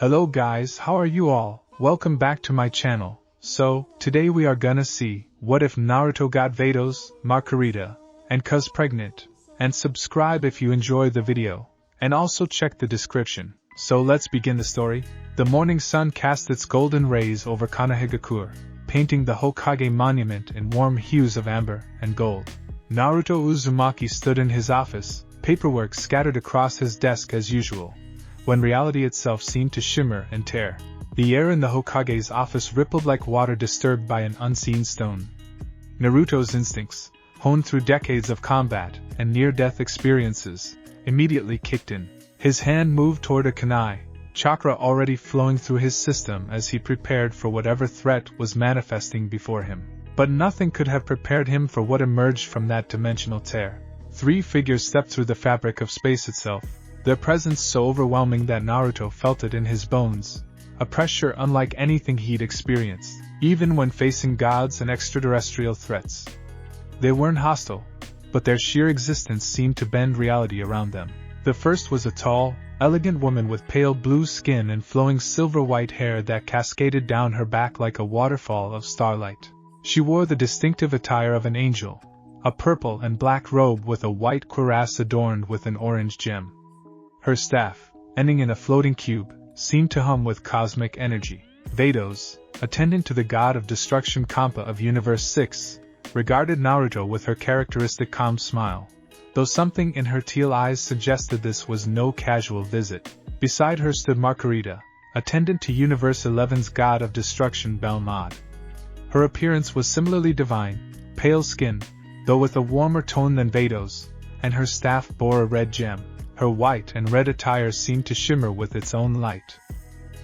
Hello guys, how are you all? Welcome back to my channel. So, today we are gonna see, what if Naruto got Vados, Marcarita, and Cuz pregnant? And subscribe if you enjoy the video. And also check the description. So let's begin the story. The morning sun cast its golden rays over Konohagakure, painting the Hokage monument in warm hues of amber and gold. Naruto Uzumaki stood in his office, paperwork scattered across his desk as usual, when reality itself seemed to shimmer and tear. The air in the Hokage's office rippled like water disturbed by an unseen stone. Naruto's instincts, honed through decades of combat and near-death experiences, immediately kicked in. His hand moved toward a kunai, chakra already flowing through his system as he prepared for whatever threat was manifesting before him. But nothing could have prepared him for what emerged from that dimensional tear. Three figures stepped through the fabric of space itself, their presence so overwhelming that Naruto felt it in his bones, a pressure unlike anything he'd experienced, even when facing gods and extraterrestrial threats. They weren't hostile, but their sheer existence seemed to bend reality around them. The first was a tall, elegant woman with pale blue skin and flowing silver-white hair that cascaded down her back like a waterfall of starlight. She wore the distinctive attire of an angel, a purple and black robe with a white cuirass adorned with an orange gem. Her staff, ending in a floating cube, seemed to hum with cosmic energy. Vados, attendant to the god of destruction Kampa of Universe 6, regarded Naruto with her characteristic calm smile, though something in her teal eyes suggested this was no casual visit. Beside her stood Marcarita, attendant to Universe 11's god of destruction Belmod. Her appearance was similarly divine, pale skin, though with a warmer tone than Vados, and her staff bore a red gem. Her white and red attire seemed to shimmer with its own light.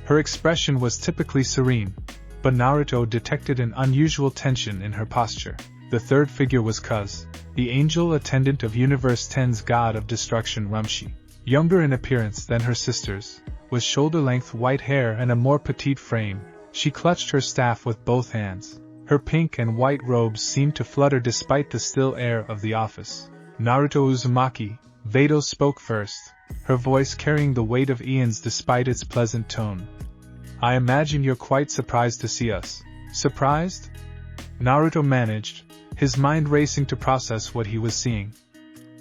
Her expression was typically serene, but Naruto detected an unusual tension in her posture. The third figure was Cuz, the angel attendant of Universe 10's god of destruction Rumshi. Younger in appearance than her sisters, with shoulder-length white hair and a more petite frame, she clutched her staff with both hands. Her pink and white robes seemed to flutter despite the still air of the office. Naruto Uzumaki, Vados spoke first, her voice carrying the weight of eons despite its pleasant tone. I imagine you're quite surprised to see us. Surprised? Naruto managed, his mind racing to process what he was seeing.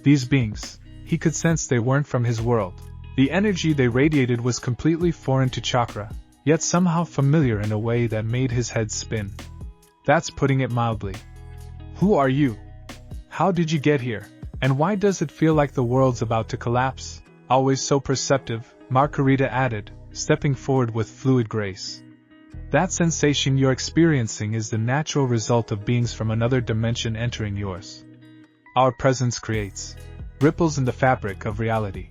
These beings, he could sense they weren't from his world. The energy they radiated was completely foreign to chakra, yet somehow familiar in a way that made his head spin. That's putting it mildly. Who are you? How did you get here? And why does it feel like the world's about to collapse? Always so perceptive, Marcarita added, stepping forward with fluid grace. That sensation you're experiencing is the natural result of beings from another dimension entering yours. Our presence creates ripples in the fabric of reality.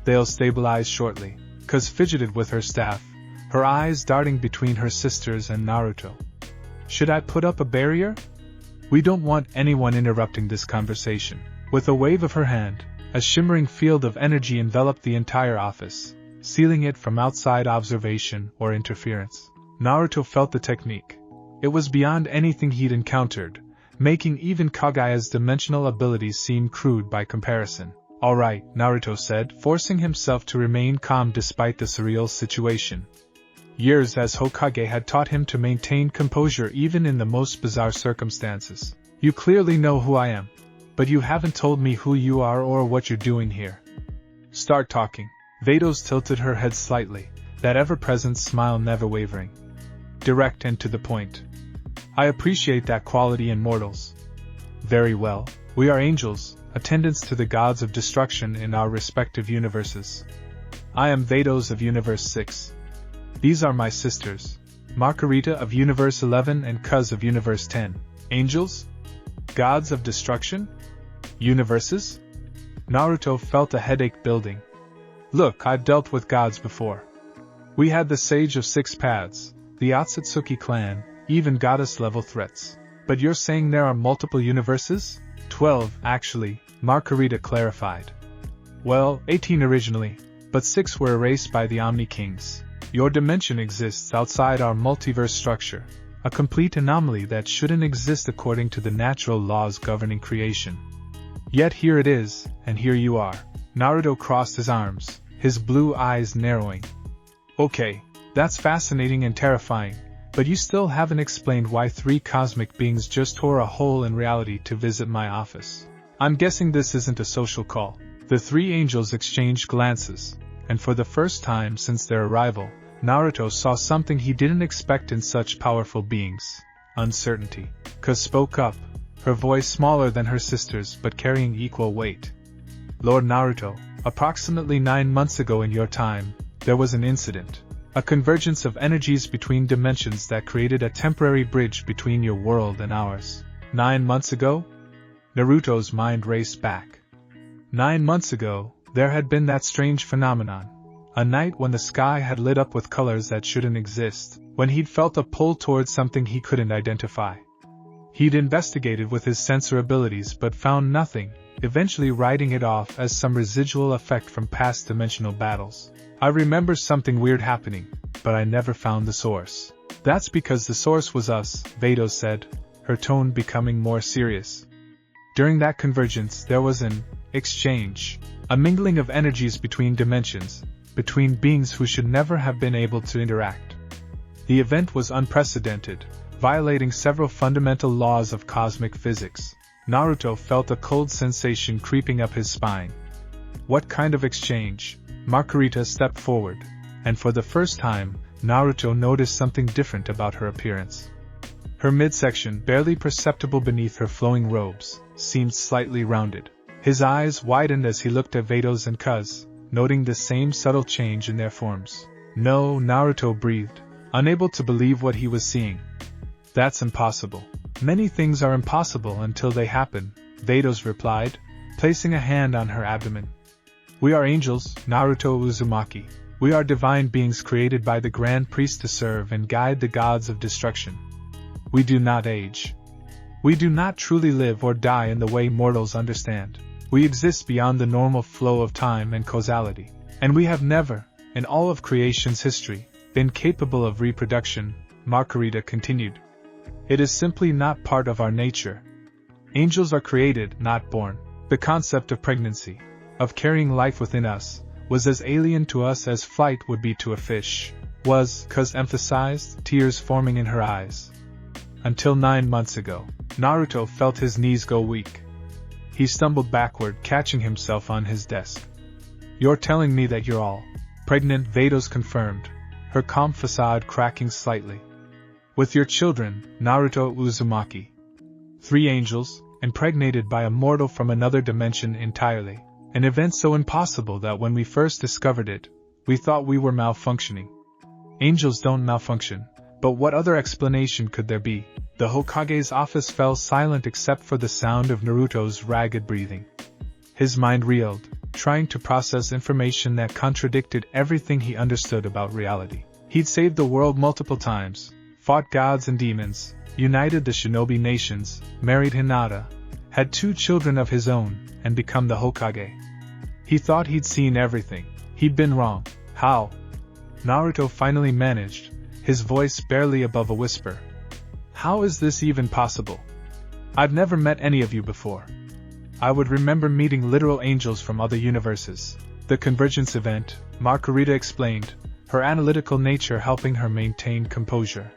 They'll stabilize shortly. Cuz fidgeted with her staff, her eyes darting between her sisters and Naruto. Should I put up a barrier? We don't want anyone interrupting this conversation. With a wave of her hand, a shimmering field of energy enveloped the entire office, sealing it from outside observation or interference. Naruto felt the technique. It was beyond anything he'd encountered, making even Kagaya's dimensional abilities seem crude by comparison. All right, Naruto said, forcing himself to remain calm despite the surreal situation. Years as Hokage had taught him to maintain composure even in the most bizarre circumstances. You clearly know who I am, but you haven't told me who you are or what you're doing here. Start talking. Vados tilted her head slightly, that ever-present smile never wavering. Direct and to the point. I appreciate that quality in mortals. Very well. We are angels, attendants to the gods of destruction in our respective universes. I am Vados of Universe 6. These are my sisters, Marcarita of Universe 11 and Cuz of Universe 10. Angels? Gods of destruction? Universes? Naruto felt a headache building. Look, I've dealt with gods before. We had the Sage of Six Paths, the Otsutsuki clan, even goddess-level threats. But you're saying there are multiple universes? 12, actually, Marcarita clarified. Well, 18 originally, but 6 were erased by the Omni Kings. Your dimension exists outside our multiverse structure, a complete anomaly that shouldn't exist according to the natural laws governing creation. Yet here it is, and here you are. Naruto crossed his arms, his blue eyes narrowing. Okay, that's fascinating and terrifying, but you still haven't explained why 3 cosmic beings just tore a hole in reality to visit my office. I'm guessing this isn't a social call. The 3 angels exchanged glances, and for the first time since their arrival, Naruto saw something he didn't expect in such powerful beings: uncertainty. Kaz spoke up, her voice smaller than her sister's but carrying equal weight. Lord Naruto, approximately 9 months ago in your time, there was an incident. A convergence of energies between dimensions that created a temporary bridge between your world and ours. 9 months ago? Naruto's mind raced back. 9 months ago, there had been that strange phenomenon. A night when the sky had lit up with colors that shouldn't exist, when he'd felt a pull towards something he couldn't identify. He'd investigated with his sensor abilities but found nothing, eventually writing it off as some residual effect from past dimensional battles. I remember something weird happening, but I never found the source. That's because the source was us, Vados said, her tone becoming more serious. During that convergence there was an exchange, a mingling of energies between dimensions, between beings who should never have been able to interact. The event was unprecedented, violating several fundamental laws of cosmic physics. Naruto felt a cold sensation creeping up his spine. What kind of exchange? Marcarita stepped forward, and for the first time, Naruto noticed something different about her appearance. Her midsection, barely perceptible beneath her flowing robes, seemed slightly rounded. His eyes widened as he looked at Vados and Kaz, noting the same subtle change in their forms. No, Naruto breathed, unable to believe what he was seeing. That's impossible. Many things are impossible until they happen, Vados replied, placing a hand on her abdomen. We are angels, Naruto Uzumaki. We are divine beings created by the Grand Priest to serve and guide the gods of destruction. We do not age. We do not truly live or die in the way mortals understand. We exist beyond the normal flow of time and causality. And we have never, in all of creation's history, been capable of reproduction, Marcarita continued. It is simply not part of our nature. Angels are created, not born. The concept of pregnancy, of carrying life within us, was as alien to us as flight would be to a fish. Kaz emphasized, tears forming in her eyes. Until 9 months ago, Naruto felt his knees go weak. He stumbled backward, catching himself on his desk. You're telling me that you're all pregnant, Vados confirmed, her calm facade cracking slightly. With your children, Naruto Uzumaki. 3 angels, impregnated by a mortal from another dimension entirely. An event so impossible that when we first discovered it, we thought we were malfunctioning. Angels don't malfunction, but what other explanation could there be? The Hokage's office fell silent except for the sound of Naruto's ragged breathing. His mind reeled, trying to process information that contradicted everything he understood about reality. He'd saved the world multiple times, fought gods and demons, united the shinobi nations, married Hinata, had 2 children of his own, and become the Hokage. He thought he'd seen everything. He'd been wrong. How? Naruto finally managed, his voice barely above a whisper. How is this even possible? I've never met any of you before. I would remember meeting literal angels from other universes. The convergence event, Marcarita explained, her analytical nature helping her maintain composure.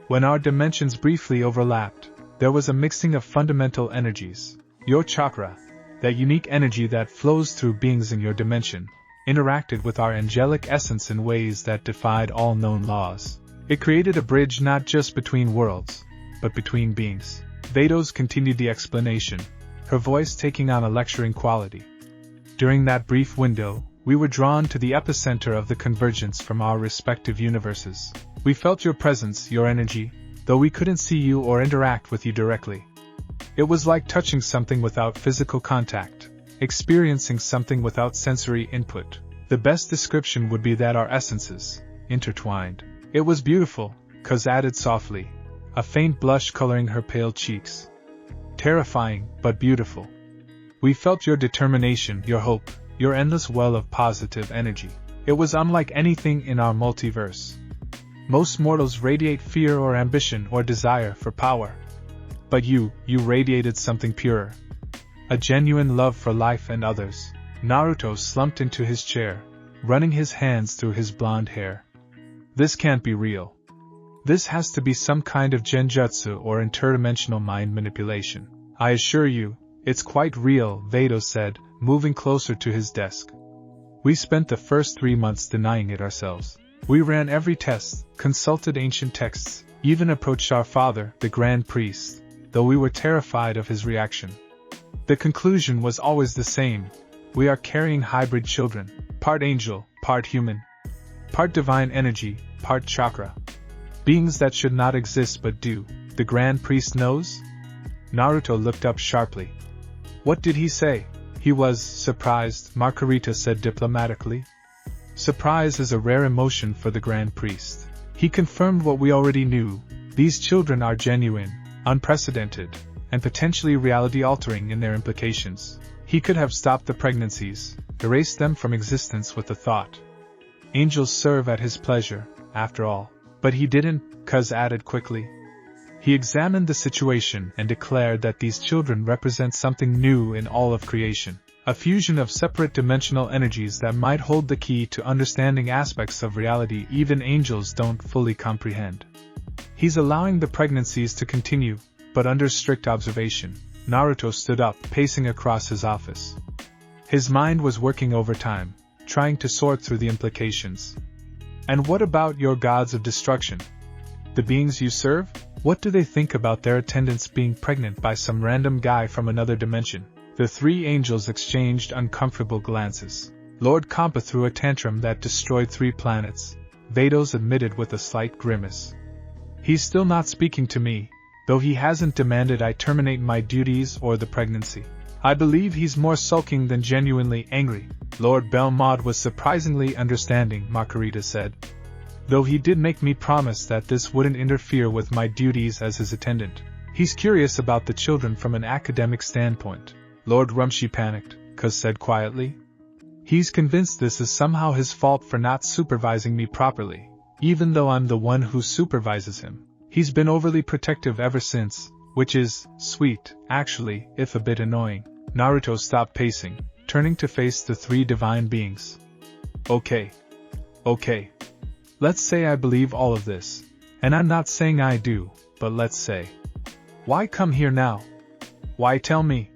When our dimensions briefly overlapped, there was a mixing of fundamental energies. Your chakra, that unique energy that flows through beings in your dimension, interacted with our angelic essence in ways that defied all known laws. It created a bridge not just between worlds, but between beings. Vados continued the explanation, her voice taking on a lecturing quality. During that brief window, we were drawn to the epicenter of the convergence from our respective universes. We felt your presence, your energy, though we couldn't see you or interact with you directly. It was like touching something without physical contact, experiencing something without sensory input. The best description would be that our essences intertwined. It was beautiful, Kaz added softly, a faint blush coloring her pale cheeks. Terrifying, but beautiful. We felt your determination, your hope, your endless well of positive energy. It was unlike anything in our multiverse. Most mortals radiate fear or ambition or desire for power. But you radiated something purer. A genuine love for life and others. Naruto slumped into his chair, running his hands through his blonde hair. This can't be real. This has to be some kind of genjutsu or interdimensional mind manipulation. I assure you, it's quite real, Vados said, moving closer to his desk. We spent the first 3 months denying it ourselves. We ran every test, consulted ancient texts, even approached our father, the Grand Priest, though we were terrified of his reaction. The conclusion was always the same. We are carrying hybrid children, part angel, part human, part divine energy, part chakra. Beings that should not exist but do. The Grand Priest knows? Naruto looked up sharply. What did he say? He was surprised, Marcarita said diplomatically. Surprise is a rare emotion for the Grand Priest. He confirmed what we already knew. These children are genuine, unprecedented, and potentially reality-altering in their implications. He could have stopped the pregnancies, erased them from existence with a thought. Angels serve at his pleasure, after all. But he didn't, Cuz added quickly. He examined the situation and declared that these children represent something new in all of creation, a fusion of separate dimensional energies that might hold the key to understanding aspects of reality even angels don't fully comprehend. He's allowing the pregnancies to continue, but under strict observation. Naruto stood up, pacing across his office. His mind was working overtime, trying to sort through the implications. And what about your gods of destruction? The beings you serve? What do they think about their attendants being pregnant by some random guy from another dimension? The 3 angels exchanged uncomfortable glances. Lord Kampa threw a tantrum that destroyed 3 planets, Vados admitted with a slight grimace. He's still not speaking to me, though he hasn't demanded I terminate my duties or the pregnancy. I believe he's more sulking than genuinely angry. Lord Belmont was surprisingly understanding, Marcarita said. Though he did make me promise that this wouldn't interfere with my duties as his attendant. He's curious about the children from an academic standpoint. Lord Rumshi panicked, Cuz said quietly. He's convinced this is somehow his fault for not supervising me properly, even though I'm the one who supervises him. He's been overly protective ever since, which is sweet, actually, if a bit annoying. Naruto stopped pacing, turning to face the 3 divine beings. Okay. Let's say I believe all of this. And I'm not saying I do, but let's say. Why come here now? Why tell me?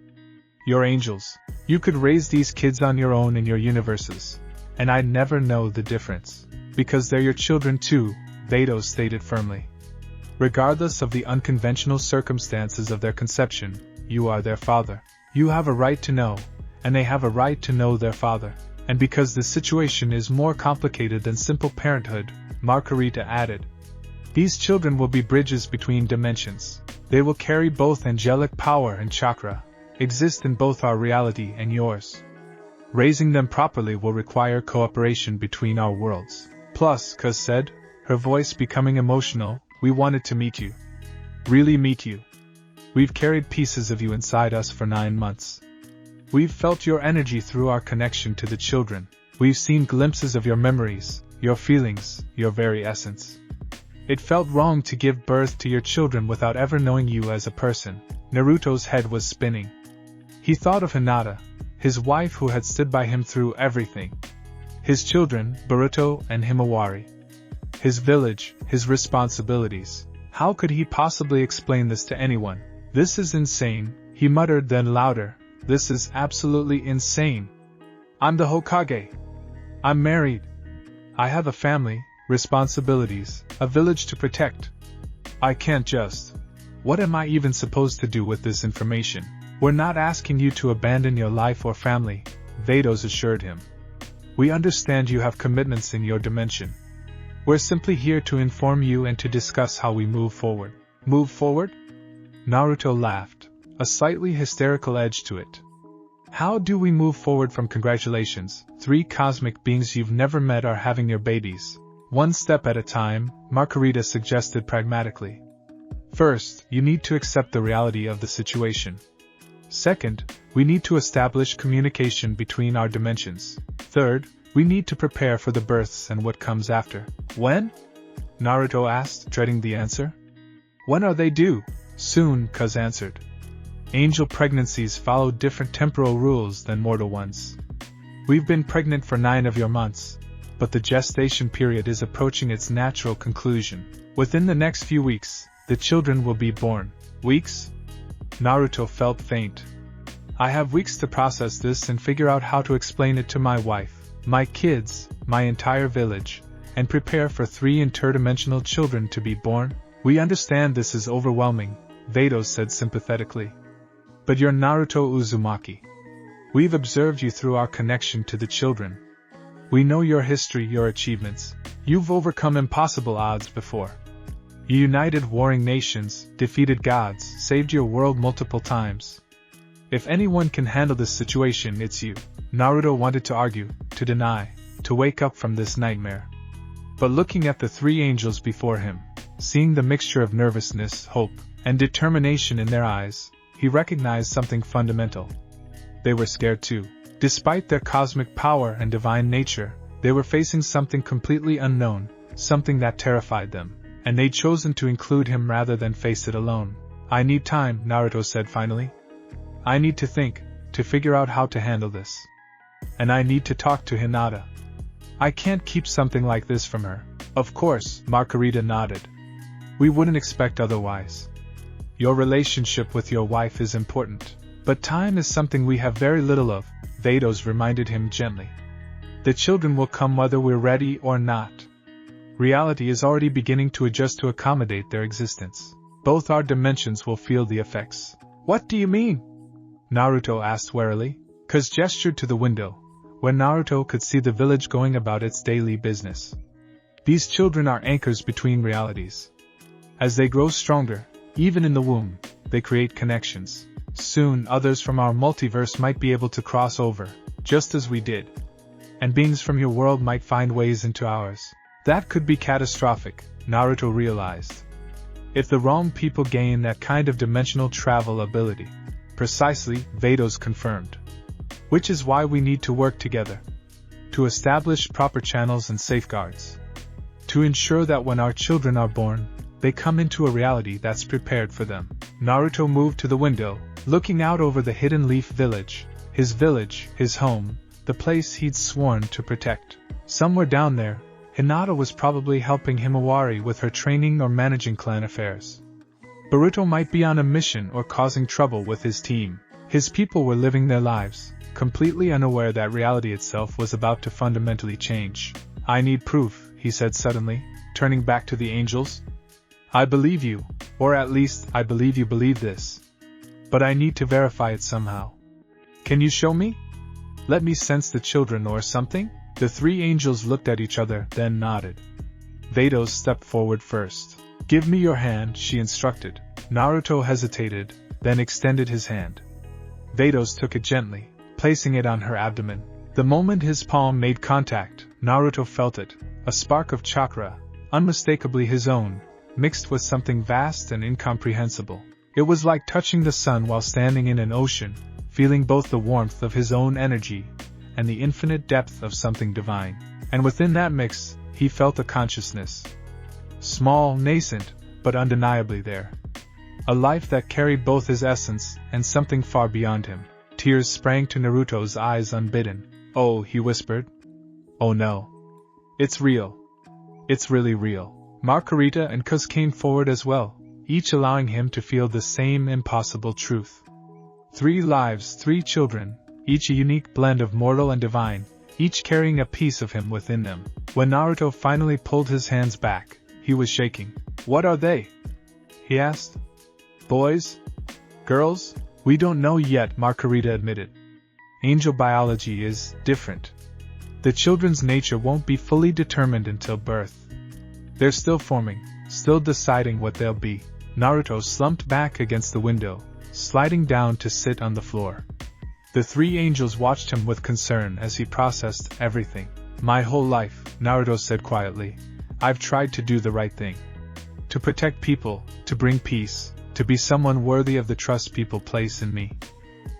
You're angels. You could raise these kids on your own in your universes. And I'd never know the difference. Because they're your children too, Vados stated firmly. Regardless of the unconventional circumstances of their conception, you are their father. You have a right to know, and they have a right to know their father. And because the situation is more complicated than simple parenthood, Marcarita added, these children will be bridges between dimensions. They will carry both angelic power and chakra, exist in both our reality and yours. Raising them properly will require cooperation between our worlds. Plus, Cuz said, her voice becoming emotional, we wanted to meet you. Really meet you. We've carried pieces of you inside us for 9 months. We've felt your energy through our connection to the children. We've seen glimpses of your memories, your feelings, your very essence. It felt wrong to give birth to your children without ever knowing you as a person. Naruto's head was spinning. He thought of Hinata, his wife who had stood by him through everything. His children, Boruto and Himawari. His village, his responsibilities. How could he possibly explain this to anyone? This is insane, he muttered then louder. This is absolutely insane. I'm the Hokage. I'm married. I have a family, responsibilities, a village to protect. I can't just. What am I even supposed to do with this information? We're not asking you to abandon your life or family, Vados assured him. We understand you have commitments in your dimension. We're simply here to inform you and to discuss how we move forward. Move forward? Naruto laughed, a slightly hysterical edge to it. How do we move forward from congratulations? 3 cosmic beings you've never met are having your babies. 1 step at a time, Marcarita suggested pragmatically. First, you need to accept the reality of the situation. Second, we need to establish communication between our dimensions. Third, we need to prepare for the births and what comes after. When? Naruto asked, dreading the answer. When are they due? Soon, Cuz answered. Angel pregnancies follow different temporal rules than mortal ones. We've been pregnant for 9 of your months. but the gestation period is approaching its natural conclusion. Within the next few weeks, the children will be born. Weeks? Naruto felt faint. I have weeks to process this and figure out how to explain it to my wife, my kids, my entire village, and prepare for 3 interdimensional children to be born. We understand this is overwhelming, Vados said sympathetically. But you're Naruto Uzumaki. We've observed you through our connection to the children. We know your history, your achievements. You've overcome impossible odds before. You united warring nations, defeated gods, saved your world multiple times. If anyone can handle this situation, it's you. Naruto wanted to argue, to deny, to wake up from this nightmare. But looking at the 3 angels before him, seeing the mixture of nervousness, hope, and determination in their eyes, he recognized something fundamental. They were scared too. Despite their cosmic power and divine nature, they were facing something completely unknown, something that terrified them, and they'd chosen to include him rather than face it alone. I need time, Naruto said finally. I need to think, to figure out how to handle this. And I need to talk to Hinata. I can't keep something like this from her. Of course, Marcarita nodded. We wouldn't expect otherwise. Your relationship with your wife is important. But time is something we have very little of, Vados reminded him gently. The children will come whether we're ready or not. Reality is already beginning to adjust to accommodate their existence. Both our dimensions will feel the effects. What do you mean? Naruto asked warily. Kuz gestured to the window, where Naruto could see the village going about its daily business. These children are anchors between realities. As they grow stronger, even in the womb, they create connections. Soon others from our multiverse might be able to cross over, just as we did. And beings from your world might find ways into ours. That could be catastrophic, Naruto realized. If the wrong people gain that kind of dimensional travel ability. Precisely, Vados confirmed. Which is why we need to work together. To establish proper channels and safeguards. To ensure that when our children are born, they come into a reality that's prepared for them. Naruto moved to the window, looking out over the Hidden Leaf village, his home, the place he'd sworn to protect. Somewhere down there, Hinata was probably helping Himawari with her training or managing clan affairs. Boruto might be on a mission or causing trouble with his team. His people were living their lives, completely unaware that reality itself was about to fundamentally change. I need proof, he said suddenly, turning back to the angels. I believe you, or at least I believe you believe this. But I need to verify it somehow. Can you show me? Let me sense the children or something? The 3 angels looked at each other, then nodded. Vados stepped forward first. Give me your hand, she instructed. Naruto hesitated, then extended his hand. Vados took it gently, placing it on her abdomen. The moment his palm made contact, Naruto felt it, a spark of chakra, unmistakably his own, mixed with something vast and incomprehensible. It was like touching the sun while standing in an ocean, feeling both the warmth of his own energy and the infinite depth of something divine. And within that mix, he felt a consciousness. Small, nascent, but undeniably there. A life that carried both his essence and something far beyond him. Tears sprang to Naruto's eyes unbidden. Oh, he whispered. Oh no. It's real. It's really real. Marcarita and Kuz came forward as well, each allowing him to feel the same impossible truth. 3 lives, 3 children, each a unique blend of mortal and divine, each carrying a piece of him within them. When Naruto finally pulled his hands back, he was shaking. What are they? He asked. Boys? Girls? We don't know yet, Marcarita admitted. Angel biology is different. The children's nature won't be fully determined until birth. They're still forming, still deciding what they'll be. Naruto slumped back against the window, sliding down to sit on the floor. The 3 angels watched him with concern as he processed everything. My whole life, Naruto said quietly, I've tried to do the right thing. To protect people, to bring peace, to be someone worthy of the trust people place in me.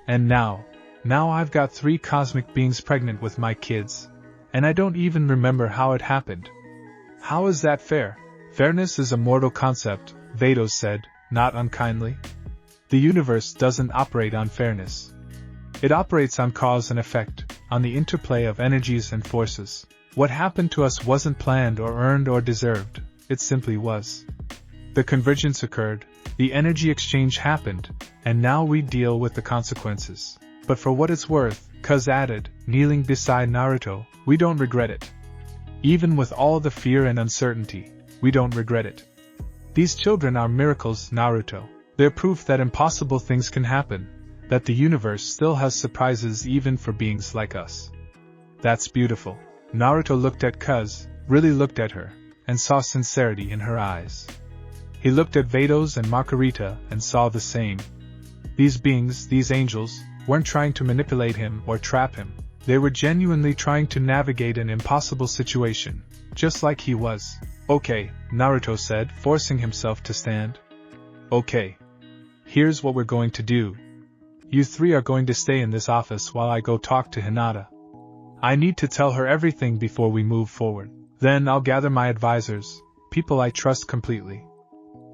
And now I've got 3 cosmic beings pregnant with my kids, and I don't even remember how it happened. How is that fair? Fairness is a mortal concept, Vados said, not unkindly. The universe doesn't operate on fairness. It operates on cause and effect, on the interplay of energies and forces. What happened to us wasn't planned or earned or deserved, it simply was. The convergence occurred, the energy exchange happened, and now we deal with the consequences. But for what it's worth, Cuz added, kneeling beside Naruto, we don't regret it. Even with all the fear and uncertainty, we don't regret it. These children are miracles, Naruto. They're proof that impossible things can happen, that the universe still has surprises even for beings like us. That's beautiful. Naruto looked at Cuz, really looked at her, and saw sincerity in her eyes. He looked at Vados and Marcarita and saw the same. These beings, these angels, weren't trying to manipulate him or trap him. They were genuinely trying to navigate an impossible situation, just like he was. Okay, Naruto said, forcing himself to stand. Okay. Here's what we're going to do. You three are going to stay in this office while I go talk to Hinata. I need to tell her everything before we move forward. Then I'll gather my advisors, people I trust completely.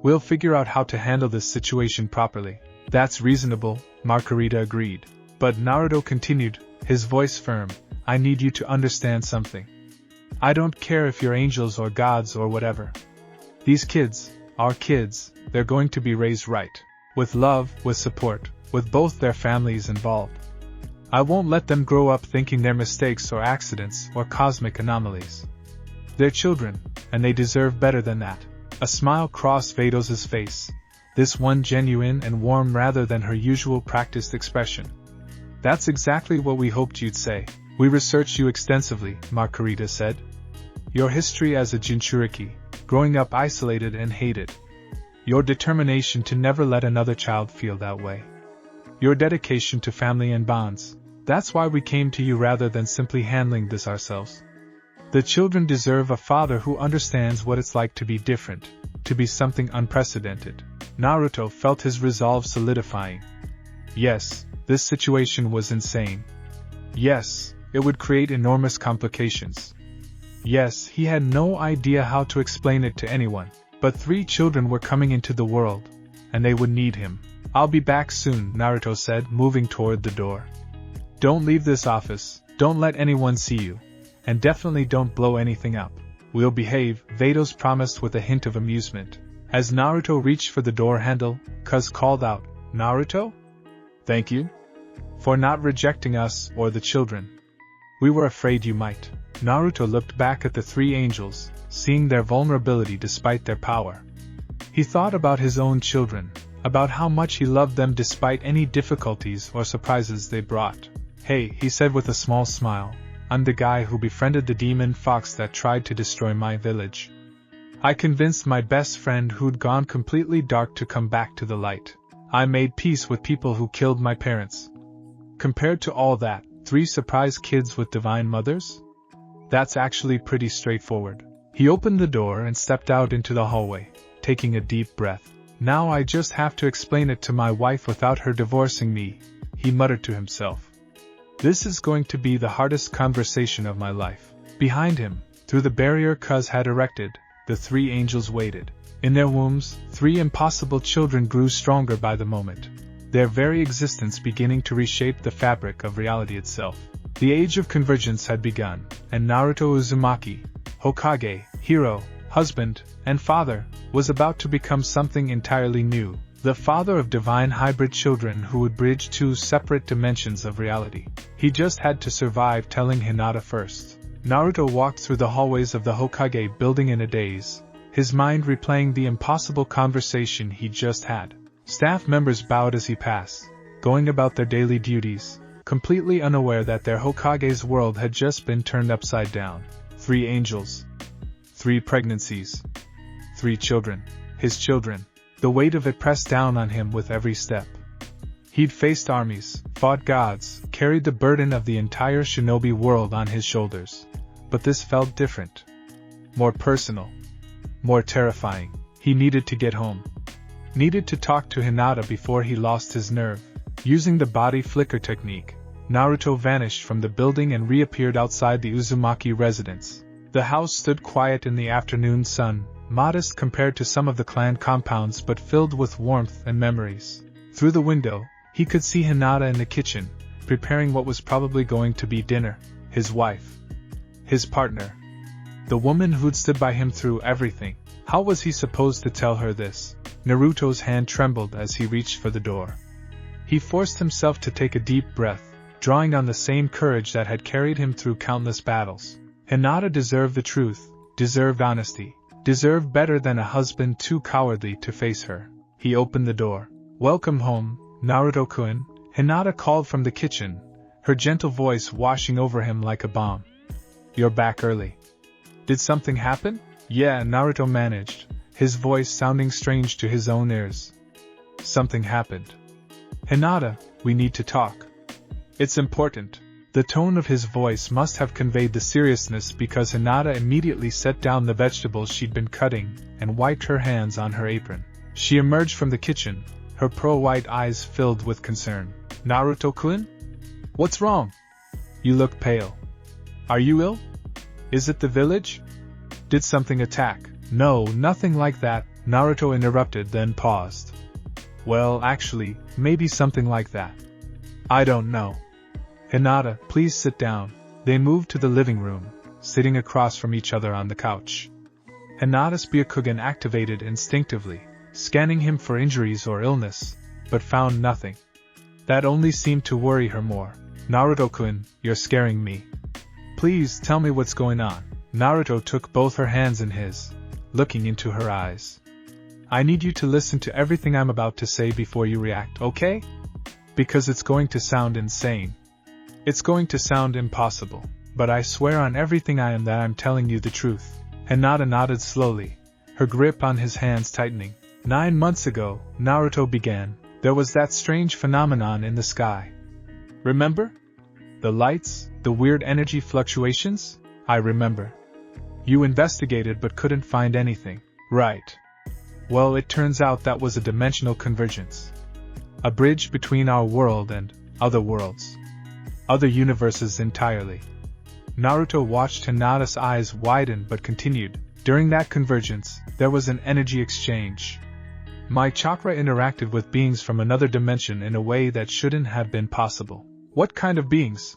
We'll figure out how to handle this situation properly. That's reasonable, Marcarita agreed. But Naruto continued, his voice firm, I need you to understand something. I don't care if you're angels or gods or whatever. These kids, our kids, they're going to be raised right. With love, with support, with both their families involved. I won't let them grow up thinking they're mistakes or accidents or cosmic anomalies. They're children, and they deserve better than that. A smile crossed Vados' face, this one genuine and warm rather than her usual practiced expression. That's exactly what we hoped you'd say. We researched you extensively, Marcarita said. Your history as a Jinchuriki, growing up isolated and hated. Your determination to never let another child feel that way. Your dedication to family and bonds. That's why we came to you rather than simply handling this ourselves. The children deserve a father who understands what it's like to be different, to be something unprecedented. Naruto felt his resolve solidifying. Yes, this situation was insane. Yes, it would create enormous complications. Yes, he had no idea how to explain it to anyone, but 3 children were coming into the world, and they would need him. I'll be back soon, Naruto said, moving toward the door. Don't leave this office, don't let anyone see you, and definitely don't blow anything up. We'll behave, Vados promised with a hint of amusement. As Naruto reached for the door handle, Cuz called out, Naruto? Thank you? For not rejecting us or the children. We were afraid you might. Naruto looked back at the 3 angels, seeing their vulnerability despite their power. He thought about his own children, about how much he loved them despite any difficulties or surprises they brought. Hey, he said with a small smile, I'm the guy who befriended the demon fox that tried to destroy my village. I convinced my best friend who'd gone completely dark to come back to the light. I made peace with people who killed my parents. Compared to all that, 3 surprise kids with divine mothers? That's actually pretty straightforward. He opened the door and stepped out into the hallway, taking a deep breath. Now I just have to explain it to my wife without her divorcing me, he muttered to himself. This is going to be the hardest conversation of my life. Behind him, through the barrier Cuz had erected, the 3 angels waited. In their wombs, 3 impossible children grew stronger by the moment, their very existence beginning to reshape the fabric of reality itself. The age of convergence had begun, and Naruto Uzumaki, Hokage, hero, husband, and father, was about to become something entirely new, the father of divine hybrid children who would bridge 2 separate dimensions of reality. He just had to survive telling Hinata first. Naruto walked through the hallways of the Hokage building in a daze, his mind replaying the impossible conversation he just had. Staff members bowed as he passed, going about their daily duties, completely unaware that their Hokage's world had just been turned upside down. 3 angels. 3 pregnancies. 3 children. His children. The weight of it pressed down on him with every step. He'd faced armies, fought gods, carried the burden of the entire shinobi world on his shoulders. But this felt different. More personal. More terrifying. He needed to get home. Needed to talk to Hinata before he lost his nerve. Using the body flicker technique, Naruto vanished from the building and reappeared outside the Uzumaki residence. The house stood quiet in the afternoon sun, modest compared to some of the clan compounds but filled with warmth and memories. Through the window, he could see Hinata in the kitchen, preparing what was probably going to be dinner. His wife. his partner. The woman who'd stood by him through everything. How was he supposed to tell her this? Naruto's hand trembled as he reached for the door. He forced himself to take a deep breath, drawing on the same courage that had carried him through countless battles. Hinata deserved the truth, deserved honesty, deserved better than a husband too cowardly to face her. He opened the door. "Welcome home, Naruto-kun," Hinata called from the kitchen, her gentle voice washing over him like a balm. "You're back early. Did something happen?" "Yeah," Naruto managed, his voice sounding strange to his own ears. "Something happened. Hinata, we need to talk. It's important." The tone of his voice must have conveyed the seriousness because Hinata immediately set down the vegetables she'd been cutting and wiped her hands on her apron. She emerged from the kitchen, her pearl-white eyes filled with concern. "Naruto-kun? What's wrong? You look pale. Are you ill? Is it the village? Did something attack?" "No, nothing like that," Naruto interrupted, then paused. "Well, actually, maybe something like that. I don't know." "Hinata, please sit down." They moved to the living room, sitting across from each other on the couch. Hinata's Byakugan activated instinctively, scanning him for injuries or illness, but found nothing. That only seemed to worry her more. "Naruto-kun, you're scaring me. Please tell me what's going on." Naruto took both her hands in his, looking into her eyes. "I need you to listen to everything I'm about to say before you react, okay? Because it's going to sound insane. It's going to sound impossible, but I swear on everything I am that I'm telling you the truth." Hinata nodded slowly, her grip on his hands tightening. 9 months ago, Naruto began, there was that strange phenomenon in the sky. Remember? The lights, the weird energy fluctuations? I remember. You investigated but couldn't find anything. Right. Well, it turns out that was a dimensional convergence. A bridge between our world and other worlds. Other universes entirely. Naruto watched Hinata's eyes widen but continued. During that convergence, there was an energy exchange. My chakra interacted with beings from another dimension in a way that shouldn't have been possible. What kind of beings?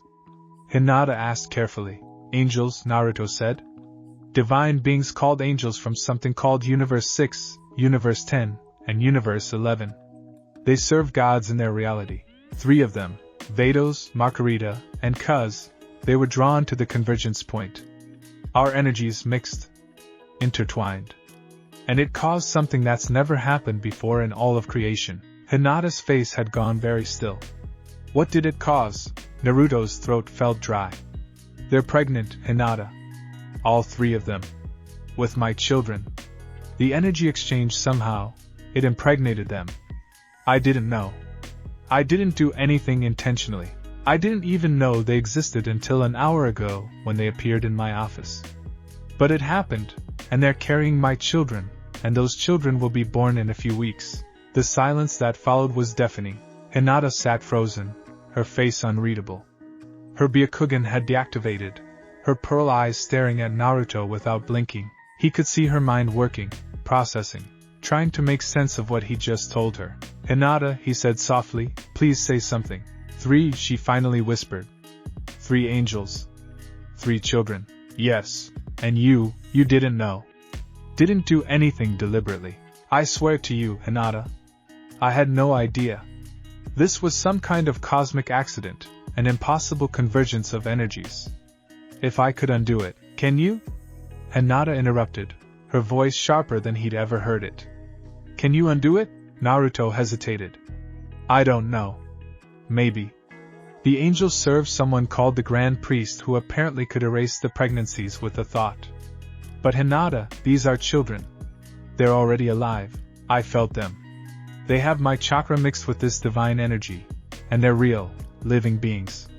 Hinata asked carefully. Angels, Naruto said. Divine beings called angels from something called Universe 6, Universe 10, and Universe 11. They serve gods in their reality. 3 of them, Vados, Marcarita, and Cuz, they were drawn to the convergence point. Our energies mixed, intertwined. And it caused something that's never happened before in all of creation. Hinata's face had gone very still. What did it cause? Naruto's throat felt dry. They're pregnant, Hinata. All 3 of them. With my children. The energy exchange somehow, it impregnated them. I didn't know. I didn't do anything intentionally. I didn't even know they existed until an hour ago when they appeared in my office. But it happened, and they're carrying my children, and those children will be born in a few weeks. The silence that followed was deafening. Hinata sat frozen, her face unreadable. Her Byakugan had deactivated, her pearl eyes staring at Naruto without blinking. He could see her mind working, processing, trying to make sense of what he just told her. Hinata, he said softly, please say something. 3, she finally whispered. 3 angels. 3 children. Yes. And you didn't know. Didn't do anything deliberately. I swear to you, Hinata. I had no idea. This was some kind of cosmic accident, an impossible convergence of energies. If I could undo it, can you? Hinata interrupted, her voice sharper than he'd ever heard it. Can you undo it? Naruto hesitated. I don't know. Maybe. The angels served someone called the Grand Priest who apparently could erase the pregnancies with a thought. But Hinata, these are children. They're already alive. I felt them. They have my chakra mixed with this divine energy, and they're real, living beings.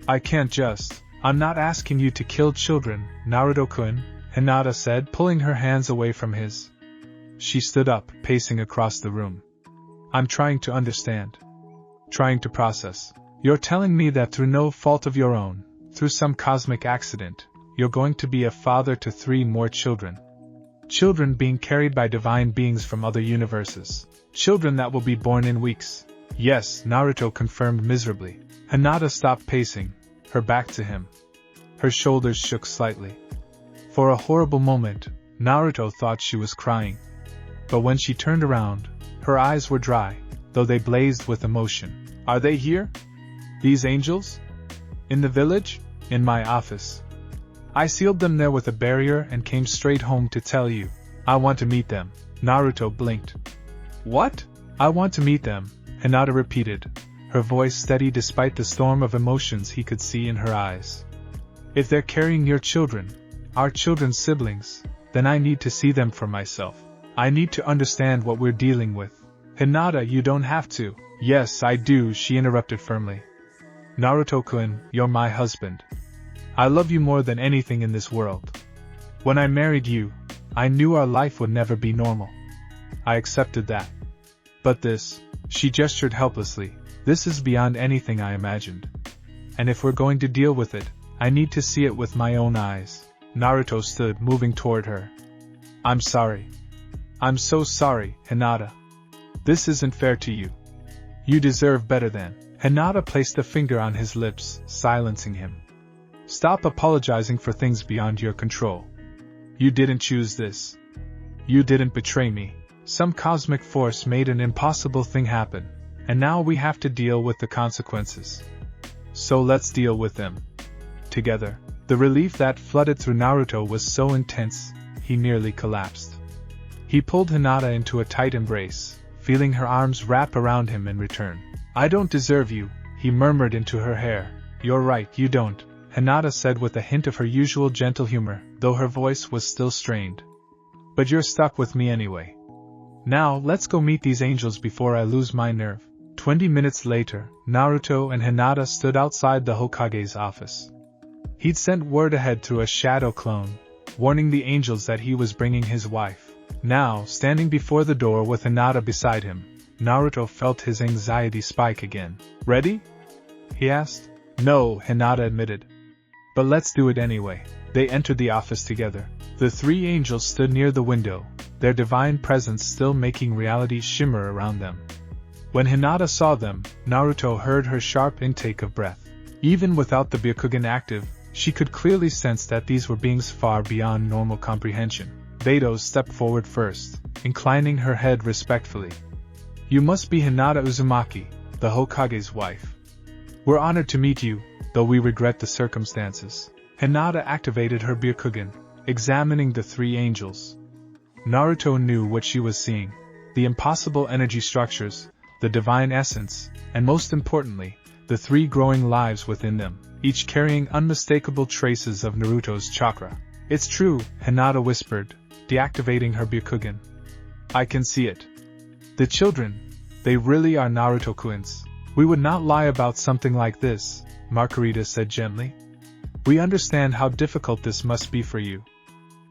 I can't just. I'm not asking you to kill children, Naruto-kun, Hinata said, pulling her hands away from his. She stood up, pacing across the room. I'm trying to understand. Trying to process. You're telling me that through no fault of your own, through some cosmic accident, you're going to be a father to 3 more children. Children being carried by divine beings from other universes. Children that will be born in weeks. Yes, Naruto confirmed miserably. Hinata stopped pacing, her back to him. Her shoulders shook slightly. For a horrible moment, Naruto thought she was crying. But when she turned around, her eyes were dry, though they blazed with emotion. Are they here? These angels? In the village? In my office. I sealed them there with a barrier and came straight home to tell you. I want to meet them. Naruto blinked. What? I want to meet them, Hinata repeated, her voice steady despite the storm of emotions he could see in her eyes. If they're carrying your children, our children's siblings, then I need to see them for myself. I need to understand what we're dealing with. Hinata, you don't have to. Yes, I do, she interrupted firmly. Naruto-kun, you're my husband. I love you more than anything in this world. When I married you, I knew our life would never be normal. I accepted that. But this, she gestured helplessly, this is beyond anything I imagined. And if we're going to deal with it, I need to see it with my own eyes. Naruto stood, moving toward her. I'm sorry. I'm so sorry, Hinata. This isn't fair to you. You deserve better than. Hinata placed a finger on his lips, silencing him. Stop apologizing for things beyond your control. You didn't choose this. You didn't betray me. Some cosmic force made an impossible thing happen, and now we have to deal with the consequences. So let's deal with them. Together. The relief that flooded through Naruto was so intense, he nearly collapsed. He pulled Hinata into a tight embrace, feeling her arms wrap around him in return. I don't deserve you, he murmured into her hair. You're right, you don't, Hinata said with a hint of her usual gentle humor, though her voice was still strained. But you're stuck with me anyway. Now, let's go meet these angels before I lose my nerve. 20 minutes later, Naruto and Hinata stood outside the Hokage's office. He'd sent word ahead through a shadow clone, warning the angels that he was bringing his wife. Now, standing before the door with Hinata beside him, Naruto felt his anxiety spike again. Ready? He asked. No, Hinata admitted. But let's do it anyway. They entered the office together. The three angels stood near the window, their divine presence still making reality shimmer around them. When Hinata saw them, Naruto heard her sharp intake of breath. Even without the Byakugan active, she could clearly sense that these were beings far beyond normal comprehension. Vados stepped forward first, inclining her head respectfully. You must be Hinata Uzumaki, the Hokage's wife. We're honored to meet you, though we regret the circumstances. Hinata activated her Byakugan, examining the three angels. Naruto knew what she was seeing: the impossible energy structures, the divine essence, and most importantly, the three growing lives within them, each carrying unmistakable traces of Naruto's chakra. It's true, Hinata whispered, deactivating her Byakugan. I can see it. The children, they really are Naruto-kuns. We would not lie about something like this, Marcarita said gently. We understand how difficult this must be for you.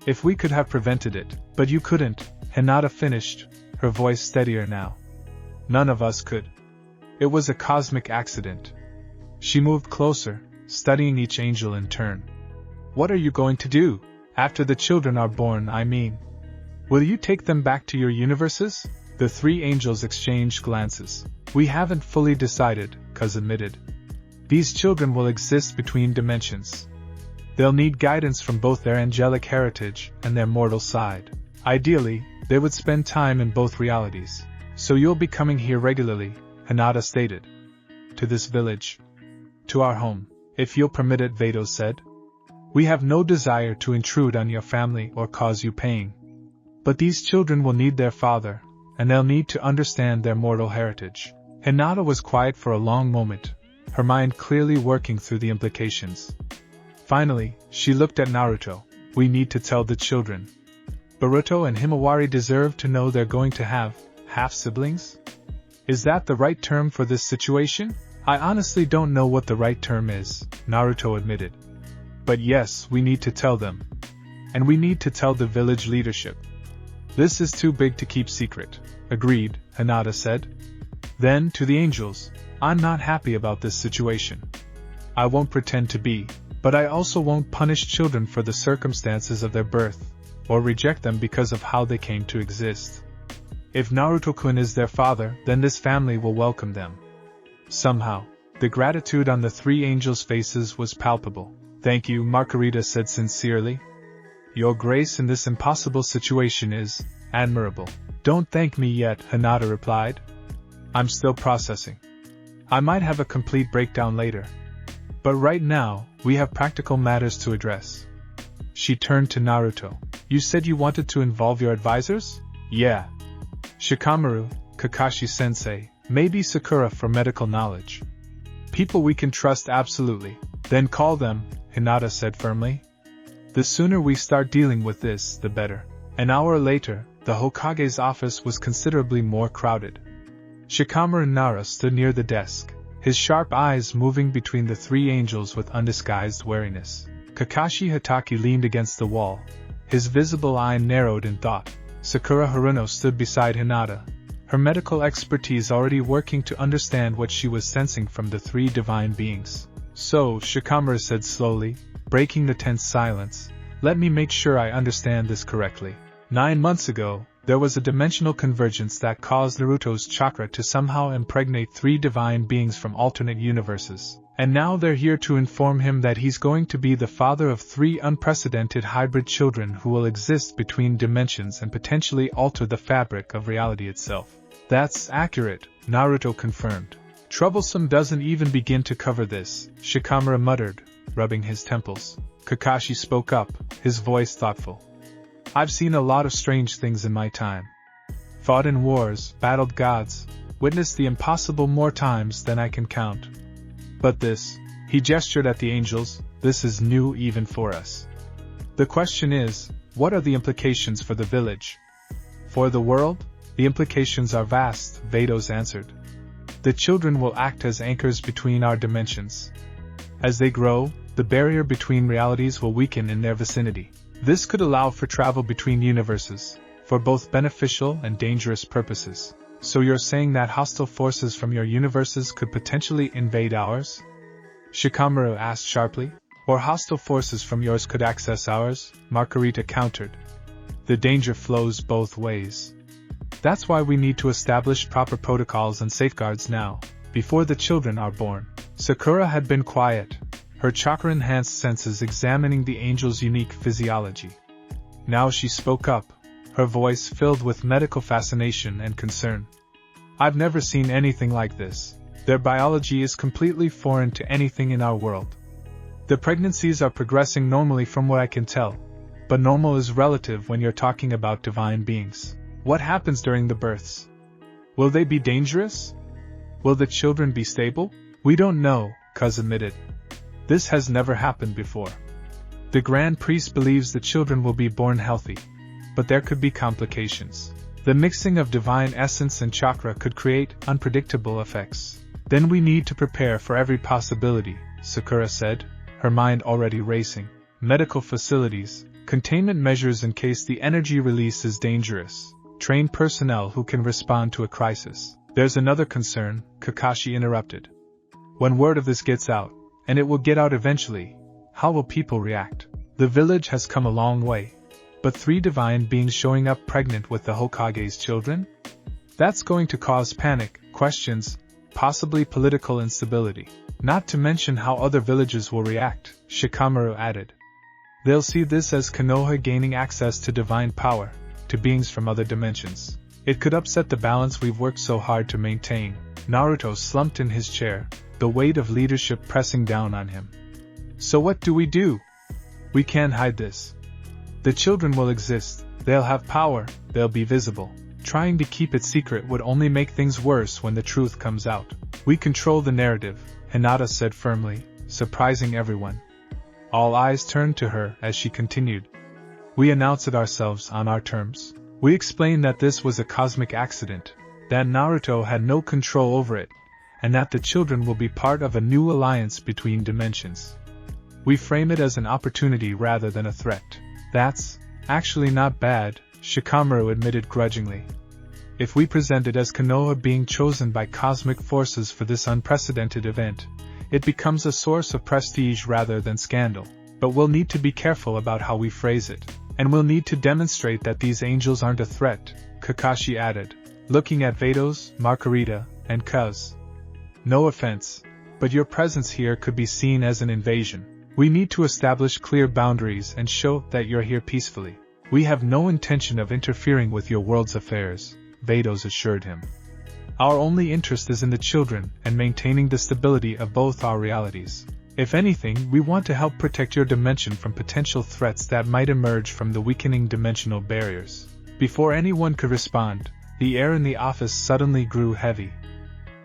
If we could have prevented it, but you couldn't, Hinata finished, her voice steadier now. None of us could. It was a cosmic accident. She moved closer, studying each angel in turn. What are you going to do? After the children are born, I mean. Will you take them back to your universes? The three angels exchanged glances. We haven't fully decided, Cuz admitted. These children will exist between dimensions. They'll need guidance from both their angelic heritage and their mortal side. Ideally, they would spend time in both realities. So you'll be coming here regularly, Hinata stated. To this village. To our home, if you'll permit it, Vados said. We have no desire to intrude on your family or cause you pain. But these children will need their father, and they'll need to understand their mortal heritage. Hinata was quiet for a long moment, her mind clearly working through the implications. Finally, she looked at Naruto. We need to tell the children. Boruto and Himawari deserve to know they're going to have half-siblings? Is that the right term for this situation? I honestly don't know what the right term is, Naruto admitted. But yes, we need to tell them. And we need to tell the village leadership. This is too big to keep secret. Agreed, Hinata said. Then, to the angels, I'm not happy about this situation. I won't pretend to be, but I also won't punish children for the circumstances of their birth, or reject them because of how they came to exist. If Naruto-kun is their father, then this family will welcome them. Somehow, the gratitude on the three angels' faces was palpable. Thank you, Marcarita said sincerely. Your grace in this impossible situation is admirable. Don't thank me yet, Hinata replied. I'm still processing. I might have a complete breakdown later. But right now, we have practical matters to address. She turned to Naruto. You said you wanted to involve your advisors? Yeah. Shikamaru, Kakashi-sensei, maybe Sakura for medical knowledge. People we can trust absolutely. Then call them, Hinata said firmly. The sooner we start dealing with this, the better. An hour later, the Hokage's office was considerably more crowded. Shikamaru Nara stood near the desk, his sharp eyes moving between the three angels with undisguised wariness. Kakashi Hatake leaned against the wall, his visible eye narrowed in thought. Sakura Haruno stood beside Hinata, her medical expertise already working to understand what she was sensing from the three divine beings. So, Shikamaru said slowly, breaking the tense silence, let me make sure I understand this correctly. 9 months ago, there was a dimensional convergence that caused Naruto's chakra to somehow impregnate three divine beings from alternate universes. And now they're here to inform him that he's going to be the father of three unprecedented hybrid children who will exist between dimensions and potentially alter the fabric of reality itself. That's accurate, Naruto confirmed. Troublesome doesn't even begin to cover this, Shikamaru muttered, rubbing his temples. Kakashi spoke up, his voice thoughtful. I've seen a lot of strange things in my time. Fought in wars, battled gods, witnessed the impossible more times than I can count. But this, he gestured at the angels, this is new even for us. The question is, what are the implications for the village? For the world? The implications are vast, Vados answered. The children will act as anchors between our dimensions. As they grow, the barrier between realities will weaken in their vicinity. This could allow for travel between universes, for both beneficial and dangerous purposes. So you're saying that hostile forces from your universes could potentially invade ours? Shikamaru asked sharply. Or hostile forces from yours could access ours, Marcarita countered. The danger flows both ways. That's why we need to establish proper protocols and safeguards now, before the children are born. Sakura had been quiet, her chakra-enhanced senses examining the angel's unique physiology. Now she spoke up, her voice filled with medical fascination and concern. I've never seen anything like this. Their biology is completely foreign to anything in our world. The pregnancies are progressing normally from what I can tell, but normal is relative when you're talking about divine beings. What happens during the births? Will they be dangerous? Will the children be stable? We don't know, Cuz admitted. This has never happened before. The Grand Priest believes the children will be born healthy, but there could be complications. The mixing of divine essence and chakra could create unpredictable effects. Then we need to prepare for every possibility, Sakura said, her mind already racing. Medical facilities, containment measures in case the energy release is dangerous, trained personnel who can respond to a crisis. There's another concern, Kakashi interrupted. When word of this gets out, and it will get out eventually, how will people react? The village has come a long way. But three divine beings showing up pregnant with the Hokage's children? That's going to cause panic, questions, possibly political instability. Not to mention how other villages will react, Shikamaru added. They'll see this as Konoha gaining access to divine power, to beings from other dimensions. It could upset the balance we've worked so hard to maintain. Naruto slumped in his chair, the weight of leadership pressing down on him. So what do? We can't hide this. The children will exist, they'll have power, they'll be visible. Trying to keep it secret would only make things worse when the truth comes out. We control the narrative, Hinata said firmly, surprising everyone. All eyes turned to her as she continued. We announce it ourselves on our terms. We explain that this was a cosmic accident, that Naruto had no control over it, and that the children will be part of a new alliance between dimensions. We frame it as an opportunity rather than a threat. That's actually not bad, Shikamaru admitted grudgingly. If we present it as Konoha being chosen by cosmic forces for this unprecedented event, it becomes a source of prestige rather than scandal. But we'll need to be careful about how we phrase it. And we'll need to demonstrate that these angels aren't a threat, Kakashi added, looking at Vados, Marcarita, and Cuz. No offense, but your presence here could be seen as an invasion. We need to establish clear boundaries and show that you're here peacefully. We have no intention of interfering with your world's affairs, Vados assured him. Our only interest is in the children and maintaining the stability of both our realities. If anything, we want to help protect your dimension from potential threats that might emerge from the weakening dimensional barriers. Before anyone could respond, the air in the office suddenly grew heavy.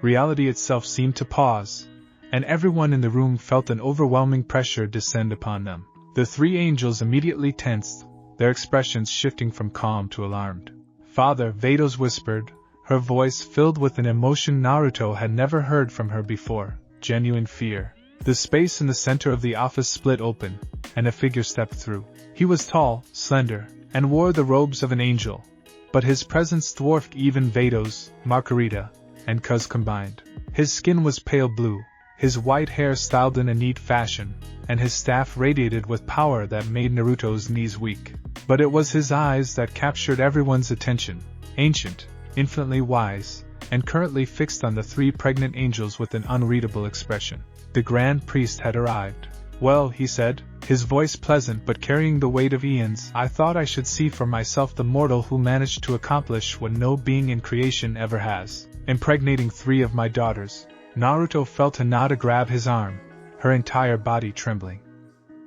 Reality itself seemed to pause, and everyone in the room felt an overwhelming pressure descend upon them. The three angels immediately tensed, their expressions shifting from calm to alarmed. "Father," Vados whispered, her voice filled with an emotion Naruto had never heard from her before, genuine fear. The space in the center of the office split open, and a figure stepped through. He was tall, slender, and wore the robes of an angel, but his presence dwarfed even Vados, Marcarita, and Kuz combined. His skin was pale blue, his white hair styled in a neat fashion, and his staff radiated with power that made Naruto's knees weak. But it was his eyes that captured everyone's attention, ancient, infinitely wise, and currently fixed on the three pregnant angels with an unreadable expression. The Grand Priest had arrived. "Well," he said, his voice pleasant but carrying the weight of eons, "I thought I should see for myself the mortal who managed to accomplish what no being in creation ever has, impregnating 3 of my daughters." Naruto felt Hinata grab his arm, her entire body trembling.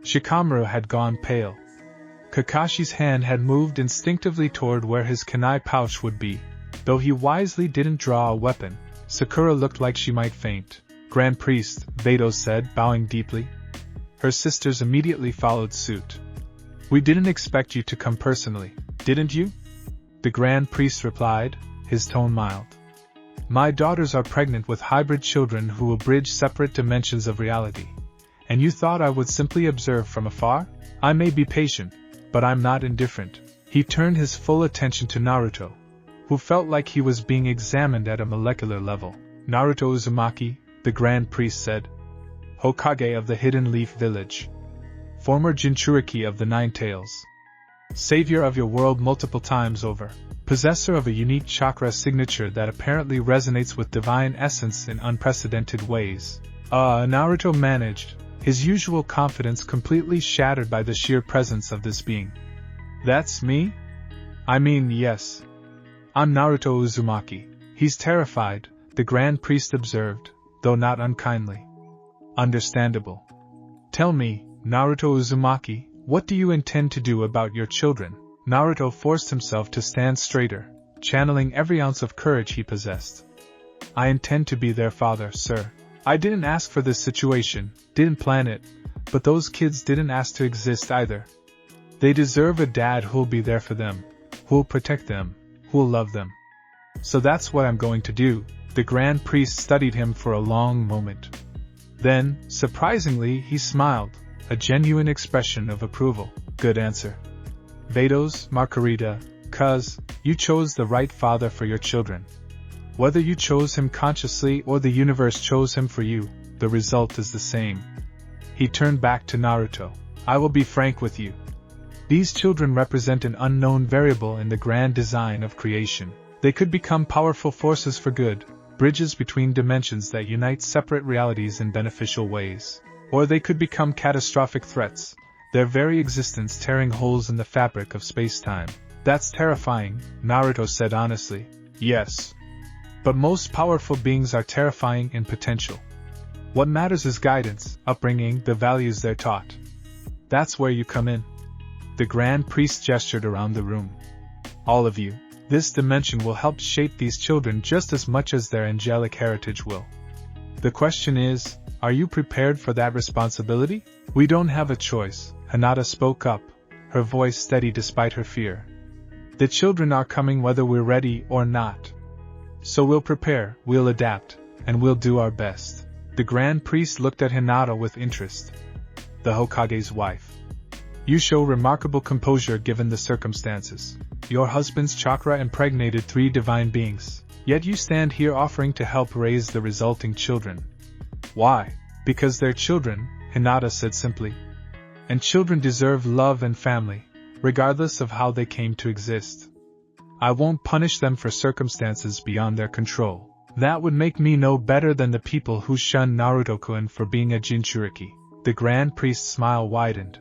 Shikamaru had gone pale. Kakashi's hand had moved instinctively toward where his kunai pouch would be. Though he wisely didn't draw a weapon, Sakura looked like she might faint. "Grand Priest," Vados said, bowing deeply. Her sisters immediately followed suit. "We didn't expect you to come personally, didn't you?" The Grand Priest replied, his tone mild. "My daughters are pregnant with hybrid children who will bridge separate dimensions of reality. And you thought I would simply observe from afar? I may be patient, but I'm not indifferent." He turned his full attention to Naruto, who felt like he was being examined at a molecular level. "Naruto Uzumaki," the Grand Priest said, "Hokage of the Hidden Leaf Village, former Jinchuriki of the Nine Tails, savior of your world multiple times over, possessor of a unique chakra signature that apparently resonates with divine essence in unprecedented ways." Naruto managed, his usual confidence completely shattered by the sheer presence of this being. "That's me? I mean, yes. I'm Naruto Uzumaki." "He's terrified," the Grand Priest observed, though not unkindly. "Understandable. Tell me, Naruto Uzumaki, what do you intend to do about your children?" Naruto forced himself to stand straighter, channeling every ounce of courage he possessed. "I intend to be their father, sir. I didn't ask for this situation, didn't plan it, but those kids didn't ask to exist either. They deserve a dad who'll be there for them, who'll protect them, who'll love them. So that's what I'm going to do." The Grand Priest studied him for a long moment. Then, surprisingly, he smiled, a genuine expression of approval. "Good answer. Vados, Marcarita, Kuz, you chose the right father for your children. Whether you chose him consciously or the universe chose him for you, the result is the same." He turned back to Naruto. "I will be frank with you. These children represent an unknown variable in the grand design of creation. They could become powerful forces for good, bridges between dimensions that unite separate realities in beneficial ways. Or they could become catastrophic threats, their very existence tearing holes in the fabric of space-time. That's terrifying," Naruto said honestly. "Yes. But most powerful beings are terrifying in potential. What matters is guidance, upbringing, the values they're taught. That's where you come in." The Grand Priest gestured around the room. "All of you. This dimension will help shape these children just as much as their angelic heritage will. The question is, are you prepared for that responsibility?" "We don't have a choice," Hinata spoke up, her voice steady despite her fear. "The children are coming whether we're ready or not. So we'll prepare, we'll adapt, and we'll do our best." The Grand Priest looked at Hinata with interest. "The Hokage's wife. You show remarkable composure given the circumstances. Your husband's chakra impregnated 3 divine beings, yet you stand here offering to help raise the resulting children. Why?" "Because they're children," Hinata said simply. "And children deserve love and family, regardless of how they came to exist. I won't punish them for circumstances beyond their control. That would make me no better than the people who shun Naruto-kun for being a Jinchuriki." The Grand Priest's smile widened.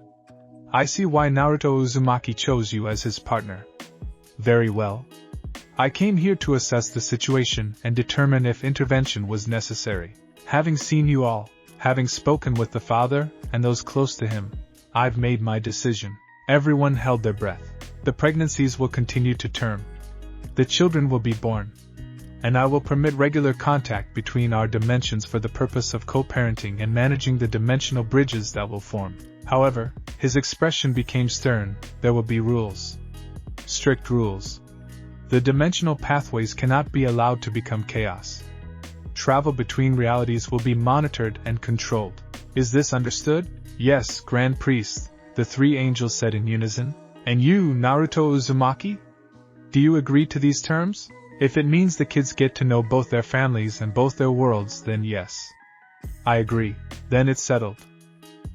I see why Naruto Uzumaki chose you as his partner. Very well. I came here to assess the situation and determine if intervention was necessary. Having seen you all, having spoken with the father and those close to him, I've made my decision. Everyone held their breath. The pregnancies will continue to term. The children will be born. And I will permit regular contact between our dimensions for the purpose of co-parenting and managing the dimensional bridges that will form. However, his expression became stern. There will be rules. Strict rules. The dimensional pathways cannot be allowed to become chaos. Travel between realities will be monitored and controlled. Is this understood? Yes, Grand Priest, the three angels said in unison. And you, Naruto Uzumaki? Do you agree to these terms? If it means the kids get to know both their families and both their worlds, then yes. I agree. Then it's settled.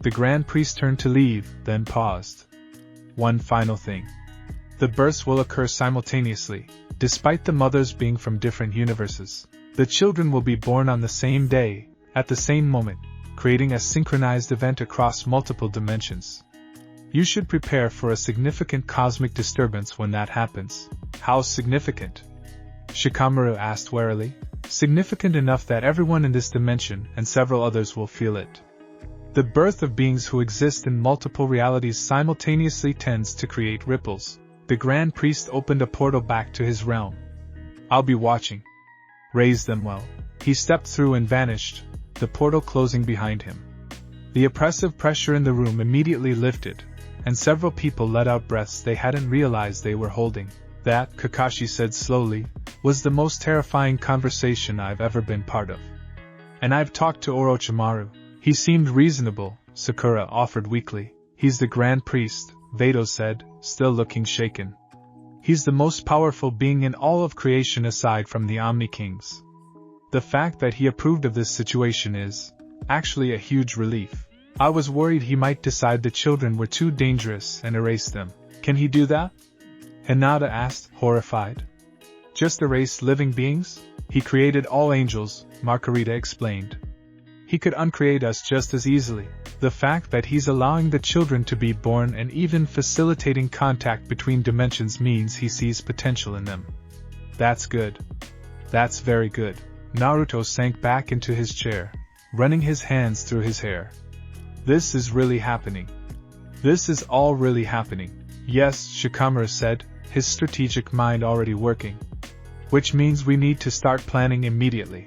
The Grand Priest turned to leave, then paused. One final thing. The births will occur simultaneously, despite the mothers being from different universes. The children will be born on the same day, at the same moment, creating a synchronized event across multiple dimensions. You should prepare for a significant cosmic disturbance when that happens. How significant? Shikamaru asked warily. Significant enough that everyone in this dimension and several others will feel it. The birth of beings who exist in multiple realities simultaneously tends to create ripples. The Grand Priest opened a portal back to his realm. I'll be watching. Raise them well. He stepped through and vanished, the portal closing behind him. The oppressive pressure in the room immediately lifted, and several people let out breaths they hadn't realized they were holding. That, Kakashi said slowly, was the most terrifying conversation I've ever been part of. And I've talked to Orochimaru. He seemed reasonable, Sakura offered weakly. He's the Grand Priest, Vados said, still looking shaken. He's the most powerful being in all of creation aside from the Omni Kings. The fact that he approved of this situation is, actually a huge relief. I was worried he might decide the children were too dangerous and erase them. Can he do that? Hinata asked, horrified. Just erase living beings? He created all angels, Marcarita explained. He could uncreate us just as easily. The fact that he's allowing the children to be born and even facilitating contact between dimensions means he sees potential in them. That's good. That's very good. Naruto sank back into his chair, running his hands through his hair. This is really happening. This is all really happening. Yes, Shikamaru said, his strategic mind already working. Which means we need to start planning immediately.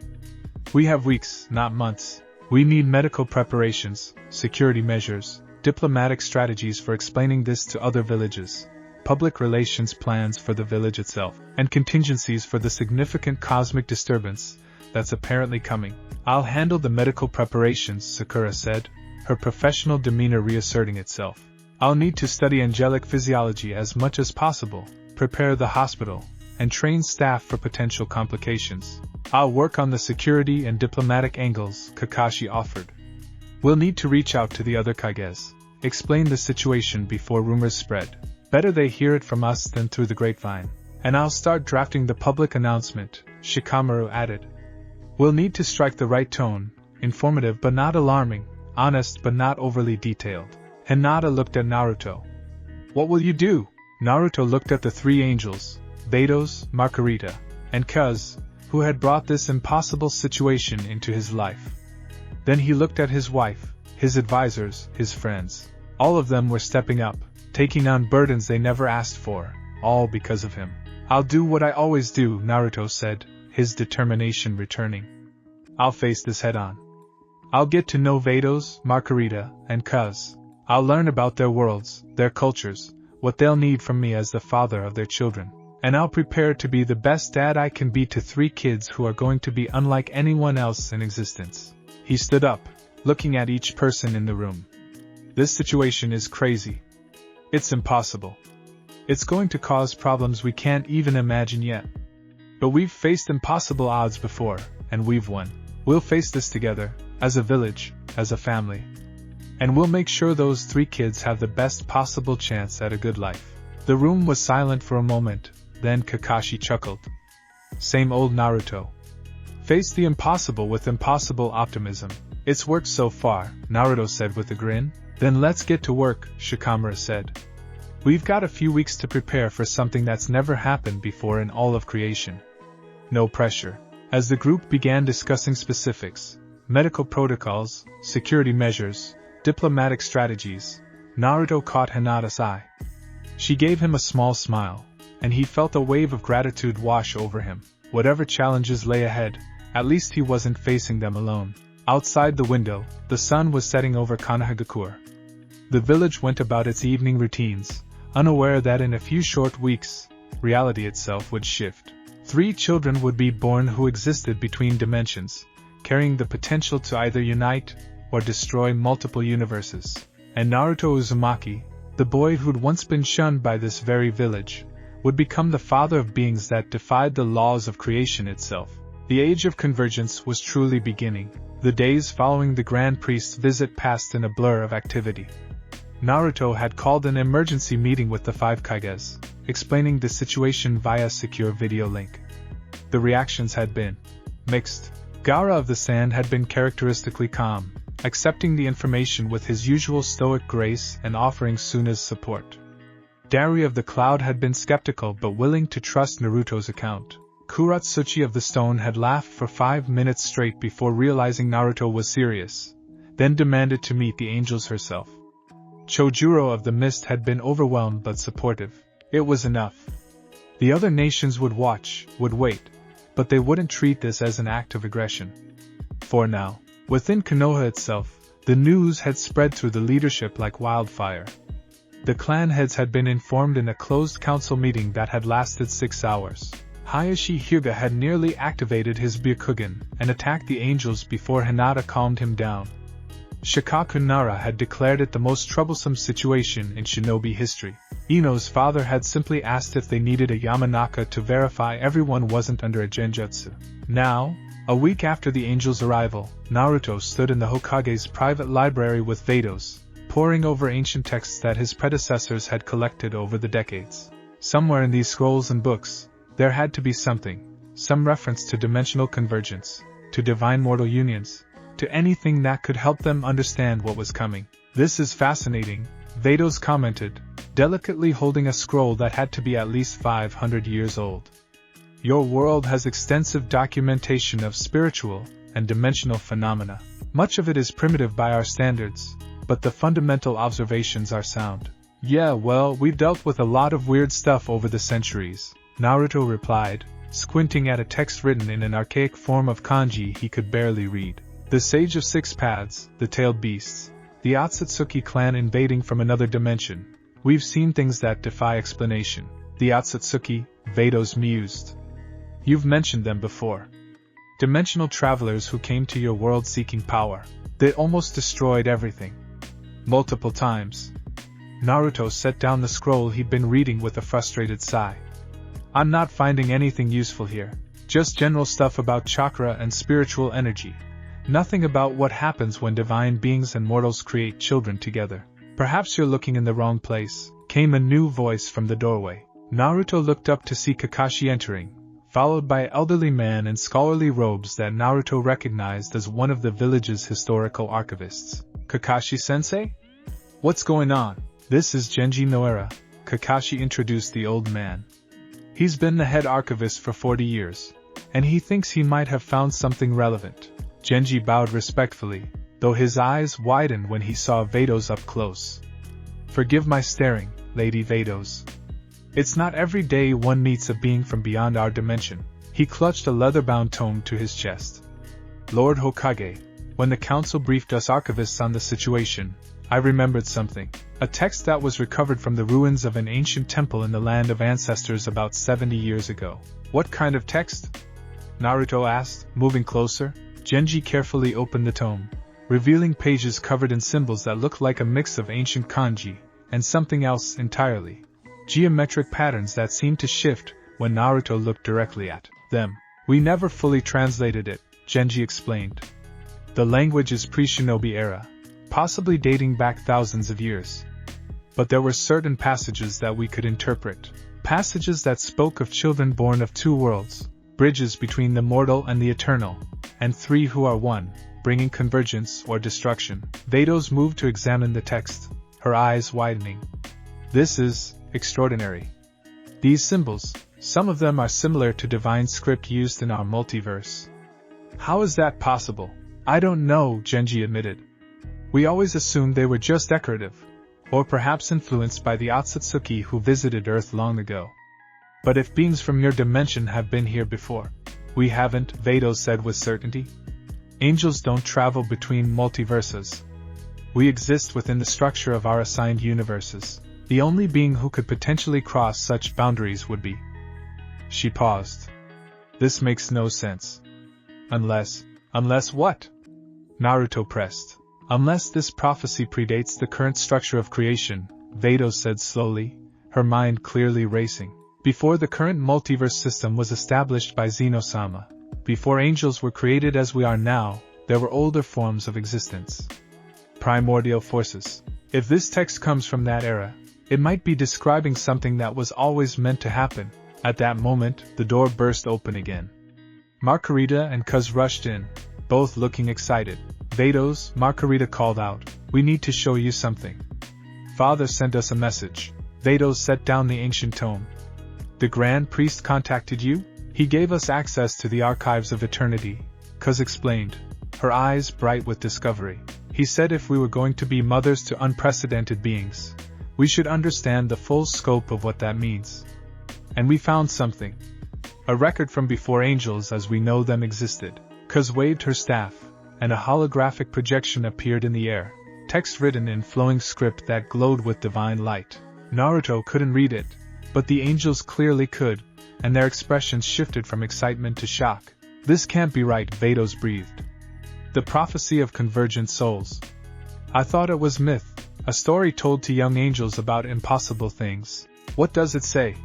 We have weeks, not months. We need medical preparations, security measures, diplomatic strategies for explaining this to other villages, public relations plans for the village itself, and contingencies for the significant cosmic disturbance that's apparently coming. I'll handle the medical preparations, Sakura said, her professional demeanor reasserting itself. I'll need to study angelic physiology as much as possible, prepare the hospital, and train staff for potential complications. I'll work on the security and diplomatic angles, Kakashi offered. We'll need to reach out to the other Kages, explain the situation before rumors spread. Better they hear it from us than through the grapevine. And I'll start drafting the public announcement, Shikamaru added. We'll need to strike the right tone, informative but not alarming, honest but not overly detailed. Hinata looked at Naruto. What will you do? Naruto looked at the three angels, Vados, Marcarita, and Kuz, who had brought this impossible situation into his life. Then he looked at his wife, his advisors, his friends. All of them were stepping up, taking on burdens they never asked for, all because of him. I'll do what I always do, Naruto said, his determination returning. I'll face this head-on. I'll get to know Vados, Marcarita, and Kuz. I'll learn about their worlds, their cultures, what they'll need from me as the father of their children. And I'll prepare to be the best dad I can be to three kids who are going to be unlike anyone else in existence. He stood up, looking at each person in the room. This situation is crazy. It's impossible. It's going to cause problems we can't even imagine yet. But we've faced impossible odds before, and we've won. We'll face this together, as a village, as a family. And we'll make sure those three kids have the best possible chance at a good life. The room was silent for a moment, then Kakashi chuckled. Same old Naruto. Face the impossible with impossible optimism. It's worked so far, Naruto said with a grin. Then let's get to work, Shikamaru said. We've got a few weeks to prepare for something that's never happened before in all of creation. No pressure. As the group began discussing specifics, medical protocols, security measures, diplomatic strategies, Naruto caught Hinata's eye. She gave him a small smile, and he felt a wave of gratitude wash over him. Whatever challenges lay ahead, at least he wasn't facing them alone. Outside the window, the sun was setting over Konohagakure. The village went about its evening routines, unaware that in a few short weeks, reality itself would shift. 3 children would be born who existed between dimensions, carrying the potential to either unite or destroy multiple universes. And Naruto Uzumaki, the boy who'd once been shunned by this very village, would become the father of beings that defied the laws of creation itself. The age of convergence was truly beginning. The days following the Grand Priest's visit passed in a blur of activity. Naruto had called an emergency meeting with the 5 Kages, explaining the situation via secure video link. The reactions had been mixed. Gaara of the Sand had been characteristically calm, accepting the information with his usual stoic grace and offering Suna's support. Dari of the Cloud had been skeptical but willing to trust Naruto's account. Kuratsuchi of the Stone had laughed for 5 minutes straight before realizing Naruto was serious, then demanded to meet the angels herself. Chojuro of the Mist had been overwhelmed but supportive. It was enough. The other nations would watch, would wait, but they wouldn't treat this as an act of aggression. For now, within Konoha itself, the news had spread through the leadership like wildfire. The clan heads had been informed in a closed council meeting that had lasted 6 hours. Hayashi Hyuga had nearly activated his Byakugan and attacked the angels before Hinata calmed him down. Shikaku Nara had declared it the most troublesome situation in shinobi history. Ino's father had simply asked if they needed a Yamanaka to verify everyone wasn't under a genjutsu. Now, a week after the angels' arrival, Naruto stood in the Hokage's private library with Vados, poring over ancient texts that his predecessors had collected over the decades. Somewhere in these scrolls and books, there had to be something, some reference to dimensional convergence, to divine mortal unions, to anything that could help them understand what was coming. This is fascinating, Vados commented, delicately holding a scroll that had to be at least 500 years old. Your world has extensive documentation of spiritual and dimensional phenomena. Much of it is primitive by our standards, but the fundamental observations are sound. Yeah, well, we've dealt with a lot of weird stuff over the centuries, Naruto replied, squinting at a text written in an archaic form of kanji he could barely read. The Sage of 6 Paths, the Tailed Beasts, the Otsutsuki clan invading from another dimension. We've seen things that defy explanation. The Otsutsuki, Vados mused. You've mentioned them before. Dimensional travelers who came to your world seeking power. They almost destroyed everything. Multiple times. Naruto set down the scroll he'd been reading with a frustrated sigh. I'm not finding anything useful here. Just general stuff about chakra and spiritual energy. Nothing about what happens when divine beings and mortals create children together. Perhaps you're looking in the wrong place, came a new voice from the doorway. Naruto looked up to see Kakashi entering, followed by an elderly man in scholarly robes that Naruto recognized as one of the village's historical archivists. Kakashi-sensei? What's going on? This is Genji Noera, Kakashi introduced the old man. He's been the head archivist for 40 years, and he thinks he might have found something relevant. Genji bowed respectfully, though his eyes widened when he saw Vados up close. Forgive my staring, Lady Vados. It's not every day one meets a being from beyond our dimension. He clutched a leather-bound tome to his chest. Lord Hokage, when the council briefed us archivists on the situation, I remembered something. A text that was recovered from the ruins of an ancient temple in the land of ancestors about 70 years ago. What kind of text? Naruto asked, moving closer. Genji carefully opened the tome, revealing pages covered in symbols that looked like a mix of ancient kanji and something else entirely. Geometric patterns that seemed to shift when Naruto looked directly at them. We never fully translated it, Genji explained. The language is pre-shinobi era, possibly dating back thousands of years. But there were certain passages that we could interpret. Passages that spoke of children born of 2 worlds, bridges between the mortal and the eternal, and 3 who are one. bringing convergence or destruction. Vados moved to examine the text, her eyes widening. This is extraordinary. These symbols, some of them are similar to divine script used in our multiverse. How is that possible? I don't know, Genji admitted. We always assumed they were just decorative, or perhaps influenced by the Otsutsuki who visited Earth long ago. But if beings from your dimension have been here before, we haven't, Vados said with certainty. Angels don't travel between multiverses. We exist within the structure of our assigned universes. The only being who could potentially cross such boundaries would be. She paused. This makes no sense. Unless what? Naruto pressed. Unless this prophecy predates the current structure of creation, Vados said slowly, her mind clearly racing. Before the current multiverse system was established by Zeno-sama, before angels were created as we are now, there were older forms of existence. Primordial forces. If this text comes from that era, it might be describing something that was always meant to happen. At that moment, the door burst open again. Marcarita and Cuz rushed in, both looking excited. Vados, Marcarita called out, we need to show you something. Father sent us a message. Vados set down the ancient tome. The Grand Priest contacted you? He gave us access to the archives of eternity, Cuz explained, her eyes bright with discovery. He said if we were going to be mothers to unprecedented beings, we should understand the full scope of what that means. And we found something. A record from before angels as we know them existed. Cuz waved her staff, and a holographic projection appeared in the air, text written in flowing script that glowed with divine light. Naruto couldn't read it, but the angels clearly could, and their expressions shifted from excitement to shock. This can't be right, Vados breathed. The prophecy of convergent souls. I thought it was myth, a story told to young angels about impossible things. What does it say?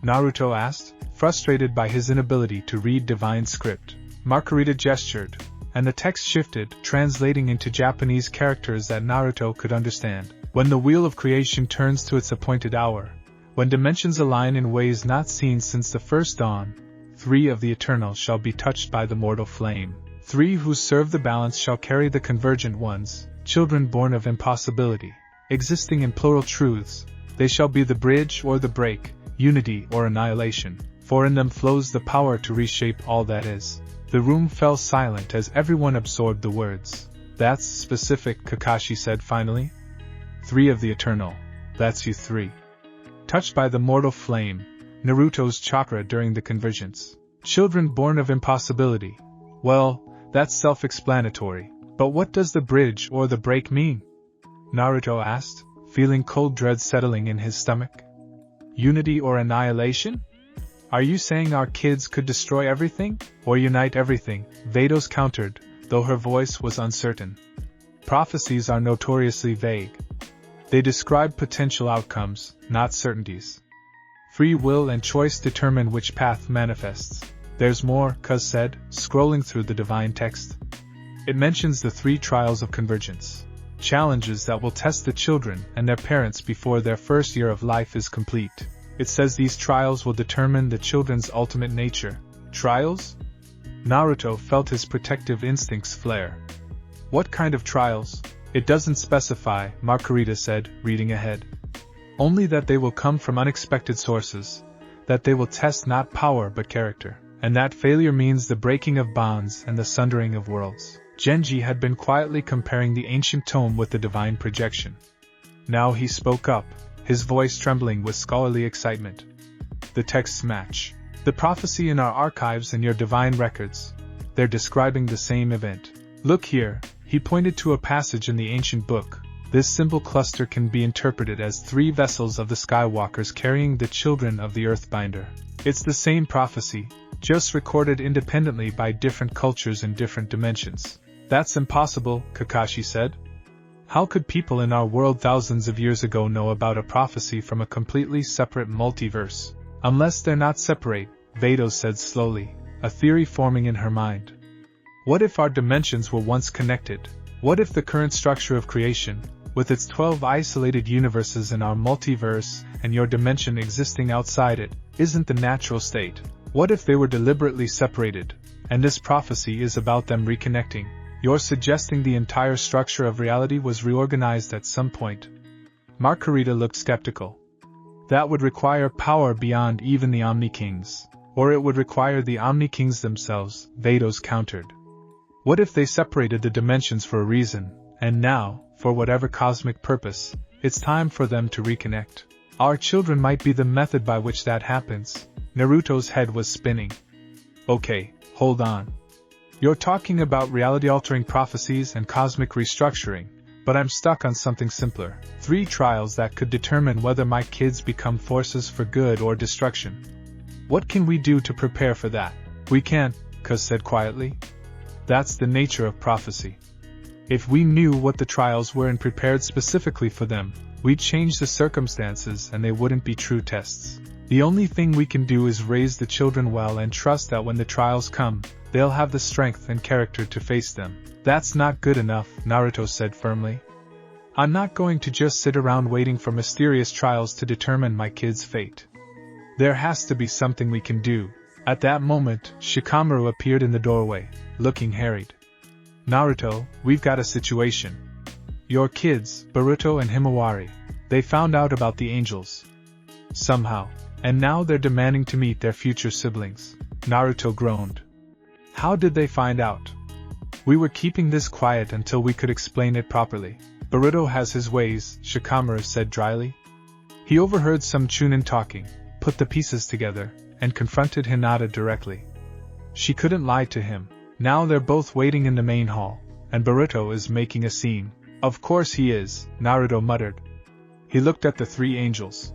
Naruto asked, frustrated by his inability to read divine script. Marcarita gestured, and the text shifted, translating into Japanese characters that Naruto could understand. When the wheel of creation turns to its appointed hour, when dimensions align in ways not seen since the first dawn, 3 of the eternal shall be touched by the mortal flame. 3 who serve the balance shall carry the convergent ones, children born of impossibility, existing in plural truths. They shall be the bridge or the break, unity or annihilation, for in them flows the power to reshape all that is. The room fell silent as everyone absorbed the words. That's specific, Kakashi said finally. 3 of the eternal. That's you 3. Touched by the mortal flame, Naruto's chakra during the convergence. Children born of impossibility. Well, that's self-explanatory, but what does the bridge or the break mean? Naruto asked, feeling cold dread settling in his stomach. Unity or annihilation? Are you saying our kids could destroy everything, or unite everything? Vados countered, though her voice was uncertain. Prophecies are notoriously vague. They describe potential outcomes, not certainties. Free will and choice determine which path manifests. There's more, Cuz said, scrolling through the divine text. It mentions the 3 trials of convergence. Challenges that will test the children and their parents before their first year of life is complete. It says these trials will determine the children's ultimate nature. Trials? Naruto felt his protective instincts flare. What kind of trials? It doesn't specify, Marcarita said, reading ahead. Only that they will come from unexpected sources, that they will test not power but character, and that failure means the breaking of bonds and the sundering of worlds. Genji had been quietly comparing the ancient tome with the divine projection. Now he spoke up, his voice trembling with scholarly excitement. The texts match. The prophecy in our archives and your divine records. They're describing the same event. Look here, he pointed to a passage in the ancient book. This symbol cluster can be interpreted as 3 vessels of the Skywalkers carrying the children of the Earthbinder. It's the same prophecy, just recorded independently by different cultures in different dimensions. That's impossible, Kakashi said. How could people in our world thousands of years ago know about a prophecy from a completely separate multiverse? Unless they're not separate, Vados said slowly, a theory forming in her mind. What if our dimensions were once connected? What if the current structure of creation, with its 12 isolated universes in our multiverse and your dimension existing outside it, isn't the natural state? What if they were deliberately separated, and this prophecy is about them reconnecting? You're suggesting the entire structure of reality was reorganized at some point. Marcarita looked skeptical. That would require power beyond even the Omni-Kings. Or it would require the Omni-Kings themselves, Vados countered. What if they separated the dimensions for a reason, and now, for whatever cosmic purpose, it's time for them to reconnect? Our children might be the method by which that happens. Naruto's head was spinning. Okay, hold on. You're talking about reality-altering prophecies and cosmic restructuring, but I'm stuck on something simpler. 3 trials that could determine whether my kids become forces for good or destruction. What can we do to prepare for that? We can't, Kuz said quietly. That's the nature of prophecy. If we knew what the trials were and prepared specifically for them, we'd change the circumstances and they wouldn't be true tests. The only thing we can do is raise the children well and trust that when the trials come, they'll have the strength and character to face them. That's not good enough, Naruto said firmly. I'm not going to just sit around waiting for mysterious trials to determine my kid's fate. There has to be something we can do. At that moment, Shikamaru appeared in the doorway, looking harried. Naruto, we've got a situation. Your kids, Boruto and Himawari, they found out about the angels. Somehow. And now they're demanding to meet their future siblings. Naruto groaned. How did they find out? We were keeping this quiet until we could explain it properly. Boruto has his ways, Shikamaru said dryly. He overheard some Chunin talking, put the pieces together, and confronted Hinata directly. She couldn't lie to him. Now they're both waiting in the main hall, and Boruto is making a scene. Of course he is, Naruto muttered. He looked at the 3 angels.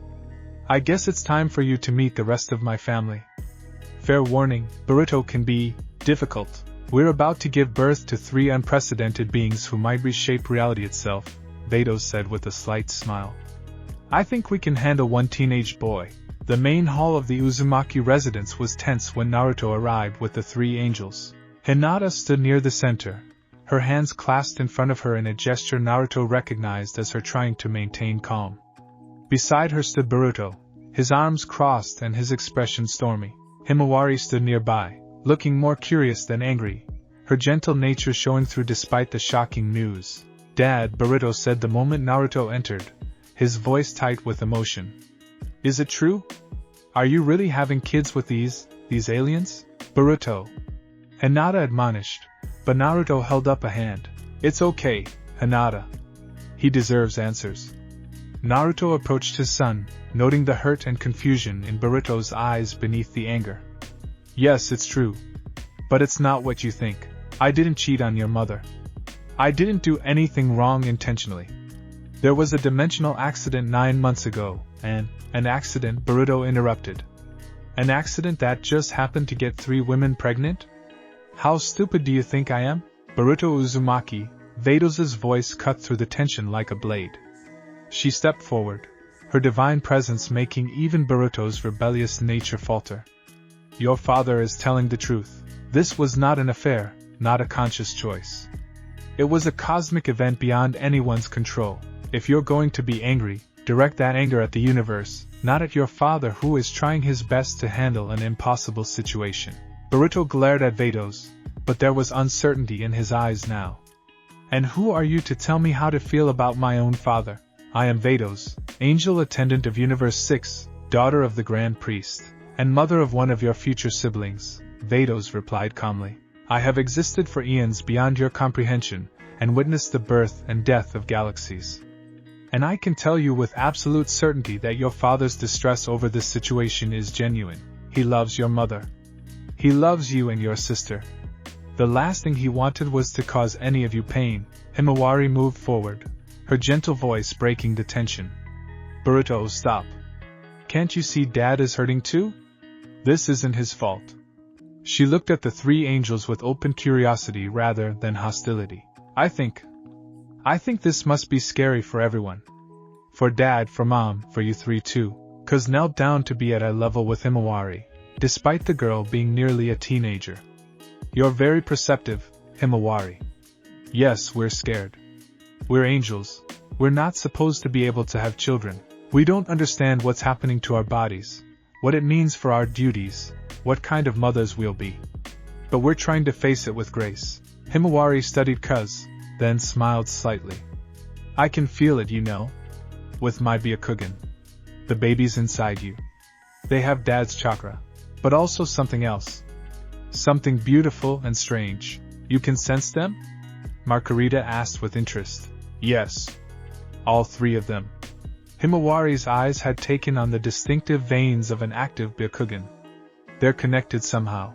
I guess it's time for you to meet the rest of my family. Fair warning, Boruto can be difficult. We're about to give birth to 3 unprecedented beings who might reshape reality itself, Vados said with a slight smile. I think we can handle one teenage boy. The main hall of the Uzumaki residence was tense when Naruto arrived with the 3 angels. Hinata stood near the center, her hands clasped in front of her in a gesture Naruto recognized as her trying to maintain calm. Beside her stood Boruto, his arms crossed and his expression stormy. Himawari stood nearby, looking more curious than angry, her gentle nature showing through despite the shocking news. Dad, Boruto said the moment Naruto entered, his voice tight with emotion. Is it true? Are you really having kids with these aliens? Boruto. Hinata admonished, but Naruto held up a hand. It's okay, Hinata. He deserves answers. Naruto approached his son, noting the hurt and confusion in Boruto's eyes beneath the anger. Yes, it's true. But it's not what you think. I didn't cheat on your mother. I didn't do anything wrong intentionally. There was a dimensional accident 9 months ago, and an accident, Boruto interrupted. An accident that just happened to get 3 women pregnant? How stupid do you think I am? Boruto Uzumaki, Vados' voice cut through the tension like a blade. She stepped forward, her divine presence making even Boruto's rebellious nature falter. Your father is telling the truth. This was not an affair, not a conscious choice. It was a cosmic event beyond anyone's control. If you're going to be angry, direct that anger at the universe, not at your father who is trying his best to handle an impossible situation. Boruto glared at Vados, but there was uncertainty in his eyes now. And who are you to tell me how to feel about my own father? I am Vados, angel attendant of Universe 6, daughter of the Grand Priest, and mother of one of your future siblings, Vados replied calmly. I have existed for eons beyond your comprehension, and witnessed the birth and death of galaxies. And I can tell you with absolute certainty that your father's distress over this situation is genuine. He loves your mother. He loves you and your sister. The last thing he wanted was to cause any of you pain. Himawari moved forward, her gentle voice breaking the tension. Boruto, stop. Can't you see Dad is hurting too? This isn't his fault. She looked at the 3 angels with open curiosity rather than hostility. I think this must be scary for everyone. For Dad, for Mom, for you 3 too. Kuz knelt down to be at eye level with Himawari, despite the girl being nearly a teenager. You're very perceptive, Himawari. Yes, we're scared. We're angels. We're not supposed to be able to have children. We don't understand what's happening to our bodies, what it means for our duties, what kind of mothers we'll be. But we're trying to face it with grace. Himawari studied Kuz, then smiled slightly. I can feel it, you know. With my Byakugan. The babies inside you. They have Dad's chakra. But also something else. Something beautiful and strange. You can sense them? Marcarita asked with interest. Yes. All three of them. Himawari's eyes had taken on the distinctive veins of an active Byakugan. They're connected somehow.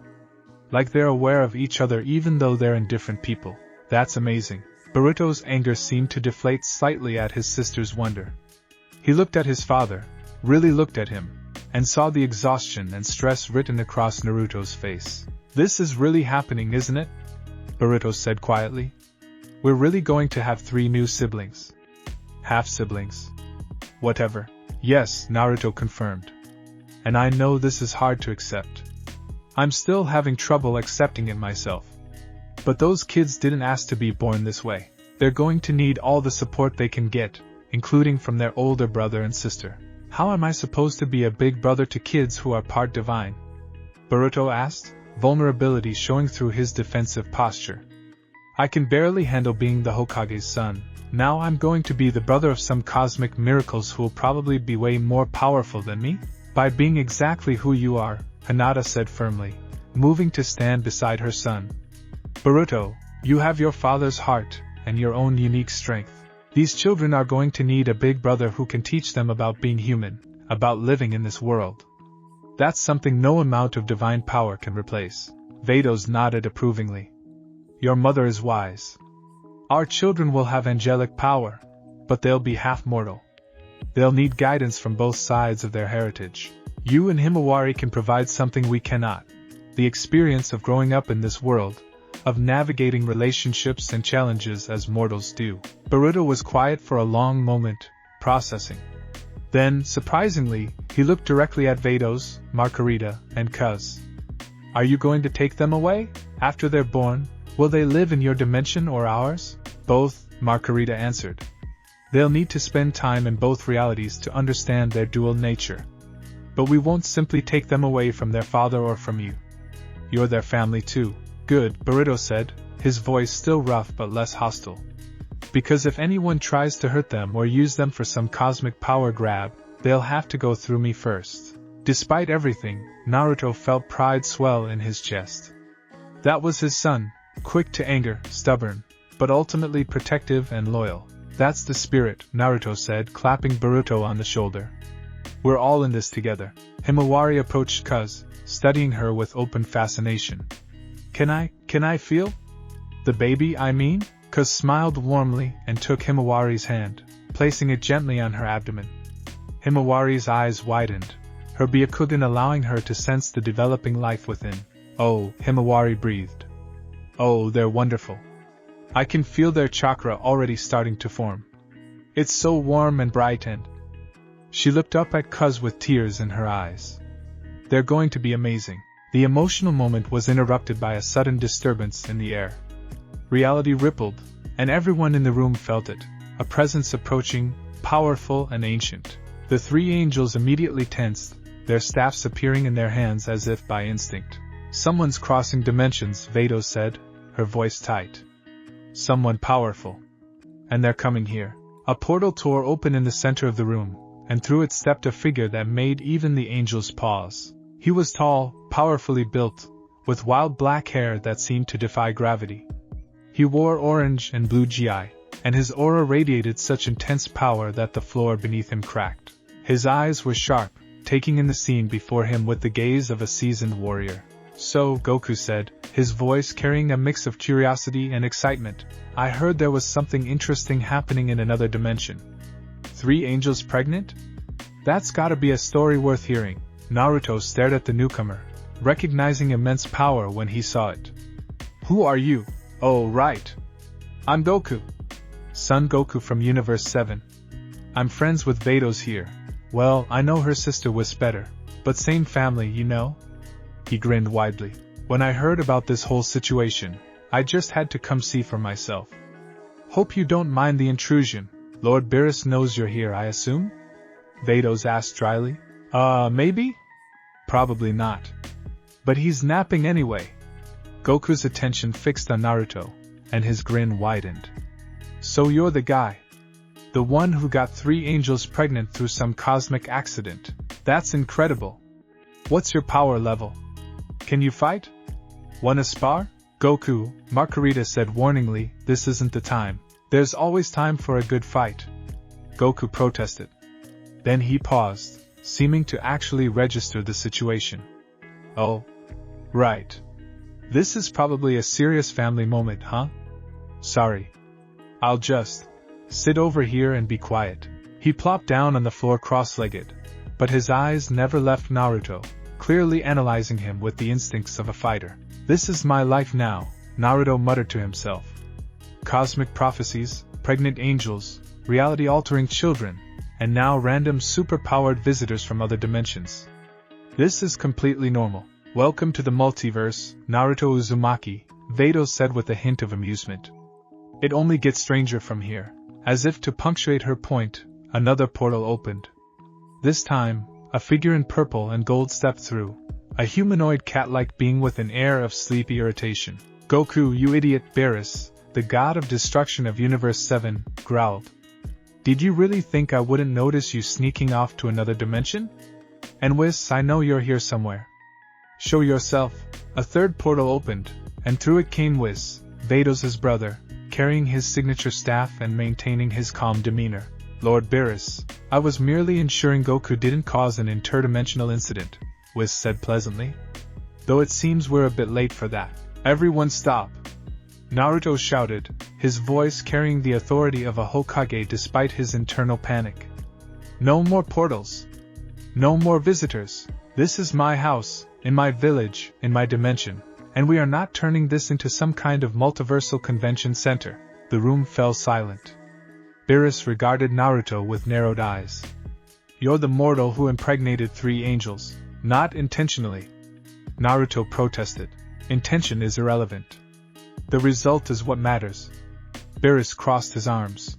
Like they're aware of each other even though they're in different people. That's amazing. Boruto's anger seemed to deflate slightly at his sister's wonder. He looked at his father, really looked at him, and saw the exhaustion and stress written across Naruto's face. This is really happening, isn't it? Boruto said quietly. We're really going to have 3 new siblings. Half-siblings. Whatever. Yes, Naruto confirmed. And I know this is hard to accept. I'm still having trouble accepting it myself. But those kids didn't ask to be born this way. They're going to need all the support they can get, including from their older brother and sister. How am I supposed to be a big brother to kids who are part divine? Boruto asked, vulnerability showing through his defensive posture. I can barely handle being the Hokage's son. Now I'm going to be the brother of some cosmic miracles who will probably be way more powerful than me? By being exactly who you are, Hinata said firmly, moving to stand beside her son. Boruto, you have your father's heart, and your own unique strength. These children are going to need a big brother who can teach them about being human, about living in this world. That's something no amount of divine power can replace. Vados nodded approvingly. Your mother is wise. Our children will have angelic power, but they'll be half-mortal. They'll need guidance from both sides of their heritage. You and Himawari can provide something we cannot. The experience of growing up in this world, of navigating relationships and challenges as mortals do. Boruto was quiet for a long moment, processing. Then, surprisingly, he looked directly at Vados, Marcarita, and Kuz. Are you going to take them away? After they're born, will they live in your dimension or ours? Both, Marcarita answered. They'll need to spend time in both realities to understand their dual nature. But we won't simply take them away from their father or from you. You're their family too. Good, Boruto said, his voice still rough but less hostile. Because if anyone tries to hurt them or use them for some cosmic power grab, they'll have to go through me first. Despite everything, Naruto felt pride swell in his chest. That was his son, quick to anger, stubborn, but ultimately protective and loyal. That's the spirit, Naruto said, clapping Boruto on the shoulder. We're all in this together. Himawari approached Kuz, studying her with open fascination. Can I feel? The baby, I mean? Kuz smiled warmly and took Himawari's hand, placing it gently on her abdomen. Himawari's eyes widened, her Byakugan allowing her to sense the developing life within. Oh, Himawari breathed. Oh, they're wonderful. I can feel their chakra already starting to form. It's so warm and bright and... She looked up at Kuz with tears in her eyes. They're going to be amazing. The emotional moment was interrupted by a sudden disturbance in the air. Reality rippled, and everyone in the room felt it, a presence approaching, powerful and ancient. The 3 angels immediately tensed, their staffs appearing in their hands as if by instinct. Someone's crossing dimensions, Vados said, her voice tight. Someone powerful. And they're coming here. A portal tore open in the center of the room, and through it stepped a figure that made even the angels pause. He was tall, powerfully built, with wild black hair that seemed to defy gravity. He wore orange and blue gi, and his aura radiated such intense power that the floor beneath him cracked. His eyes were sharp, taking in the scene before him with the gaze of a seasoned warrior. So, Goku said, his voice carrying a mix of curiosity and excitement, I heard there was something interesting happening in another dimension. 3 angels pregnant? That's gotta be a story worth hearing. Naruto stared at the newcomer, recognizing immense power when he saw it. Who are you? Oh, right. I'm Goku. Son Goku from Universe 7. I'm friends with Vados here. Well, I know her sister was better, but same family, you know? He grinned widely. When I heard about this whole situation, I just had to come see for myself. Hope you don't mind the intrusion. Lord Beerus knows you're here, I assume? Vados asked dryly. Maybe? Probably not. But he's napping anyway. Goku's attention fixed on Naruto, and his grin widened. So you're the guy. The one who got 3 angels pregnant through some cosmic accident. That's incredible. What's your power level? Can you fight? Wanna spar? Goku, Marcarita said warningly, this isn't the time. There's always time for a good fight. Goku protested. Then he paused, seeming to actually register the situation. Oh. Right. This is probably a serious family moment, huh? Sorry. I'll just sit over here and be quiet. He plopped down on the floor cross-legged, but his eyes never left Naruto, clearly analyzing him with the instincts of a fighter. This is my life now, Naruto muttered to himself. Cosmic prophecies, pregnant angels, reality-altering children, and now random super-powered visitors from other dimensions. This is completely normal. Welcome to the multiverse, Naruto Uzumaki, Vados said with a hint of amusement. It only gets stranger from here. As if to punctuate her point, another portal opened. This time, a figure in purple and gold stepped through, a humanoid cat-like being with an air of sleepy irritation. Goku, you idiot, Beerus, the god of destruction of Universe 7, growled. Did you really think I wouldn't notice you sneaking off to another dimension? And Whis, I know you're here somewhere. Show yourself. A third portal opened, and through it came Whis, Vados' brother, carrying his signature staff and maintaining his calm demeanor. Lord Beerus, I was merely ensuring Goku didn't cause an interdimensional incident, Whis said pleasantly. Though it seems we're a bit late for that. Everyone stop! Naruto shouted, his voice carrying the authority of a Hokage despite his internal panic. No more portals. No more visitors. This is my house, in my village, in my dimension. And we are not turning this into some kind of multiversal convention center. The room fell silent. Beerus regarded Naruto with narrowed eyes. You're the mortal who impregnated 3 angels. Not intentionally. Naruto protested. Intention is irrelevant. The result is what matters. Beerus crossed his arms.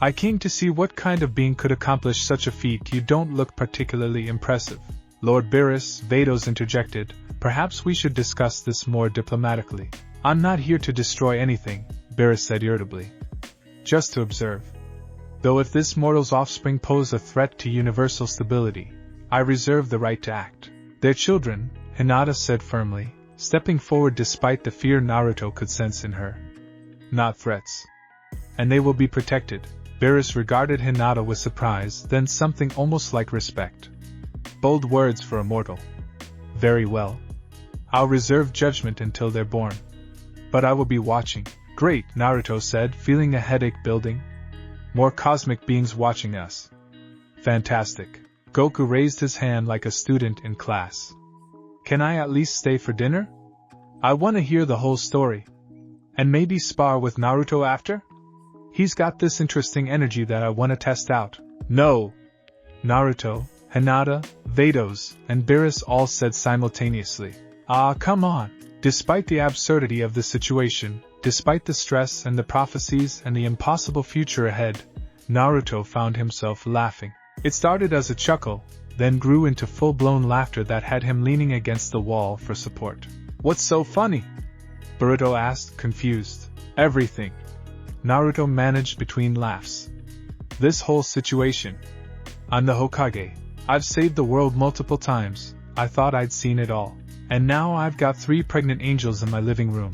I came to see what kind of being could accomplish such a feat. You don't look particularly impressive. Lord Beerus, Vados interjected. Perhaps we should discuss this more diplomatically. I'm not here to destroy anything, Beerus said irritably. Just to observe. Though if this mortal's offspring pose a threat to universal stability, I reserve the right to act. They're children, Hinata said firmly, stepping forward despite the fear Naruto could sense in her. Not threats. And they will be protected. Beerus regarded Hinata with surprise, then something almost like respect. Bold words for a mortal. Very well. I'll reserve judgment until they're born. But I will be watching. Great, Naruto said, feeling a headache building. More cosmic beings watching us. Fantastic. Goku raised his hand like a student in class. Can I at least stay for dinner? I want to hear the whole story. And maybe spar with Naruto after? He's got this interesting energy that I want to test out. No. Naruto, Hinata, Vados, and Beerus all said simultaneously. Ah, come on. Despite the absurdity of the situation, despite the stress and the prophecies and the impossible future ahead, Naruto found himself laughing. It started as a chuckle, then grew into full-blown laughter that had him leaning against the wall for support. What's so funny? Boruto asked, confused. Everything. Naruto managed between laughs. This whole situation. I'm the Hokage. I've saved the world multiple times. I thought I'd seen it all. And now I've got 3 pregnant angels in my living room.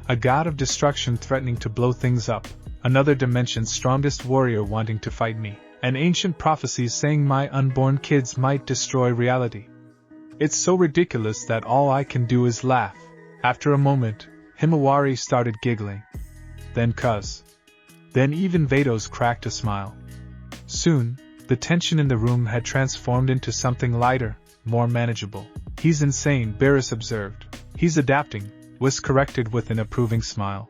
A god of destruction threatening to blow things up. Another dimension's strongest warrior wanting to fight me. And ancient prophecies saying my unborn kids might destroy reality. It's so ridiculous that all I can do is laugh. After a moment, Himawari started giggling. Then Cuz. Then even Vados cracked a smile. Soon, the tension in the room had transformed into something lighter, more manageable. He's insane, Beerus observed. He's adapting, Whis corrected with an approving smile.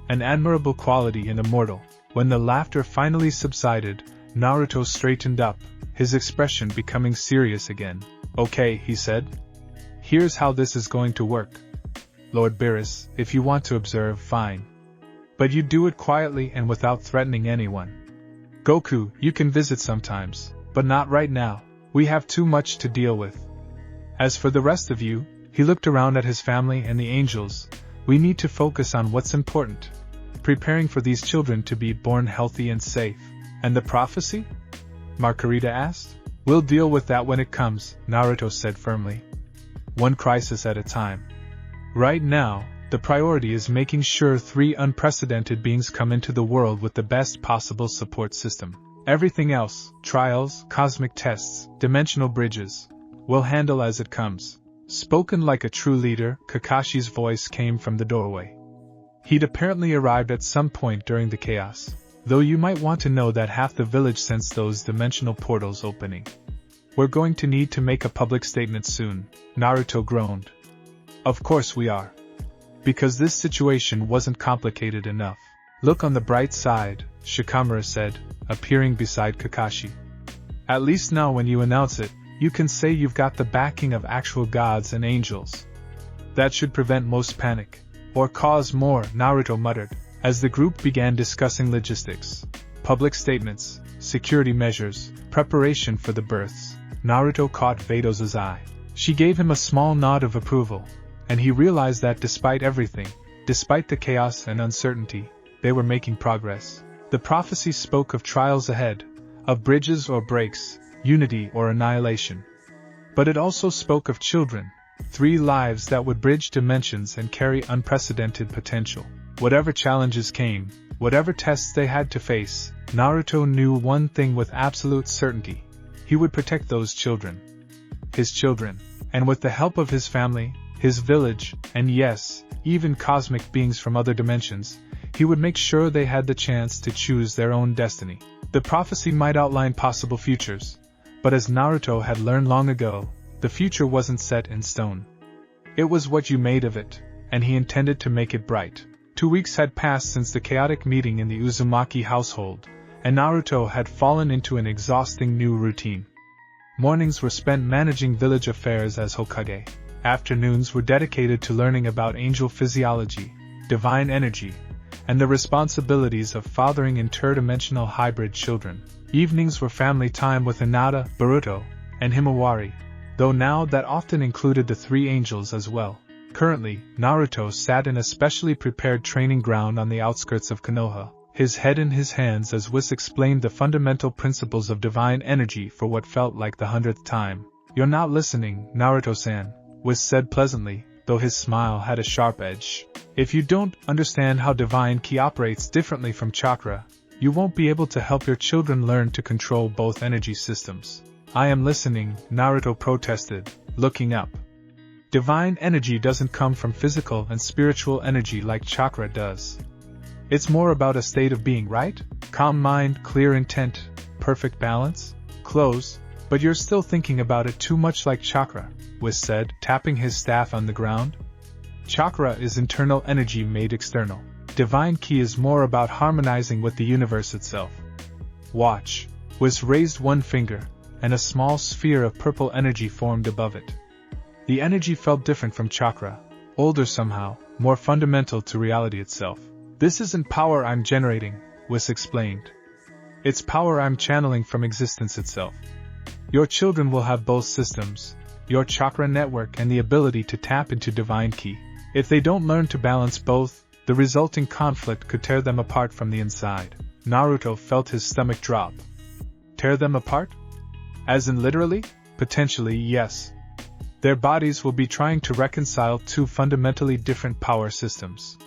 An admirable quality in a mortal. When the laughter finally subsided, Naruto straightened up, his expression becoming serious again. Okay, he said. Here's how this is going to work. Lord Beerus, if you want to observe, fine. But you do it quietly and without threatening anyone. Goku, you can visit sometimes, but not right now. We have too much to deal with. As for the rest of you, he looked around at his family and the angels, we need to focus on what's important. preparing for these children to be born healthy and safe. And the prophecy? Marcarita asked. We'll deal with that when it comes, Naruto said firmly. One crisis at a time. Right now, the priority is making sure 3 unprecedented beings come into the world with the best possible support system. Everything else, trials, cosmic tests, dimensional bridges, we'll handle as it comes. Spoken like a true leader, Kakashi's voice came from the doorway. He'd apparently arrived at some point during the chaos, though you might want to know that half the village sensed those dimensional portals opening. We're going to need to make a public statement soon, Naruto groaned. Of course we are. Because this situation wasn't complicated enough. Look on the bright side, Shikamaru said, appearing beside Kakashi. At least now when you announce it, you can say you've got the backing of actual gods and angels. That should prevent most panic. Or cause more, Naruto muttered, as the group began discussing logistics. Public statements, security measures, preparation for the births. Naruto caught Vados' eye. She gave him a small nod of approval, and he realized that despite everything, despite the chaos and uncertainty, they were making progress. The prophecy spoke of trials ahead, of bridges or breaks, unity or annihilation. But it also spoke of children, 3 lives that would bridge dimensions and carry unprecedented potential. Whatever challenges came, whatever tests they had to face, Naruto knew one thing with absolute certainty. He would protect those children. His children, and with the help of his family, his village, and yes, even cosmic beings from other dimensions, he would make sure they had the chance to choose their own destiny. The prophecy might outline possible futures, but as Naruto had learned long ago, the future wasn't set in stone. It was what you made of it, and he intended to make it bright. 2 weeks had passed since the chaotic meeting in the Uzumaki household, and Naruto had fallen into an exhausting new routine. Mornings were spent managing village affairs as Hokage. Afternoons were dedicated to learning about angel physiology, divine energy, and the responsibilities of fathering interdimensional hybrid children. Evenings were family time with Hinata, Boruto, and Himawari, though now that often included the 3 angels as well. Currently, Naruto sat in a specially prepared training ground on the outskirts of Konoha, his head in his hands as Whis explained the fundamental principles of divine energy for what felt like the 100th time. You're not listening, Naruto-san, Whis said pleasantly, though his smile had a sharp edge. If you don't understand how divine ki operates differently from chakra, you won't be able to help your children learn to control both energy systems. I am listening, Naruto protested, looking up. Divine energy doesn't come from physical and spiritual energy like chakra does. It's more about a state of being, right? Calm mind, clear intent, perfect balance? Close, but you're still thinking about it too much like chakra, Whis said, tapping his staff on the ground. Chakra is internal energy made external. Divine ki is more about harmonizing with the universe itself. Watch. Whis raised one finger, and a small sphere of purple energy formed above it. The energy felt different from chakra, older somehow, more fundamental to reality itself. This isn't power I'm generating, Whis explained. It's power I'm channeling from existence itself. Your children will have both systems, your chakra network and the ability to tap into divine ki. If they don't learn to balance both, the resulting conflict could tear them apart from the inside. Naruto felt his stomach drop. Tear them apart? As in literally? Potentially, yes. Their bodies will be trying to reconcile 2 fundamentally different power systems.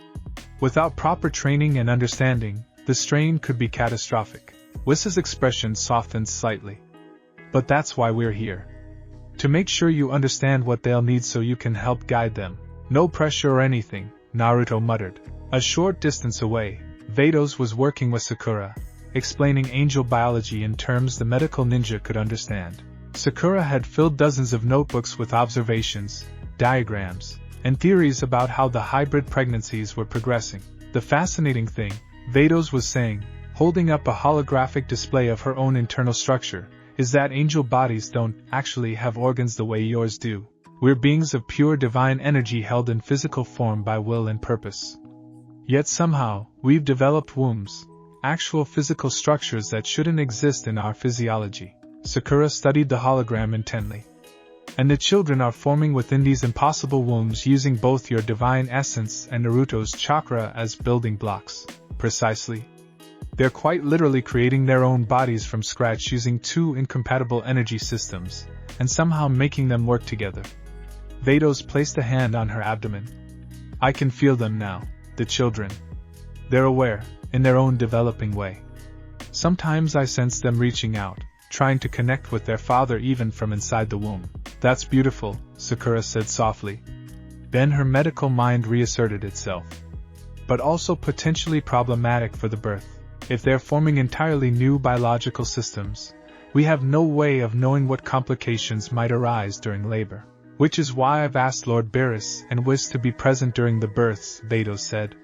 Without proper training and understanding, the strain could be catastrophic. Whis' expression softened slightly. But that's why we're here. To make sure you understand what they'll need so you can help guide them. No pressure or anything, Naruto muttered. A short distance away, Vados was working with Sakura, explaining angel biology in terms the medical ninja could understand. Sakura had filled dozens of notebooks with observations, diagrams, and theories about how the hybrid pregnancies were progressing. The fascinating thing, Vados was saying, holding up a holographic display of her own internal structure, is that angel bodies don't actually have organs the way yours do. We're beings of pure divine energy held in physical form by will and purpose. Yet somehow, we've developed wombs, actual physical structures that shouldn't exist in our physiology. Sakura studied the hologram intently. And the children are forming within these impossible wombs using both your divine essence and Naruto's chakra as building blocks. Precisely. They're quite literally creating their own bodies from scratch using two incompatible energy systems, and somehow making them work together. Vados placed a hand on her abdomen. I can feel them now, the children. They're aware, in their own developing way. Sometimes I sense them reaching out, trying to connect with their father even from inside the womb. That's beautiful, Sakura said softly. Then her medical mind reasserted itself. But also potentially problematic for the birth. If they're forming entirely new biological systems, we have no way of knowing what complications might arise during labor. Which is why I've asked Lord Beerus and Whis to be present during the births, Vados said.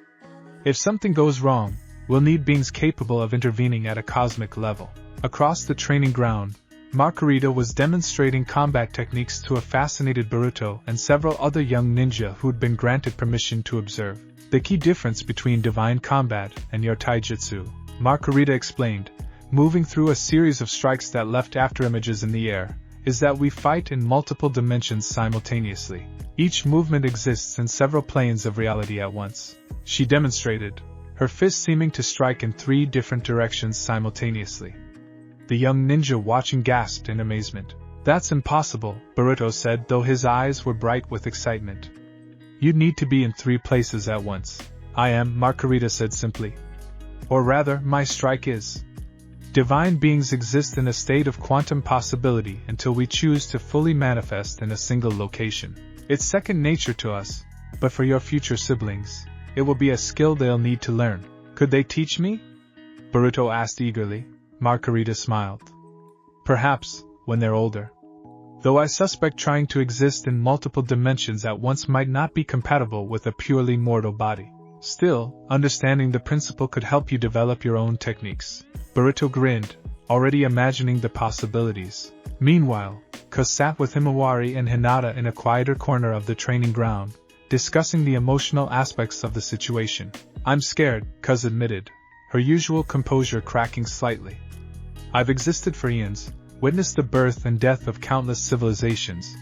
If something goes wrong, we'll need beings capable of intervening at a cosmic level. Across the training ground, Marcarita was demonstrating combat techniques to a fascinated Boruto and several other young ninja who'd been granted permission to observe. The key difference between divine combat and your taijutsu, Marcarita explained, moving through a series of strikes that left afterimages in the air, is that we fight in multiple dimensions simultaneously. Each movement exists in several planes of reality at once. She demonstrated, her fist seeming to strike in 3 different directions simultaneously. The young ninja watching gasped in amazement. That's impossible, Boruto said, though his eyes were bright with excitement. You'd need to be in 3 places at once. I am, Marcarita said simply. Or rather, my strike is. Divine beings exist in a state of quantum possibility until we choose to fully manifest in a single location. It's second nature to us, but for your future siblings, it will be a skill they'll need to learn. Could they teach me? Boruto asked eagerly. Marcarita smiled. Perhaps, when they're older. Though I suspect trying to exist in multiple dimensions at once might not be compatible with a purely mortal body. Still, understanding the principle could help you develop your own techniques. Boruto grinned, already imagining the possibilities. Meanwhile, Kuz sat with Himawari and Hinata in a quieter corner of the training ground, discussing the emotional aspects of the situation. I'm scared, Kuz admitted, her usual composure cracking slightly. I've existed for eons, witnessed the birth and death of countless civilizations,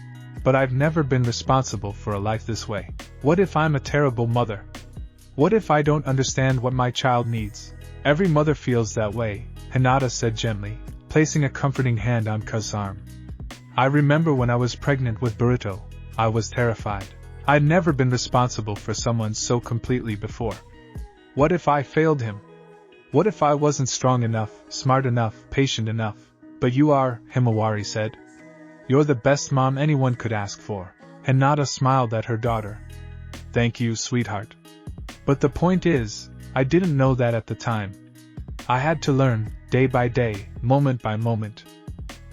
but I've never been responsible for a life this way. What if I'm a terrible mother? What if I don't understand what my child needs? Every mother feels that way, Hinata said gently, placing a comforting hand on Kuz's arm. I remember when I was pregnant with Boruto, I was terrified. I'd never been responsible for someone so completely before. What if I failed him? What if I wasn't strong enough, smart enough, patient enough? But you are, Himawari said. You're the best mom anyone could ask for. Hinata smiled at her daughter. Thank you, sweetheart. But the point is, I didn't know that at the time. I had to learn, day by day, moment by moment.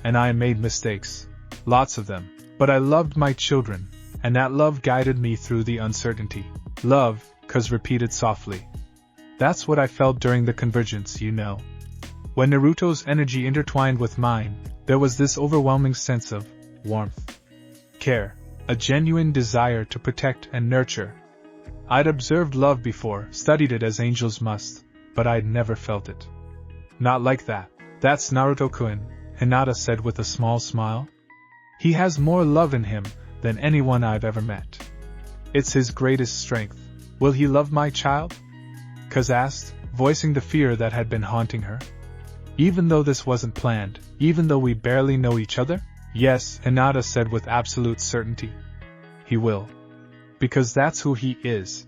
And I made mistakes. Lots of them. But I loved my children, and that love guided me through the uncertainty. Love, Kuz repeated softly. That's what I felt during the convergence, you know. When Naruto's energy intertwined with mine, there was this overwhelming sense of warmth, care, a genuine desire to protect and nurture. I'd observed love before, studied it as angels must, but I'd never felt it. Not like that. That's Naruto-kun, Hinata said with a small smile. He has more love in him than anyone I've ever met. It's his greatest strength. Will he love my child? Kuz asked, voicing the fear that had been haunting her. Even though this wasn't planned, even though we barely know each other? Yes, Hinata said with absolute certainty. He will. Because that's who he is.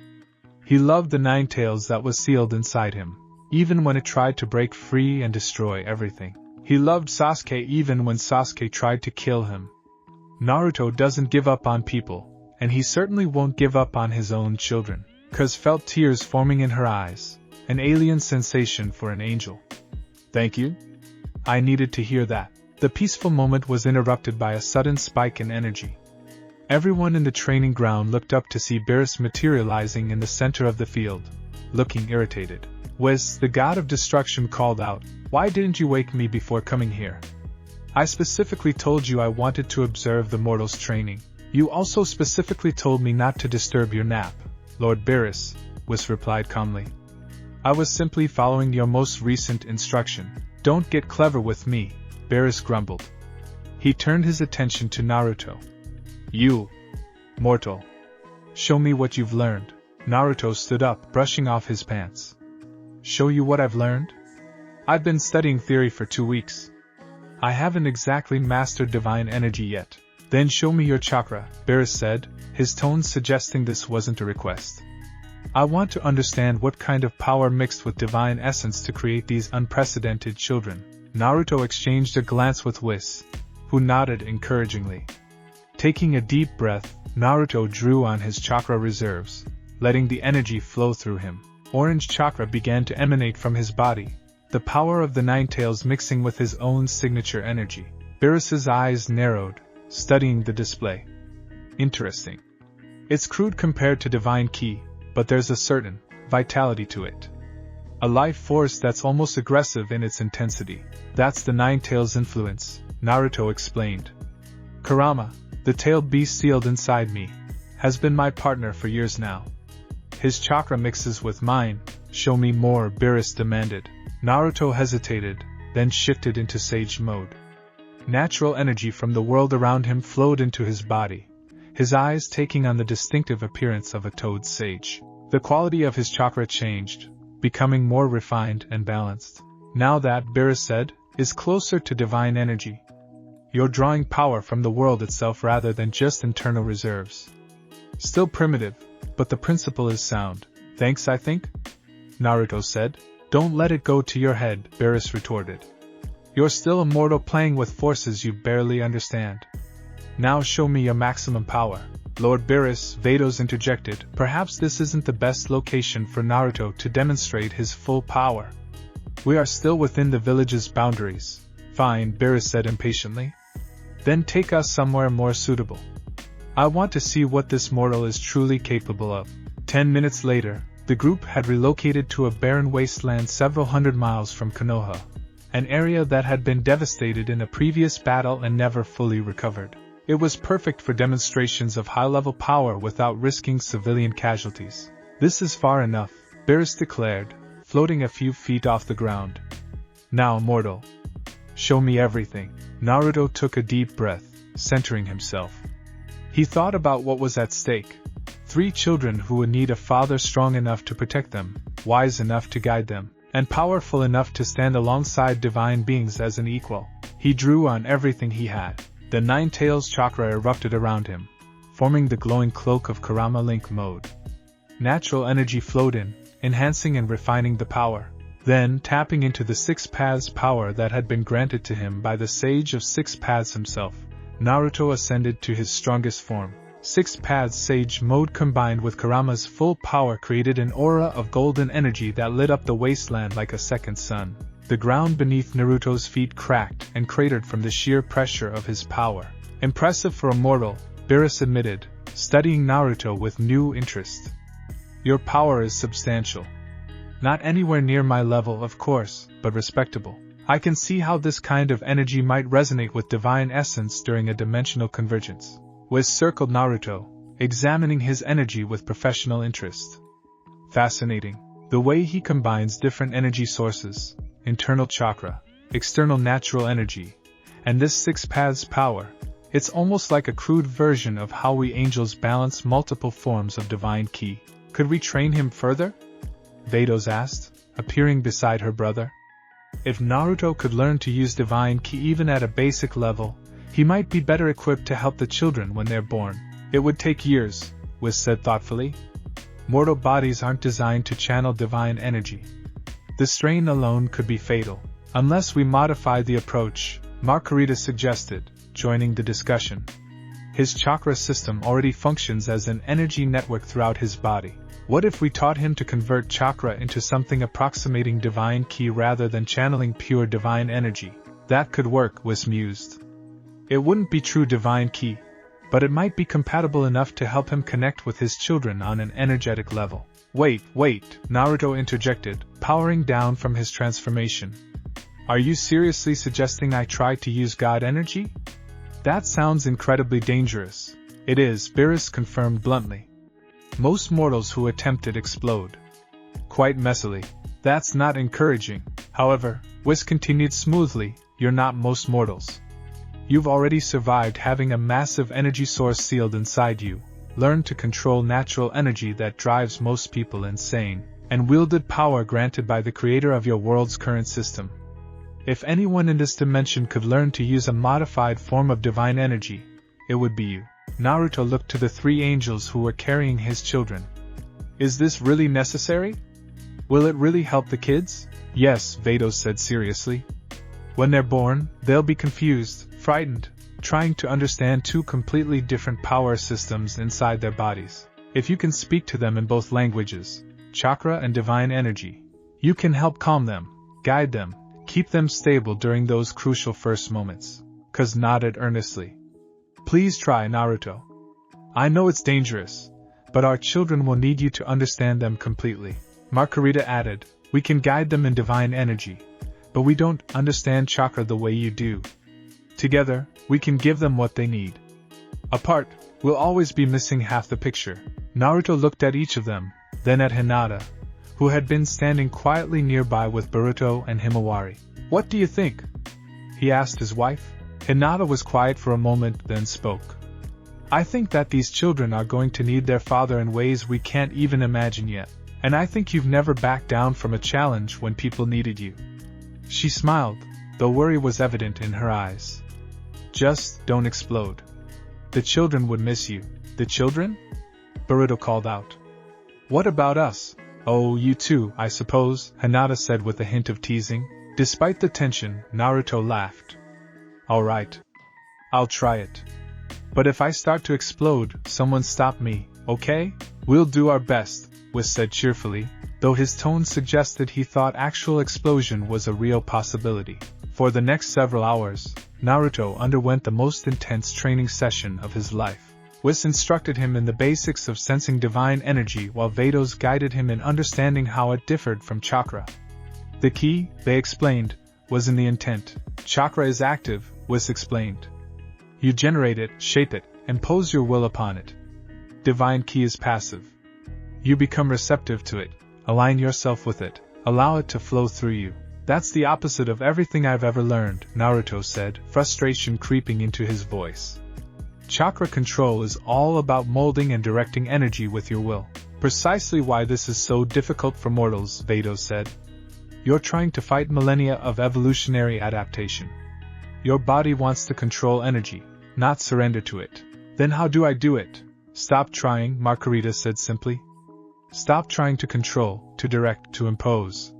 He loved the 9 tails that was sealed inside him, even when it tried to break free and destroy everything. He loved Sasuke even when Sasuke tried to kill him. Naruto doesn't give up on people, and he certainly won't give up on his own children. Kuz felt tears forming in her eyes, an alien sensation for an angel. Thank you? I needed to hear that. The peaceful moment was interrupted by a sudden spike in energy. Everyone in the training ground looked up to see Beerus materializing in the center of the field, looking irritated. Whis, the god of destruction, called out, "Why didn't you wake me before coming here? I specifically told you I wanted to observe the mortals' training. You also specifically told me not to disturb your nap." Lord Beerus, Whis replied calmly. I was simply following your most recent instruction. Don't get clever with me, Beerus grumbled. He turned his attention to Naruto. You, mortal. Show me what you've learned. Naruto stood up, brushing off his pants. Show you what I've learned? I've been studying theory for 2 weeks. I haven't exactly mastered divine energy yet. Then show me your chakra, Beerus said, his tone suggesting this wasn't a request. I want to understand what kind of power mixed with divine essence to create these unprecedented children. Naruto exchanged a glance with Whis, who nodded encouragingly. Taking a deep breath, Naruto drew on his chakra reserves, letting the energy flow through him. Orange chakra began to emanate from his body, the power of the Nine Tails mixing with his own signature energy. Beerus's eyes narrowed, studying the display. Interesting. It's crude compared to divine ki, but there's a certain vitality to it. A life force that's almost aggressive in its intensity. That's the Nine Tails influence, Naruto explained. Kurama, the tailed beast sealed inside me, has been my partner for years now. His chakra mixes with mine. Show me more, Beerus demanded. Naruto hesitated, then shifted into sage mode. Natural energy from the world around him flowed into his body, his eyes taking on the distinctive appearance of a toad sage. The quality of his chakra changed, becoming more refined and balanced. Now that, Beerus said, is closer to divine energy. You're drawing power from the world itself rather than just internal reserves. Still primitive, but the principle is sound. Thanks, I think? Naruto said. Don't let it go to your head, Beerus retorted. You're still a mortal playing with forces you barely understand. Now show me your maximum power. Lord Beerus, Vados interjected. Perhaps this isn't the best location for Naruto to demonstrate his full power. We are still within the village's boundaries. Fine, Beerus said impatiently. Then take us somewhere more suitable. I want to see what this mortal is truly capable of. 10 minutes later, the group had relocated to a barren wasteland several hundred miles from Konoha, an area that had been devastated in a previous battle and never fully recovered. It was perfect for demonstrations of high-level power without risking civilian casualties. This is far enough, Beerus declared, floating a few feet off the ground. Now, mortal. Show me everything. Naruto took a deep breath, centering himself. He thought about what was at stake. 3 children who would need a father strong enough to protect them, wise enough to guide them, and powerful enough to stand alongside divine beings as an equal. He drew on everything he had. The Nine Tails chakra erupted around him, forming the glowing cloak of Kurama Link mode. Natural energy flowed in, enhancing and refining the power. Then, tapping into the 6 paths power that had been granted to him by the Sage of 6 Paths himself, Naruto ascended to his strongest form. 6 Paths Sage mode combined with Kurama's full power created an aura of golden energy that lit up the wasteland like a second sun. The ground beneath Naruto's feet cracked and cratered from the sheer pressure of his power. Impressive for a mortal, Beerus admitted, studying Naruto with new interest. Your power is substantial. Not anywhere near my level, of course, but respectable. I can see how this kind of energy might resonate with divine essence during a dimensional convergence. Whis circled Naruto, examining his energy with professional interest. Fascinating. The way he combines different energy sources, internal chakra, external natural energy, and this 6 paths power, it's almost like a crude version of how we angels balance multiple forms of divine ki. Could we train him further? Vados asked, appearing beside her brother. If Naruto could learn to use divine ki even at a basic level, he might be better equipped to help the children when they're born. It would take years, Whis said thoughtfully. Mortal bodies aren't designed to channel divine energy. The strain alone could be fatal. Unless we modify the approach, Marcarita suggested, joining the discussion. His chakra system already functions as an energy network throughout his body. What if we taught him to convert chakra into something approximating divine ki rather than channeling pure divine energy? That could work, Whis mused. It wouldn't be true divine ki, but it might be compatible enough to help him connect with his children on an energetic level. Wait, Naruto interjected, powering down from his transformation. Are you seriously suggesting I try to use God energy? That sounds incredibly dangerous. It is, Beerus confirmed bluntly. Most mortals who attempt it explode. Quite messily. That's not encouraging. However, Whis continued smoothly, you're not most mortals. You've already survived having a massive energy source sealed inside you, learned to control natural energy that drives most people insane, and wielded power granted by the creator of your world's current system. If anyone in this dimension could learn to use a modified form of divine energy, it would be you. Naruto looked to the 3 angels who were carrying his children. Is this really necessary? Will it really help the kids? Yes, Vados said seriously. When they're born, they'll be confused, frightened, trying to understand 2 completely different power systems inside their bodies. If you can speak to them in both languages, chakra and divine energy, you can help calm them, guide them, keep them stable during those crucial first moments. Kaz nodded earnestly. Please try, Naruto. I know it's dangerous, but our children will need you to understand them completely. Marcarita added, we can guide them in divine energy, but we don't understand chakra the way you do. Together, we can give them what they need. Apart, we'll always be missing half the picture. Naruto looked at each of them, then at Hinata, who had been standing quietly nearby with Boruto and Himawari. What do you think? He asked his wife. Hinata was quiet for a moment, then spoke. I think that these children are going to need their father in ways we can't even imagine yet, and I think you've never backed down from a challenge when people needed you. She smiled, though worry was evident in her eyes. Just don't explode. The children would miss you. The children? Boruto called out. What about us? Oh, you too, I suppose, Hinata said with a hint of teasing. Despite the tension, Naruto laughed. Alright. I'll try it. But if I start to explode, someone stop me, okay? We'll do our best, Whis said cheerfully, though his tone suggested he thought actual explosion was a real possibility. For the next several hours, Naruto underwent the most intense training session of his life. Whis instructed him in the basics of sensing divine energy while Vados guided him in understanding how it differed from chakra. The key, they explained, was in the intent. Chakra is active, Whis explained. You generate it, shape it, and pose your will upon it. Divine key is passive. You become receptive to it, align yourself with it, allow it to flow through you. That's the opposite of everything I've ever learned, Naruto said, frustration creeping into his voice. Chakra control is all about molding and directing energy with your will. Precisely why this is so difficult for mortals, Vados said. You're trying to fight millennia of evolutionary adaptation. Your body wants to control energy, not surrender to it. Then how do I do it? Stop trying, Marcarita said simply. Stop trying to control, to direct, to impose.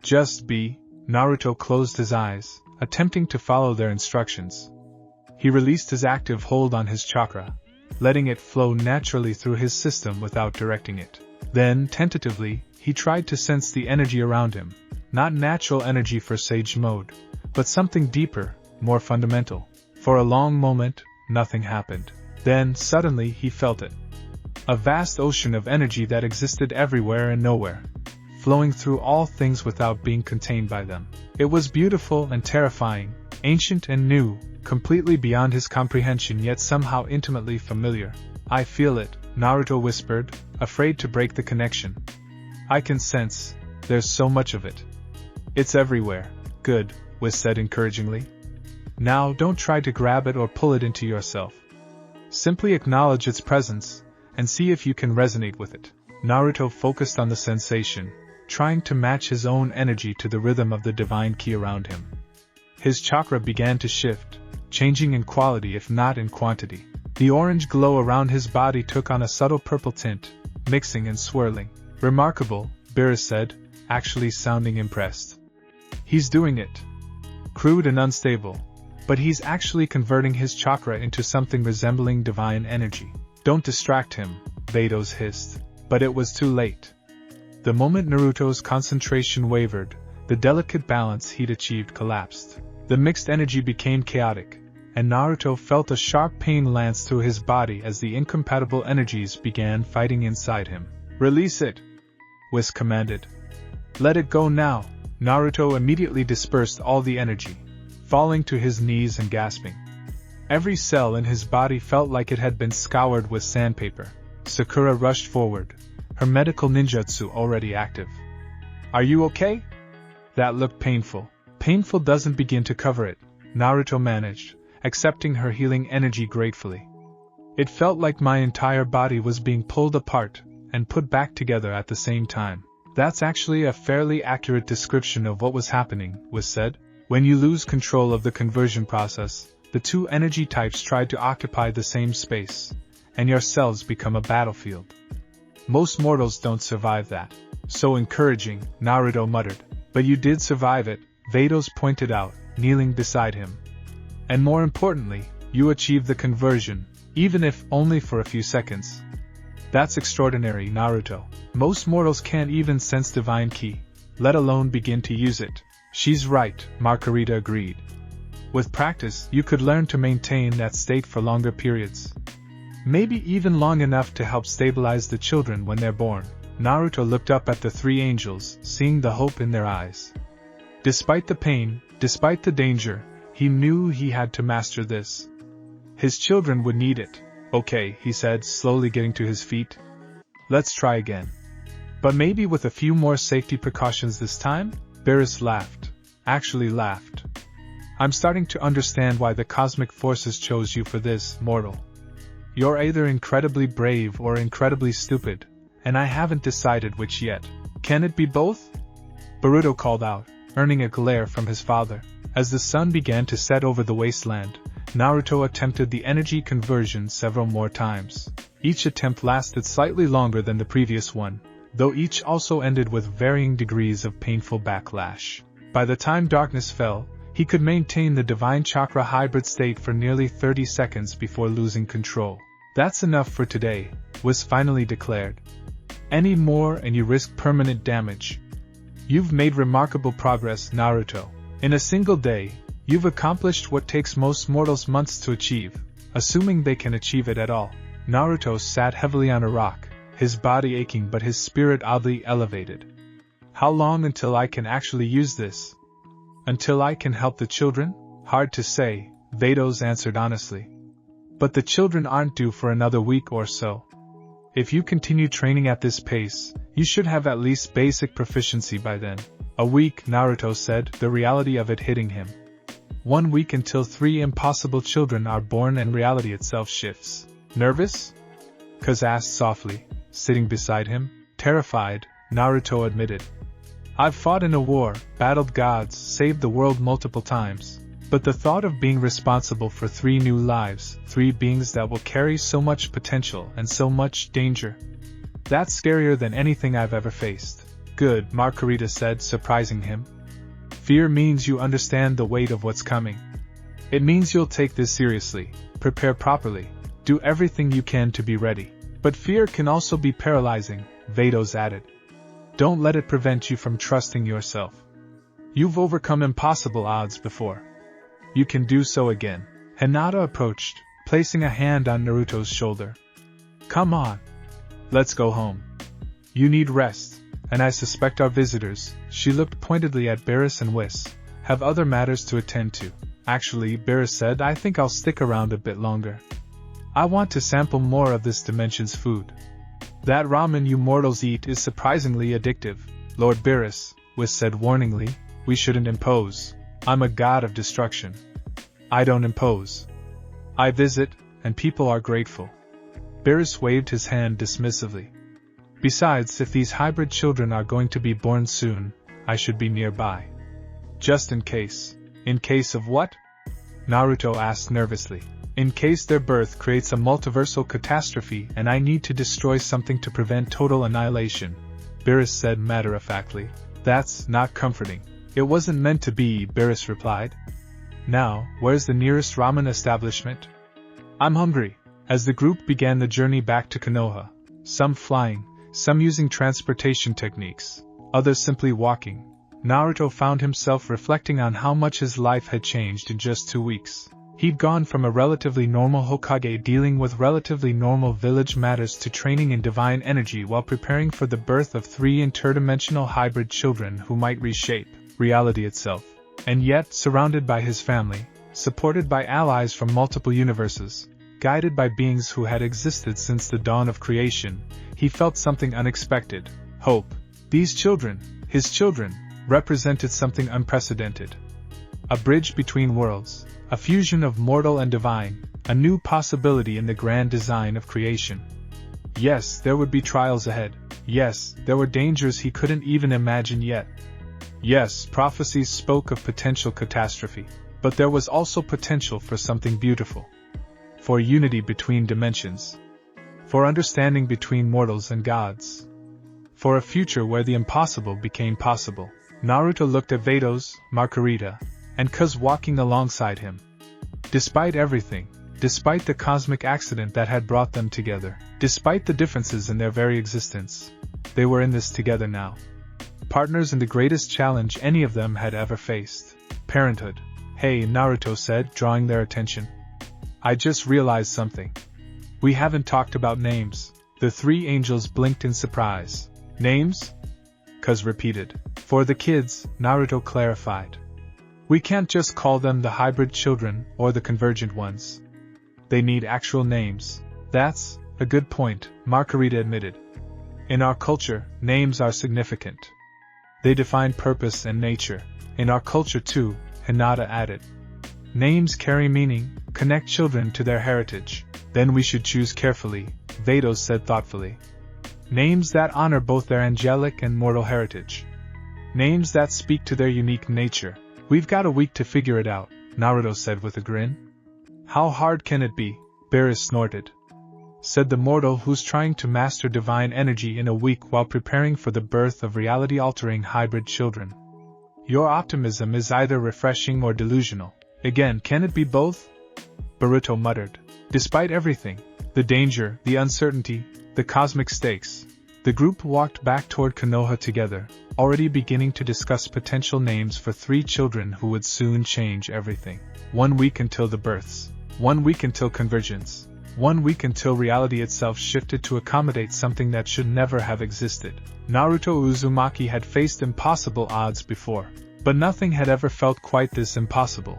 Just be. Naruto closed his eyes, attempting to follow their instructions. He released his active hold on his chakra, letting it flow naturally through his system without directing it. Then, tentatively, he tried to sense the energy around him, not natural energy for Sage Mode, but something deeper, more fundamental. For a long moment, nothing happened. Then, suddenly, he felt it. A vast ocean of energy that existed everywhere and nowhere, flowing through all things without being contained by them. It was beautiful and terrifying, ancient and new, completely beyond his comprehension yet somehow intimately familiar. I feel it, Naruto whispered, afraid to break the connection. I can sense, there's so much of it. It's everywhere. Good, Whis said encouragingly. Now don't try to grab it or pull it into yourself. Simply acknowledge its presence, and see if you can resonate with it. Naruto focused on the sensation, trying to match his own energy to the rhythm of the divine key around him. His chakra began to shift, changing in quality if not in quantity. The orange glow around his body took on a subtle purple tint, mixing and swirling. Remarkable, Beerus said, actually sounding impressed. He's doing it. Crude and unstable, but he's actually converting his chakra into something resembling divine energy. Don't distract him, Vados hissed. But it was too late. The moment Naruto's concentration wavered, the delicate balance he'd achieved collapsed. The mixed energy became chaotic, and Naruto felt a sharp pain lance through his body as the incompatible energies began fighting inside him. Release it, Whis commanded. Let it go now. Naruto immediately dispersed all the energy, falling to his knees and gasping. Every cell in his body felt like it had been scoured with sandpaper. Sakura rushed forward, her medical ninjutsu already active. Are you okay? That looked painful. Painful doesn't begin to cover it, Naruto managed, accepting her healing energy gratefully. It felt like my entire body was being pulled apart and put back together at the same time. That's actually a fairly accurate description of what was happening, was said. When you lose control of the conversion process, the two energy types try to occupy the same space, and your cells become a battlefield. Most mortals don't survive that. So encouraging, Naruto muttered. But you did survive it, Vados pointed out, kneeling beside him. And more importantly, you achieved the conversion, even if only for a few seconds. That's extraordinary, Naruto. Most mortals can't even sense divine ki, let alone begin to use it. She's right, Marcarita agreed. With practice, you could learn to maintain that state for longer periods. Maybe even long enough to help stabilize the children when they're born. Naruto looked up at the three angels, seeing the hope in their eyes. Despite the pain, despite the danger, he knew he had to master this. His children would need it. Okay, he said, slowly getting to his feet. Let's try again. But maybe with a few more safety precautions this time? Beerus laughed. Actually laughed. I'm starting to understand why the cosmic forces chose you for this, mortal. You're either incredibly brave or incredibly stupid, and I haven't decided which yet. Can it be both? Boruto called out, earning a glare from his father. As the sun began to set over the wasteland, Naruto attempted the energy conversion several more times. Each attempt lasted slightly longer than the previous one, though each also ended with varying degrees of painful backlash. By the time darkness fell, he could maintain the divine chakra hybrid state for nearly 30 seconds before losing control. That's enough for today, was finally declared. Any more and you risk permanent damage. You've made remarkable progress, Naruto. In a single day, you've accomplished what takes most mortals months to achieve, assuming they can achieve it at all. Naruto sat heavily on a rock, his body aching but his spirit oddly elevated. How long until I can actually use this? Until I can help the children? Hard to say, Vados answered honestly. But the children aren't due for another week or so. If you continue training at this pace, you should have at least basic proficiency by then. A week, Naruto said, the reality of it hitting him. 1 week until 3 impossible children are born and reality itself shifts. Nervous? Kaz asked softly, sitting beside him. Terrified, Naruto admitted. I've fought in a war, battled gods, saved the world multiple times. But the thought of being responsible for 3 new lives, 3 beings that will carry so much potential and so much danger. That's scarier than anything I've ever faced. Good, Marcarita said, surprising him. Fear means you understand the weight of what's coming. It means you'll take this seriously, prepare properly, do everything you can to be ready. But fear can also be paralyzing, Vados added. Don't let it prevent you from trusting yourself. You've overcome impossible odds before. You can do so again. Hinata approached, placing a hand on Naruto's shoulder. Come on. Let's go home. You need rest, and I suspect our visitors, she looked pointedly at Beerus and Whis, have other matters to attend to. Actually, Beerus said, I think I'll stick around a bit longer. I want to sample more of this dimension's food. That ramen you mortals eat is surprisingly addictive. Lord Beerus, Whis said warningly, we shouldn't impose. I'm a god of destruction. I don't impose. I visit, and people are grateful. Beerus waved his hand dismissively. Besides, if these hybrid children are going to be born soon, I should be nearby. Just in case. In case of what? Naruto asked nervously. In case their birth creates a multiversal catastrophe and I need to destroy something to prevent total annihilation, Beerus said matter-of-factly. That's not comforting. It wasn't meant to be, Beerus replied. Now, where's the nearest ramen establishment? I'm hungry. As the group began the journey back to Konoha, some flying, some using transportation techniques, others simply walking, Naruto found himself reflecting on how much his life had changed in just 2 weeks. He'd gone from a relatively normal Hokage dealing with relatively normal village matters to training in divine energy while preparing for the birth of 3 interdimensional hybrid children who might reshape reality itself. And yet, surrounded by his family, supported by allies from multiple universes, guided by beings who had existed since the dawn of creation, he felt something unexpected. Hope. These children, his children, represented something unprecedented. A bridge between worlds, A fusion of mortal and divine, a new possibility in the grand design of creation. Yes, there would be trials ahead. Yes, there were dangers he couldn't even imagine yet. Yes, prophecies spoke of potential catastrophe, but there was also potential for something beautiful. For unity between dimensions. For understanding between mortals and gods. For a future where the impossible became possible. Naruto looked at Vados, Marcarita, and Kuz walking alongside him. Despite everything, despite the cosmic accident that had brought them together, despite the differences in their very existence, they were in this together now. Partners in the greatest challenge any of them had ever faced. Parenthood. Hey, Naruto said, drawing their attention. I just realized something. We haven't talked about names. The three angels blinked in surprise. Names? Kuz repeated. For the kids, Naruto clarified. We can't just call them the hybrid children or the convergent ones. They need actual names. That's a good point, Marcarita admitted. In our culture, names are significant. They define purpose and nature. In our culture too, Hinata added. Names carry meaning, connect children to their heritage. Then we should choose carefully, Vados said thoughtfully. Names that honor both their angelic and mortal heritage. Names that speak to their unique nature. We've got a week to figure it out, Naruto said with a grin. How hard can it be? Beerus snorted. Said the mortal who's trying to master divine energy in a week while preparing for the birth of reality-altering hybrid children. Your optimism is either refreshing or delusional. Again, can it be both? Boruto muttered. Despite everything, the danger, the uncertainty, the cosmic stakes, the group walked back toward Konoha together, already beginning to discuss potential names for three children who would soon change everything. 1 week until the births. 1 week until convergence. 1 week until reality itself shifted to accommodate something that should never have existed. Naruto Uzumaki had faced impossible odds before, but nothing had ever felt quite this impossible.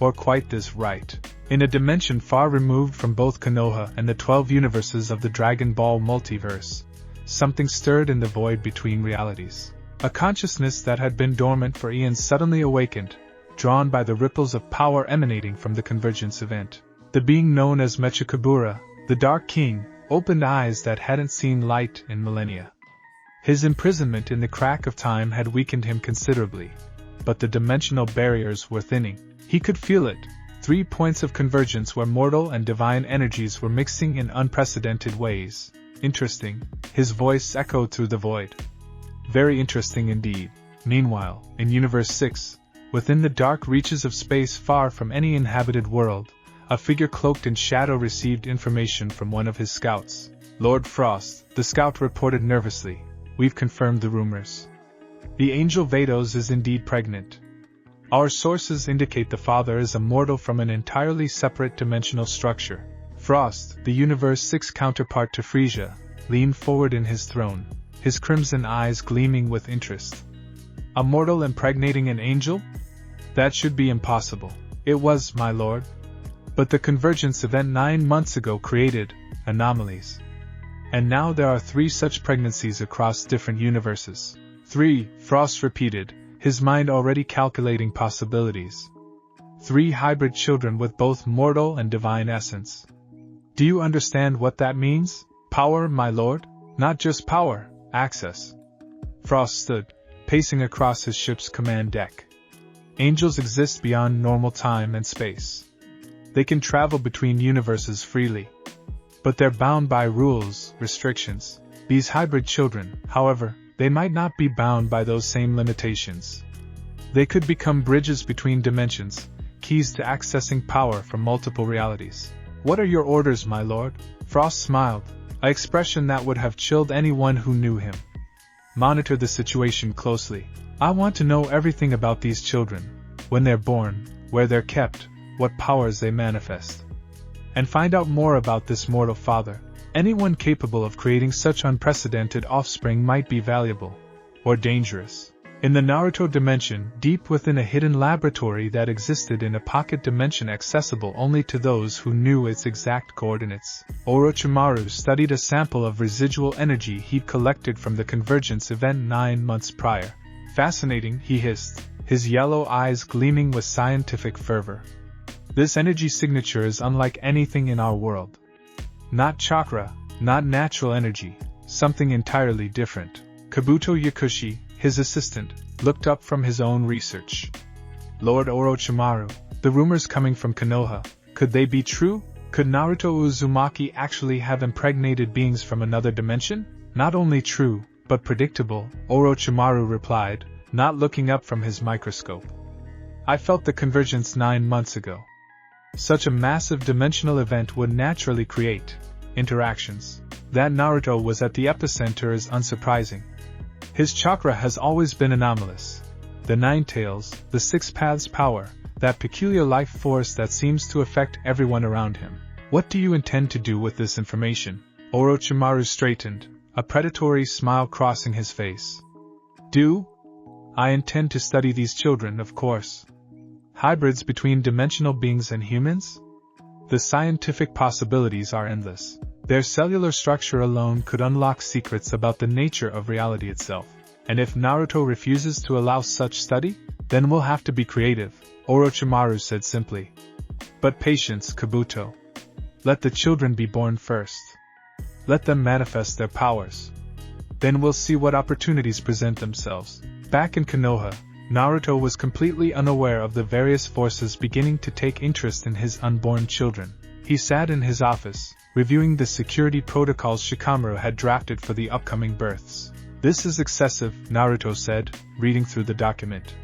Or quite this right. In a dimension far removed from both Konoha and the 12 universes of the Dragon Ball multiverse, something stirred in the void between realities. A consciousness that had been dormant for eons suddenly awakened, drawn by the ripples of power emanating from the convergence event. The being known as Mechikabura, the Dark King, opened eyes that hadn't seen light in millennia. His imprisonment in the crack of time had weakened him considerably, but the dimensional barriers were thinning. He could feel it. 3 points of convergence where mortal and divine energies were mixing in unprecedented ways. Interesting, his voice echoed through the void. Very interesting indeed. Meanwhile, in Universe 6, within the dark reaches of space far from any inhabited world, a figure cloaked in shadow received information from one of his scouts. Lord Frost, the scout reported nervously. We've confirmed the rumors. The angel Vados is indeed pregnant. Our sources indicate the father is a mortal from an entirely separate dimensional structure. Frost, the Universe 6 counterpart to Frisia, leaned forward in his throne, his crimson eyes gleaming with interest. A mortal impregnating an angel? That should be impossible. It was, my lord. But the convergence event 9 months ago created anomalies. And now there are 3 such pregnancies across different universes. 3, Frost repeated, his mind already calculating possibilities. 3 hybrid children with both mortal and divine essence. Do you understand what that means? Power, my lord? Not just power, access. Frost stood, pacing across his ship's command deck. Angels exist beyond normal time and space. They can travel between universes freely. But they're bound by rules, restrictions. These hybrid children, however, they might not be bound by those same limitations. They could become bridges between dimensions, keys to accessing power from multiple realities. What are your orders, my lord? Frost smiled, an expression that would have chilled anyone who knew him. Monitor the situation closely. I want to know everything about these children, when they're born, where they're kept, what powers they manifest. And find out more about this mortal father. Anyone capable of creating such unprecedented offspring might be valuable, or dangerous. In the Naruto dimension, deep within a hidden laboratory that existed in a pocket dimension accessible only to those who knew its exact coordinates, Orochimaru studied a sample of residual energy he'd collected from the convergence event 9 months prior. Fascinating, he hissed, his yellow eyes gleaming with scientific fervor. This energy signature is unlike anything in our world. Not chakra, not natural energy, something entirely different. Kabuto Yakushi, his assistant, looked up from his own research. Lord Orochimaru, the rumors coming from Konoha, could they be true? Could Naruto Uzumaki actually have impregnated beings from another dimension? Not only true, but predictable, Orochimaru replied, not looking up from his microscope. I felt the convergence 9 months ago. Such a massive dimensional event would naturally create interactions. That Naruto was at the epicenter is unsurprising. His chakra has always been anomalous. The 9 tails, the 6 paths power, that peculiar life force that seems to affect everyone around him. What do you intend to do with this information? Orochimaru straightened, a predatory smile crossing his face. Do? I intend to study these children, of course. Hybrids between dimensional beings and humans? The scientific possibilities are endless. Their cellular structure alone could unlock secrets about the nature of reality itself. And if Naruto refuses to allow such study, then we'll have to be creative, Orochimaru said simply. But patience, Kabuto. Let the children be born first. Let them manifest their powers. Then we'll see what opportunities present themselves. Back in Konoha, Naruto was completely unaware of the various forces beginning to take interest in his unborn children. He sat in his office, reviewing the security protocols Shikamaru had drafted for the upcoming births. This is excessive, Naruto said, reading through the document.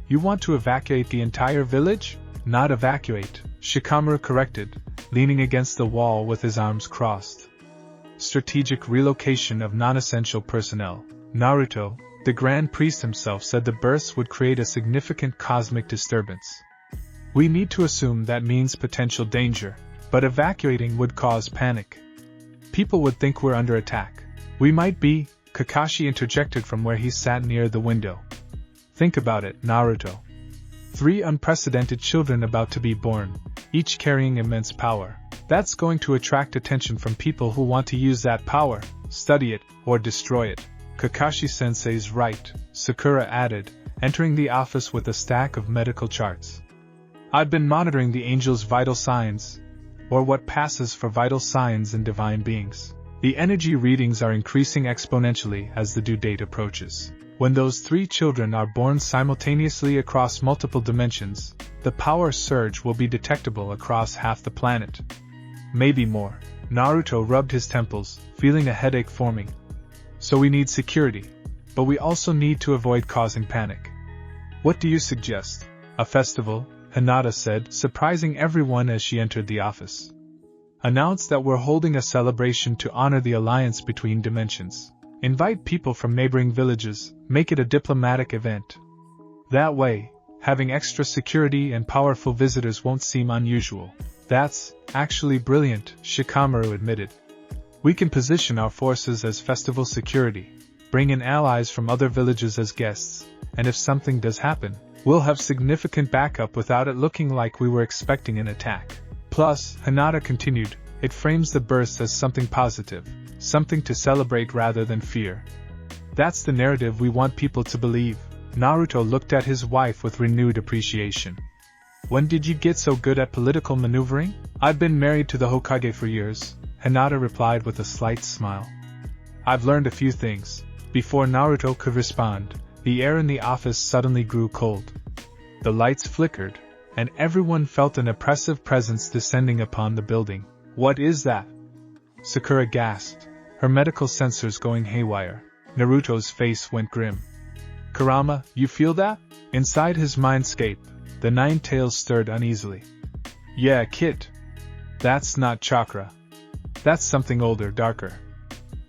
You want to evacuate the entire village? Not evacuate, Shikamaru corrected, leaning against the wall with his arms crossed. Strategic relocation of non-essential personnel. Naruto, the Grand Priest himself, said the births would create a significant cosmic disturbance. We need to assume that means potential danger, but evacuating would cause panic. People would think we're under attack. We might be, Kakashi interjected from where he sat near the window. Think about it, Naruto. 3 unprecedented children about to be born, each carrying immense power. That's going to attract attention from people who want to use that power, study it, or destroy it. Kakashi-sensei's right, Sakura added, entering the office with a stack of medical charts. I've been monitoring the angel's vital signs, or what passes for vital signs in divine beings. The energy readings are increasing exponentially as the due date approaches. When those 3 children are born simultaneously across multiple dimensions, the power surge will be detectable across half the planet. Maybe more. Naruto rubbed his temples, feeling a headache forming. So we need security, but we also need to avoid causing panic. What do you suggest? A festival, Hinata said, surprising everyone as she entered the office. Announce that we're holding a celebration to honor the alliance between dimensions. Invite people from neighboring villages, make it a diplomatic event. That way, having extra security and powerful visitors won't seem unusual. That's actually brilliant, Shikamaru admitted. We can position our forces as festival security, bring in allies from other villages as guests, and if something does happen, we'll have significant backup without it looking like we were expecting an attack. Plus, Hinata continued, it frames the burst as something positive, something to celebrate rather than fear. That's the narrative we want people to believe. Naruto looked at his wife with renewed appreciation. When did you get so good at political maneuvering? I've been married to the Hokage for years, Hinata replied with a slight smile. I've learned a few things. Before Naruto could respond, the air in the office suddenly grew cold. The lights flickered, and everyone felt an oppressive presence descending upon the building. What is that? Sakura gasped, her medical sensors going haywire. Naruto's face went grim. Kurama, you feel that? Inside his mindscape, the 9 tails stirred uneasily. Yeah, kid. That's not chakra. That's something older, darker.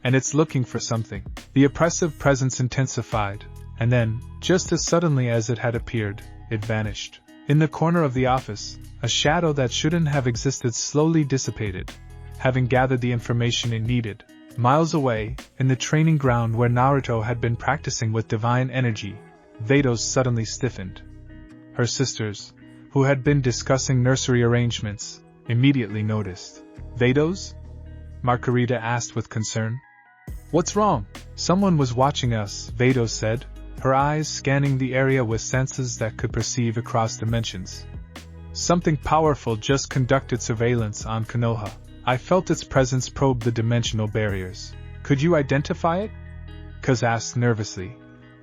And it's looking for something. The oppressive presence intensified, and then, just as suddenly as it had appeared, it vanished. In the corner of the office, a shadow that shouldn't have existed slowly dissipated, having gathered the information it needed. Miles away, in the training ground where Naruto had been practicing with divine energy, Vados suddenly stiffened. Her sisters, who had been discussing nursery arrangements, immediately noticed. Vados? Marcarita asked with concern. What's wrong? Someone was watching us, Vados said, her eyes scanning the area with senses that could perceive across dimensions. Something powerful just conducted surveillance on Konoha. I felt its presence probe the dimensional barriers. Could you identify it? Kuz asked nervously,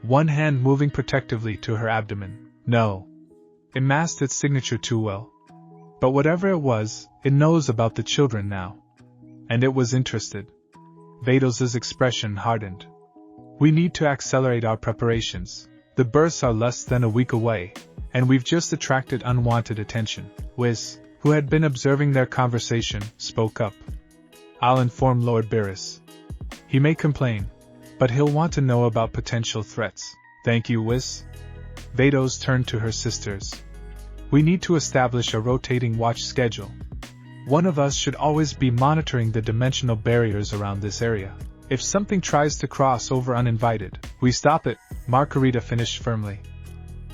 one hand moving protectively to her abdomen. No. It masked its signature too well. But whatever it was, it knows about the children now. And it was interested. Vados' expression hardened. We need to accelerate our preparations. The births are less than a week away, and we've just attracted unwanted attention. Wiz, who had been observing their conversation, spoke up. I'll inform Lord Beerus. He may complain, but he'll want to know about potential threats. Thank you, Wiz. Vados turned to her sisters. We need to establish a rotating watch schedule. One of us should always be monitoring the dimensional barriers around this area. If something tries to cross over uninvited, we stop it, Marcarita finished firmly.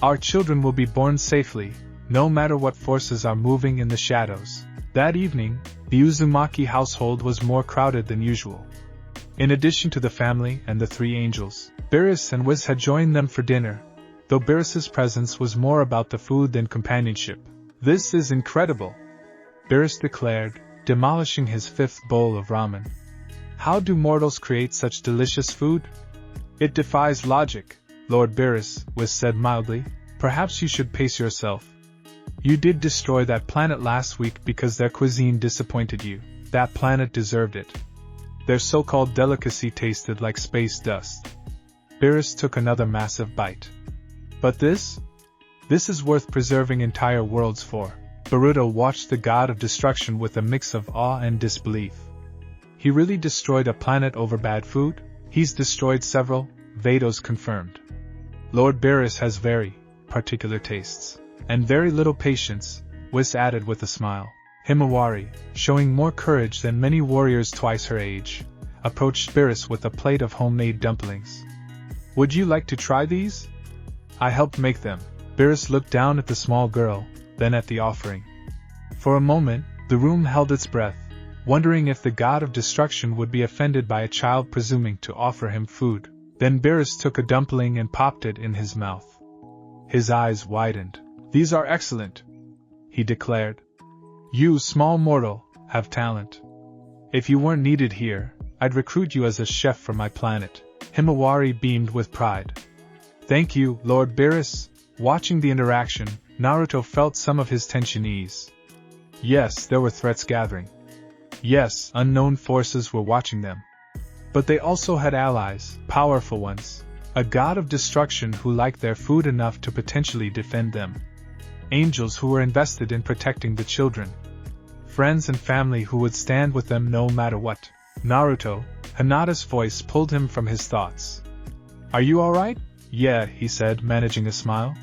Our children will be born safely, no matter what forces are moving in the shadows. That evening, the Uzumaki household was more crowded than usual. In addition to the family and the three angels, Beerus and Wiz had joined them for dinner, though Beerus' presence was more about the food than companionship. This is incredible, Beerus declared, demolishing his fifth bowl of ramen. How do mortals create such delicious food? It defies logic, Lord Beerus, Wiz said mildly. Perhaps you should pace yourself. You did destroy that planet last week because their cuisine disappointed you. That planet deserved it. Their so-called delicacy tasted like space dust. Beerus took another massive bite. But this is worth preserving entire worlds for. Boruto watched the god of destruction with a mix of awe and disbelief. He really destroyed a planet over bad food? He's destroyed several, Vados confirmed. Lord Beerus has very particular tastes. And very little patience, Wiz added with a smile. Himawari, showing more courage than many warriors twice her age, approached Beerus with a plate of homemade dumplings. Would you like to try these? I helped make them. Beerus looked down at the small girl, then at the offering. For a moment, the room held its breath, wondering if the god of destruction would be offended by a child presuming to offer him food. Then Beerus took a dumpling and popped it in his mouth. His eyes widened. These are excellent, he declared. You, small mortal, have talent. If you weren't needed here, I'd recruit you as a chef for my planet. Himawari beamed with pride. Thank you, Lord Beerus. Watching the interaction, Naruto felt some of his tension ease. Yes, there were threats gathering. Yes, unknown forces were watching them. But they also had allies, powerful ones. A god of destruction who liked their food enough to potentially defend them. Angels who were invested in protecting the children. Friends and family who would stand with them no matter what. Naruto, Hinata's voice pulled him from his thoughts. Are you alright? Yeah, he said, managing a smile.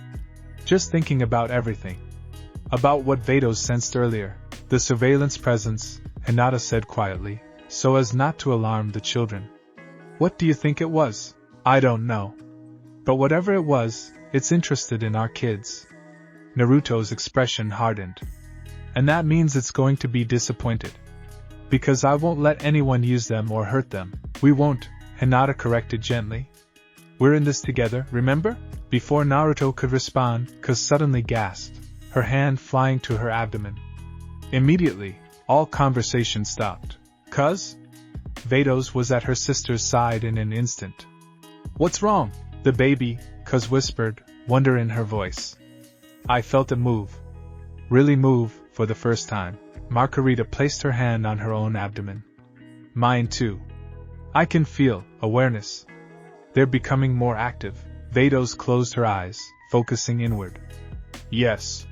Just thinking about everything. About what Vados sensed earlier. The surveillance presence, Hinata said quietly, so as not to alarm the children. What do you think it was? I don't know. But whatever it was, it's interested in our kids. Naruto's expression hardened. And that means it's going to be disappointed. Because I won't let anyone use them or hurt them. We won't, Hinata corrected gently. We're in this together, remember? Before Naruto could respond, Kuz suddenly gasped, her hand flying to her abdomen. Immediately, all conversation stopped. Kuz? Vados was at her sister's side in an instant. What's wrong? The baby, Kuz whispered, wonder in her voice. I felt it move. Really move, for the first time. Marcarita placed her hand on her own abdomen. Mine too. I can feel awareness. They're becoming more active. Vados closed her eyes, focusing inward. Yes.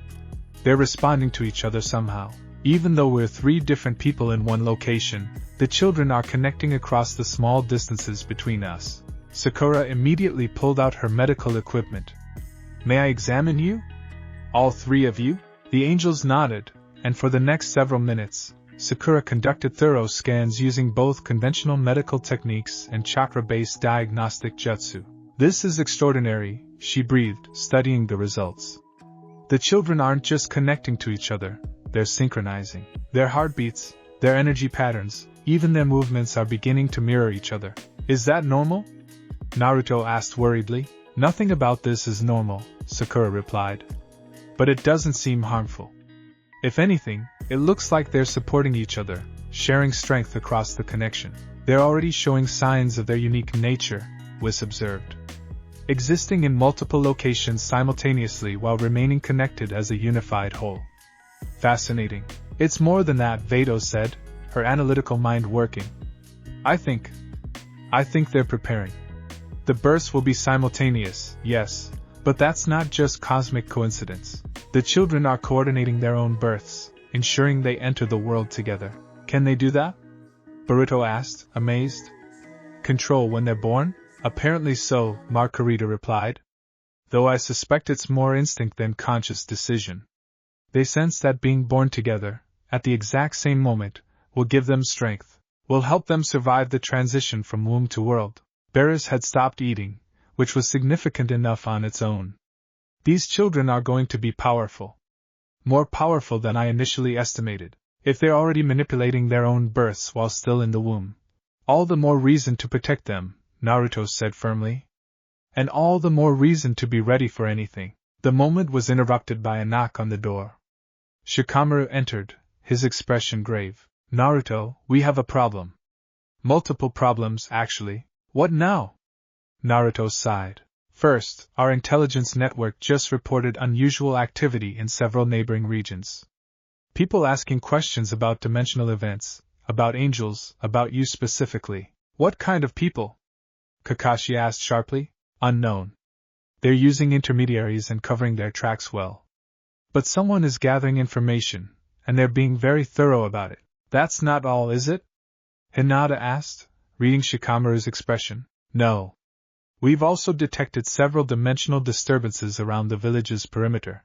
They're responding to each other somehow. Even though we're three different people in one location, the children are connecting across the small distances between us. Sakura immediately pulled out her medical equipment. May I examine you? All three of you? The angels nodded, and for the next several minutes, Sakura conducted thorough scans using both conventional medical techniques and chakra-based diagnostic jutsu. This is extraordinary, she breathed, studying the results. The children aren't just connecting to each other, they're synchronizing. Their heartbeats, their energy patterns, even their movements are beginning to mirror each other. Is that normal? Naruto asked worriedly. Nothing about this is normal, Sakura replied. But it doesn't seem harmful. If anything, it looks like they're supporting each other, sharing strength across the connection. They're already showing signs of their unique nature, Whis observed. Existing in multiple locations simultaneously while remaining connected as a unified whole. Fascinating. It's more than that, Vados said, her analytical mind working. I think they're preparing. The births will be simultaneous, yes, but that's not just cosmic coincidence. The children are coordinating their own births, ensuring they enter the world together. Can they do that? Boruto asked, amazed. Control when they're born? Apparently so, Marcarita replied. Though I suspect it's more instinct than conscious decision. They sense that being born together, at the exact same moment, will give them strength, will help them survive the transition from womb to world. Beerus had stopped eating, which was significant enough on its own. These children are going to be powerful. More powerful than I initially estimated. If they're already manipulating their own births while still in the womb. All the more reason to protect them, Naruto said firmly. And all the more reason to be ready for anything. The moment was interrupted by a knock on the door. Shikamaru entered, his expression grave. Naruto, we have a problem. Multiple problems, actually. What now? Naruto sighed. First, our intelligence network just reported unusual activity in several neighboring regions. People asking questions about dimensional events, about angels, about you specifically. What kind of people? Kakashi asked sharply. Unknown. They're using intermediaries and covering their tracks well. But someone is gathering information, and they're being very thorough about it. That's not all, is it? Hinata asked, reading Shikamaru's expression. No. We've also detected several dimensional disturbances around the village's perimeter.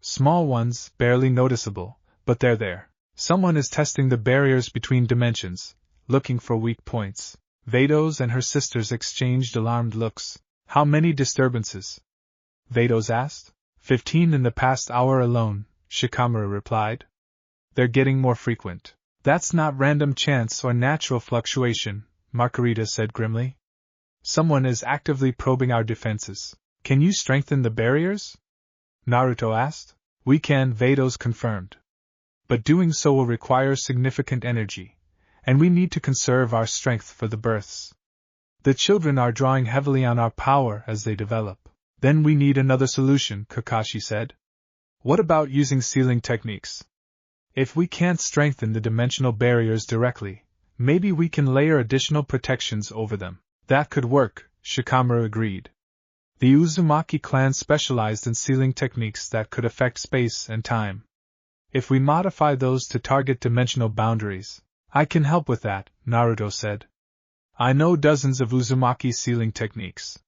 Small ones, barely noticeable, but they're there. Someone is testing the barriers between dimensions, looking for weak points. Vados and her sisters exchanged alarmed looks. How many disturbances? Vados asked. 15 in the past hour alone, Shikamaru replied. They're getting more frequent. That's not random chance or natural fluctuation, Marcarita said grimly. Someone is actively probing our defenses. Can you strengthen the barriers? Naruto asked. We can, Vados confirmed. But doing so will require significant energy, and we need to conserve our strength for the births. The children are drawing heavily on our power as they develop. Then we need another solution, Kakashi said. What about using sealing techniques? If we can't strengthen the dimensional barriers directly, maybe we can layer additional protections over them. That could work, Shikamaru agreed. The Uzumaki clan specialized in sealing techniques that could affect space and time. If we modify those to target dimensional boundaries, I can help with that, Naruto said. I know dozens of Uzumaki sealing techniques.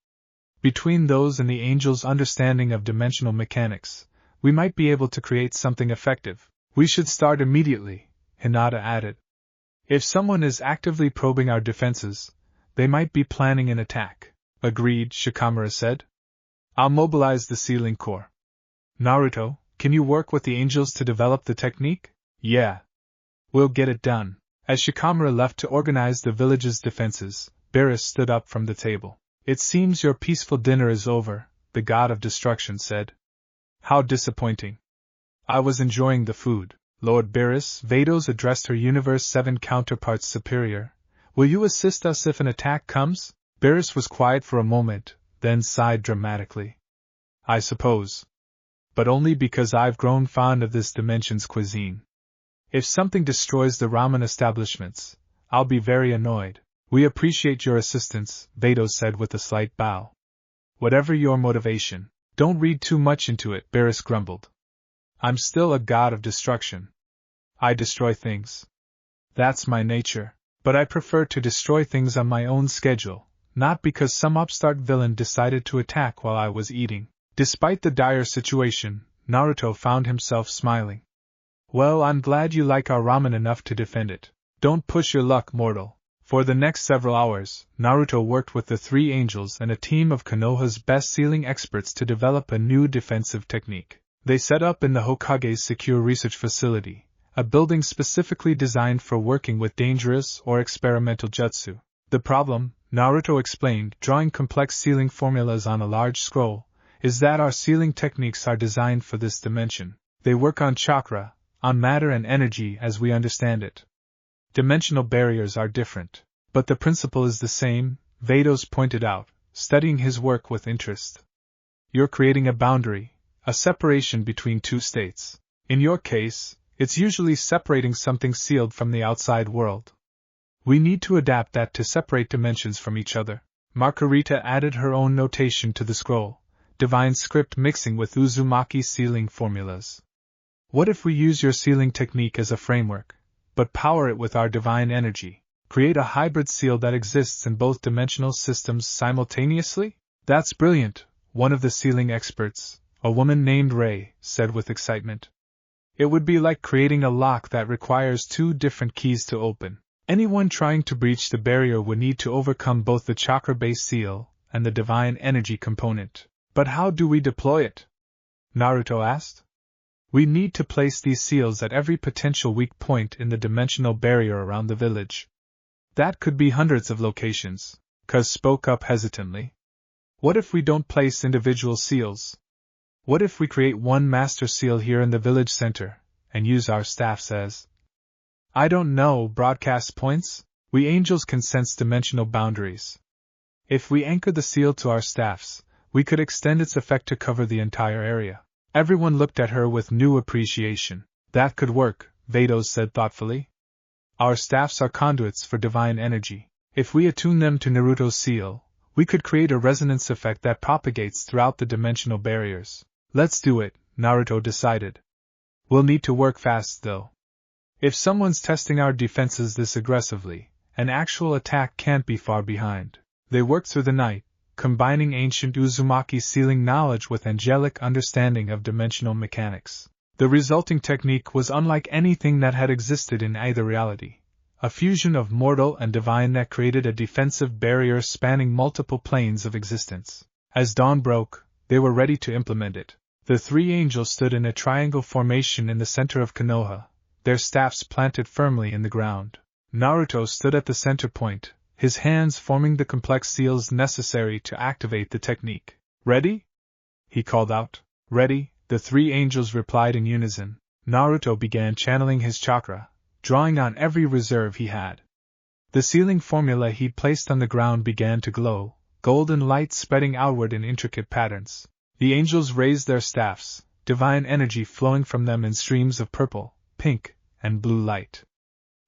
Between those and the angel's understanding of dimensional mechanics, we might be able to create something effective. We should start immediately, Hinata added. If someone is actively probing our defenses, they might be planning an attack. Agreed, Shikamaru said. I'll mobilize the sealing core. Naruto, can you work with the angels to develop the technique? Yeah. We'll get it done. As Shikamaru left to organize the village's defenses, Beerus stood up from the table. It seems your peaceful dinner is over, the god of destruction said. How disappointing. I was enjoying the food. Lord Beerus, Vados addressed her Universe 7 counterpart's superior. Will you assist us if an attack comes? Beerus was quiet for a moment, then sighed dramatically. I suppose. But only because I've grown fond of this dimension's cuisine. If something destroys the ramen establishments, I'll be very annoyed. We appreciate your assistance, Vados said with a slight bow. Whatever your motivation, don't read too much into it, Beerus grumbled. I'm still a god of destruction. I destroy things. That's my nature, but I prefer to destroy things on my own schedule, not because some upstart villain decided to attack while I was eating. Despite the dire situation, Naruto found himself smiling. Well, I'm glad you like our ramen enough to defend it. Don't push your luck, mortal. For the next several hours, Naruto worked with the 3 angels and a team of Konoha's best sealing experts to develop a new defensive technique. They set up in the Hokage's secure research facility, a building specifically designed for working with dangerous or experimental jutsu. The problem, Naruto explained, drawing complex sealing formulas on a large scroll, is that our sealing techniques are designed for this dimension. They work on chakra, on matter and energy as we understand it. Dimensional barriers are different, but the principle is the same, Vados pointed out, studying his work with interest. You're creating a boundary, a separation between two states. In your case, it's usually separating something sealed from the outside world. We need to adapt that to separate dimensions from each other. Marcarita added her own notation to the scroll, divine script mixing with Uzumaki's sealing formulas. What if we use your sealing technique as a framework, but power it with our divine energy? Create a hybrid seal that exists in both dimensional systems simultaneously? That's brilliant, one of the sealing experts, a woman named Ray, said with excitement. It would be like creating a lock that requires two different keys to open. Anyone trying to breach the barrier would need to overcome both the chakra-based seal and the divine energy component. But how do we deploy it? Naruto asked. We need to place these seals at every potential weak point in the dimensional barrier around the village. That could be hundreds of locations, Kuz spoke up hesitantly. What if we don't place individual seals? What if we create one master seal here in the village center, and use our staffs as, I don't know, broadcast points? We angels can sense dimensional boundaries. If we anchor the seal to our staffs, we could extend its effect to cover the entire area. Everyone looked at her with new appreciation. That could work, Vados said thoughtfully. Our staffs are conduits for divine energy. If we attune them to Naruto's seal, we could create a resonance effect that propagates throughout the dimensional barriers. Let's do it, Naruto decided. We'll need to work fast though. If someone's testing our defenses this aggressively, an actual attack can't be far behind. They worked through the night, combining ancient Uzumaki sealing knowledge with angelic understanding of dimensional mechanics. The resulting technique was unlike anything that had existed in either reality, a fusion of mortal and divine that created a defensive barrier spanning multiple planes of existence. As dawn broke, they were ready to implement it. The three angels stood in a triangle formation in the center of Konoha, their staffs planted firmly in the ground. Naruto stood at the center point, his hands forming the complex seals necessary to activate the technique. Ready? He called out. Ready, the three angels replied in unison. Naruto began channeling his chakra, drawing on every reserve he had. The sealing formula he placed on the ground began to glow, golden light spreading outward in intricate patterns. The angels raised their staffs, divine energy flowing from them in streams of purple, pink, and blue light.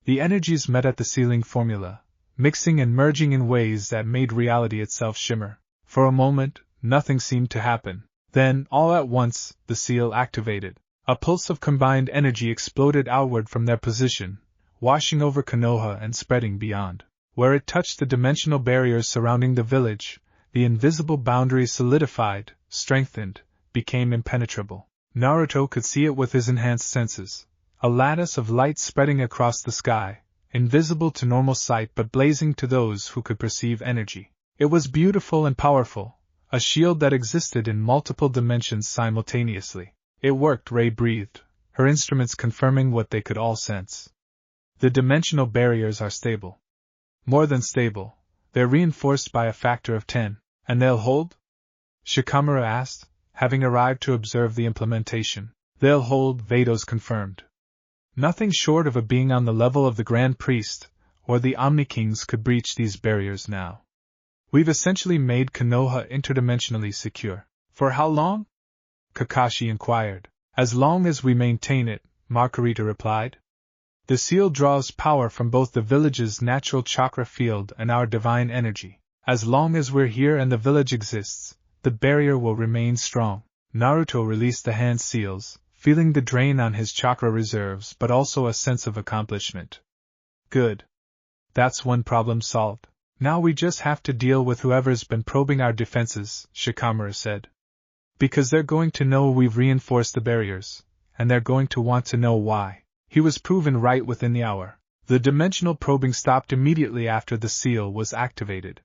The energies met at the sealing formula, mixing and merging in ways that made reality itself shimmer. For a moment, nothing seemed to happen. Then, all at once, the seal activated. A pulse of combined energy exploded outward from their position, washing over Konoha and spreading beyond. Where it touched the dimensional barriers surrounding the village, the invisible boundary solidified, strengthened, became impenetrable. Naruto could see it with his enhanced senses. A lattice of light spreading across the sky, invisible to normal sight but blazing to those who could perceive energy. It was beautiful and powerful, a shield that existed in multiple dimensions simultaneously. It worked, Ray breathed, her instruments confirming what they could all sense. The dimensional barriers are stable. More than stable, they're reinforced by a factor of 10. And they'll hold? Shikamaru asked, having arrived to observe the implementation. They'll hold, Vados confirmed. Nothing short of a being on the level of the Grand Priest, or the Omni-Kings could breach these barriers now. We've essentially made Konoha interdimensionally secure. For how long? Kakashi inquired. As long as we maintain it, Marcarita replied. The seal draws power from both the village's natural chakra field and our divine energy. As long as we're here and the village exists, the barrier will remain strong. Naruto released the hand seals, feeling the drain on his chakra reserves but also a sense of accomplishment. Good. That's one problem solved. Now we just have to deal with whoever's been probing our defenses, Shikamaru said. Because they're going to know we've reinforced the barriers, and they're going to want to know why. He was proven right within the hour. The dimensional probing stopped immediately after the seal was activated.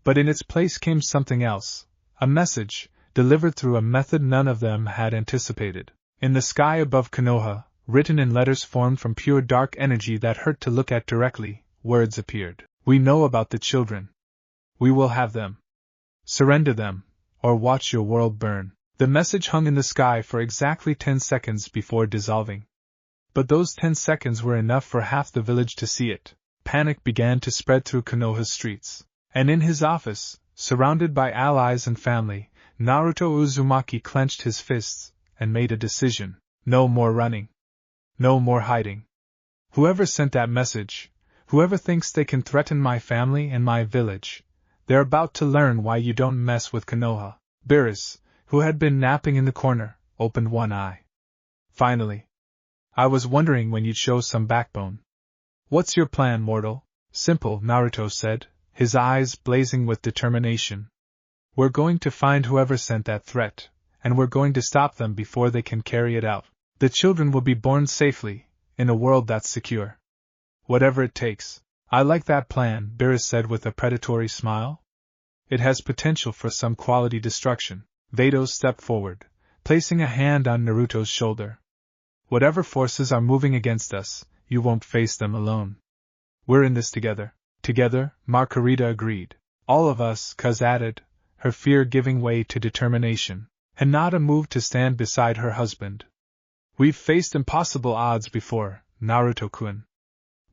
But in its place came something else, a message, delivered through a method none of them had anticipated. In the sky above Konoha, written in letters formed from pure dark energy that hurt to look at directly, words appeared. We know about the children. We will have them. Surrender them, or watch your world burn. The message hung in the sky for exactly 10 seconds before dissolving. But those 10 seconds were enough for half the village to see it. Panic began to spread through Konoha's streets. And in his office, surrounded by allies and family, Naruto Uzumaki clenched his fists and made a decision. No more running. No more hiding. Whoever sent that message, whoever thinks they can threaten my family and my village, they're about to learn why you don't mess with Konoha. Beerus, who had been napping in the corner, opened one eye. Finally. I was wondering when you'd show some backbone. What's your plan, mortal? Simple, Naruto said, his eyes blazing with determination. We're going to find whoever sent that threat, and we're going to stop them before they can carry it out. The children will be born safely, in a world that's secure. Whatever it takes. I like that plan, Beerus said with a predatory smile. It has potential for some quality destruction. Vados stepped forward, placing a hand on Naruto's shoulder. Whatever forces are moving against us, you won't face them alone. We're in this together. Together, Marcarita agreed. All of us, Cuz added, her fear giving way to determination. Hinata moved to stand beside her husband. We've faced impossible odds before, Naruto-kun.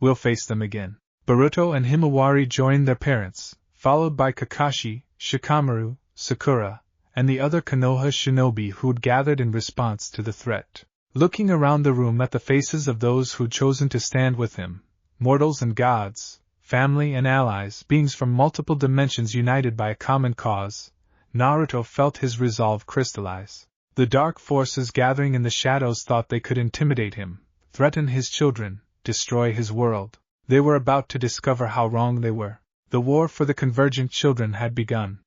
We'll face them again. Boruto and Himawari joined their parents, followed by Kakashi, Shikamaru, Sakura, and the other Konoha shinobi who'd gathered in response to the threat. Looking around the room at the faces of those who'd chosen to stand with him, mortals and gods, family and allies, beings from multiple dimensions united by a common cause, Naruto felt his resolve crystallize. The dark forces gathering in the shadows thought they could intimidate him, threaten his children, destroy his world. They were about to discover how wrong they were. The war for the convergent children had begun.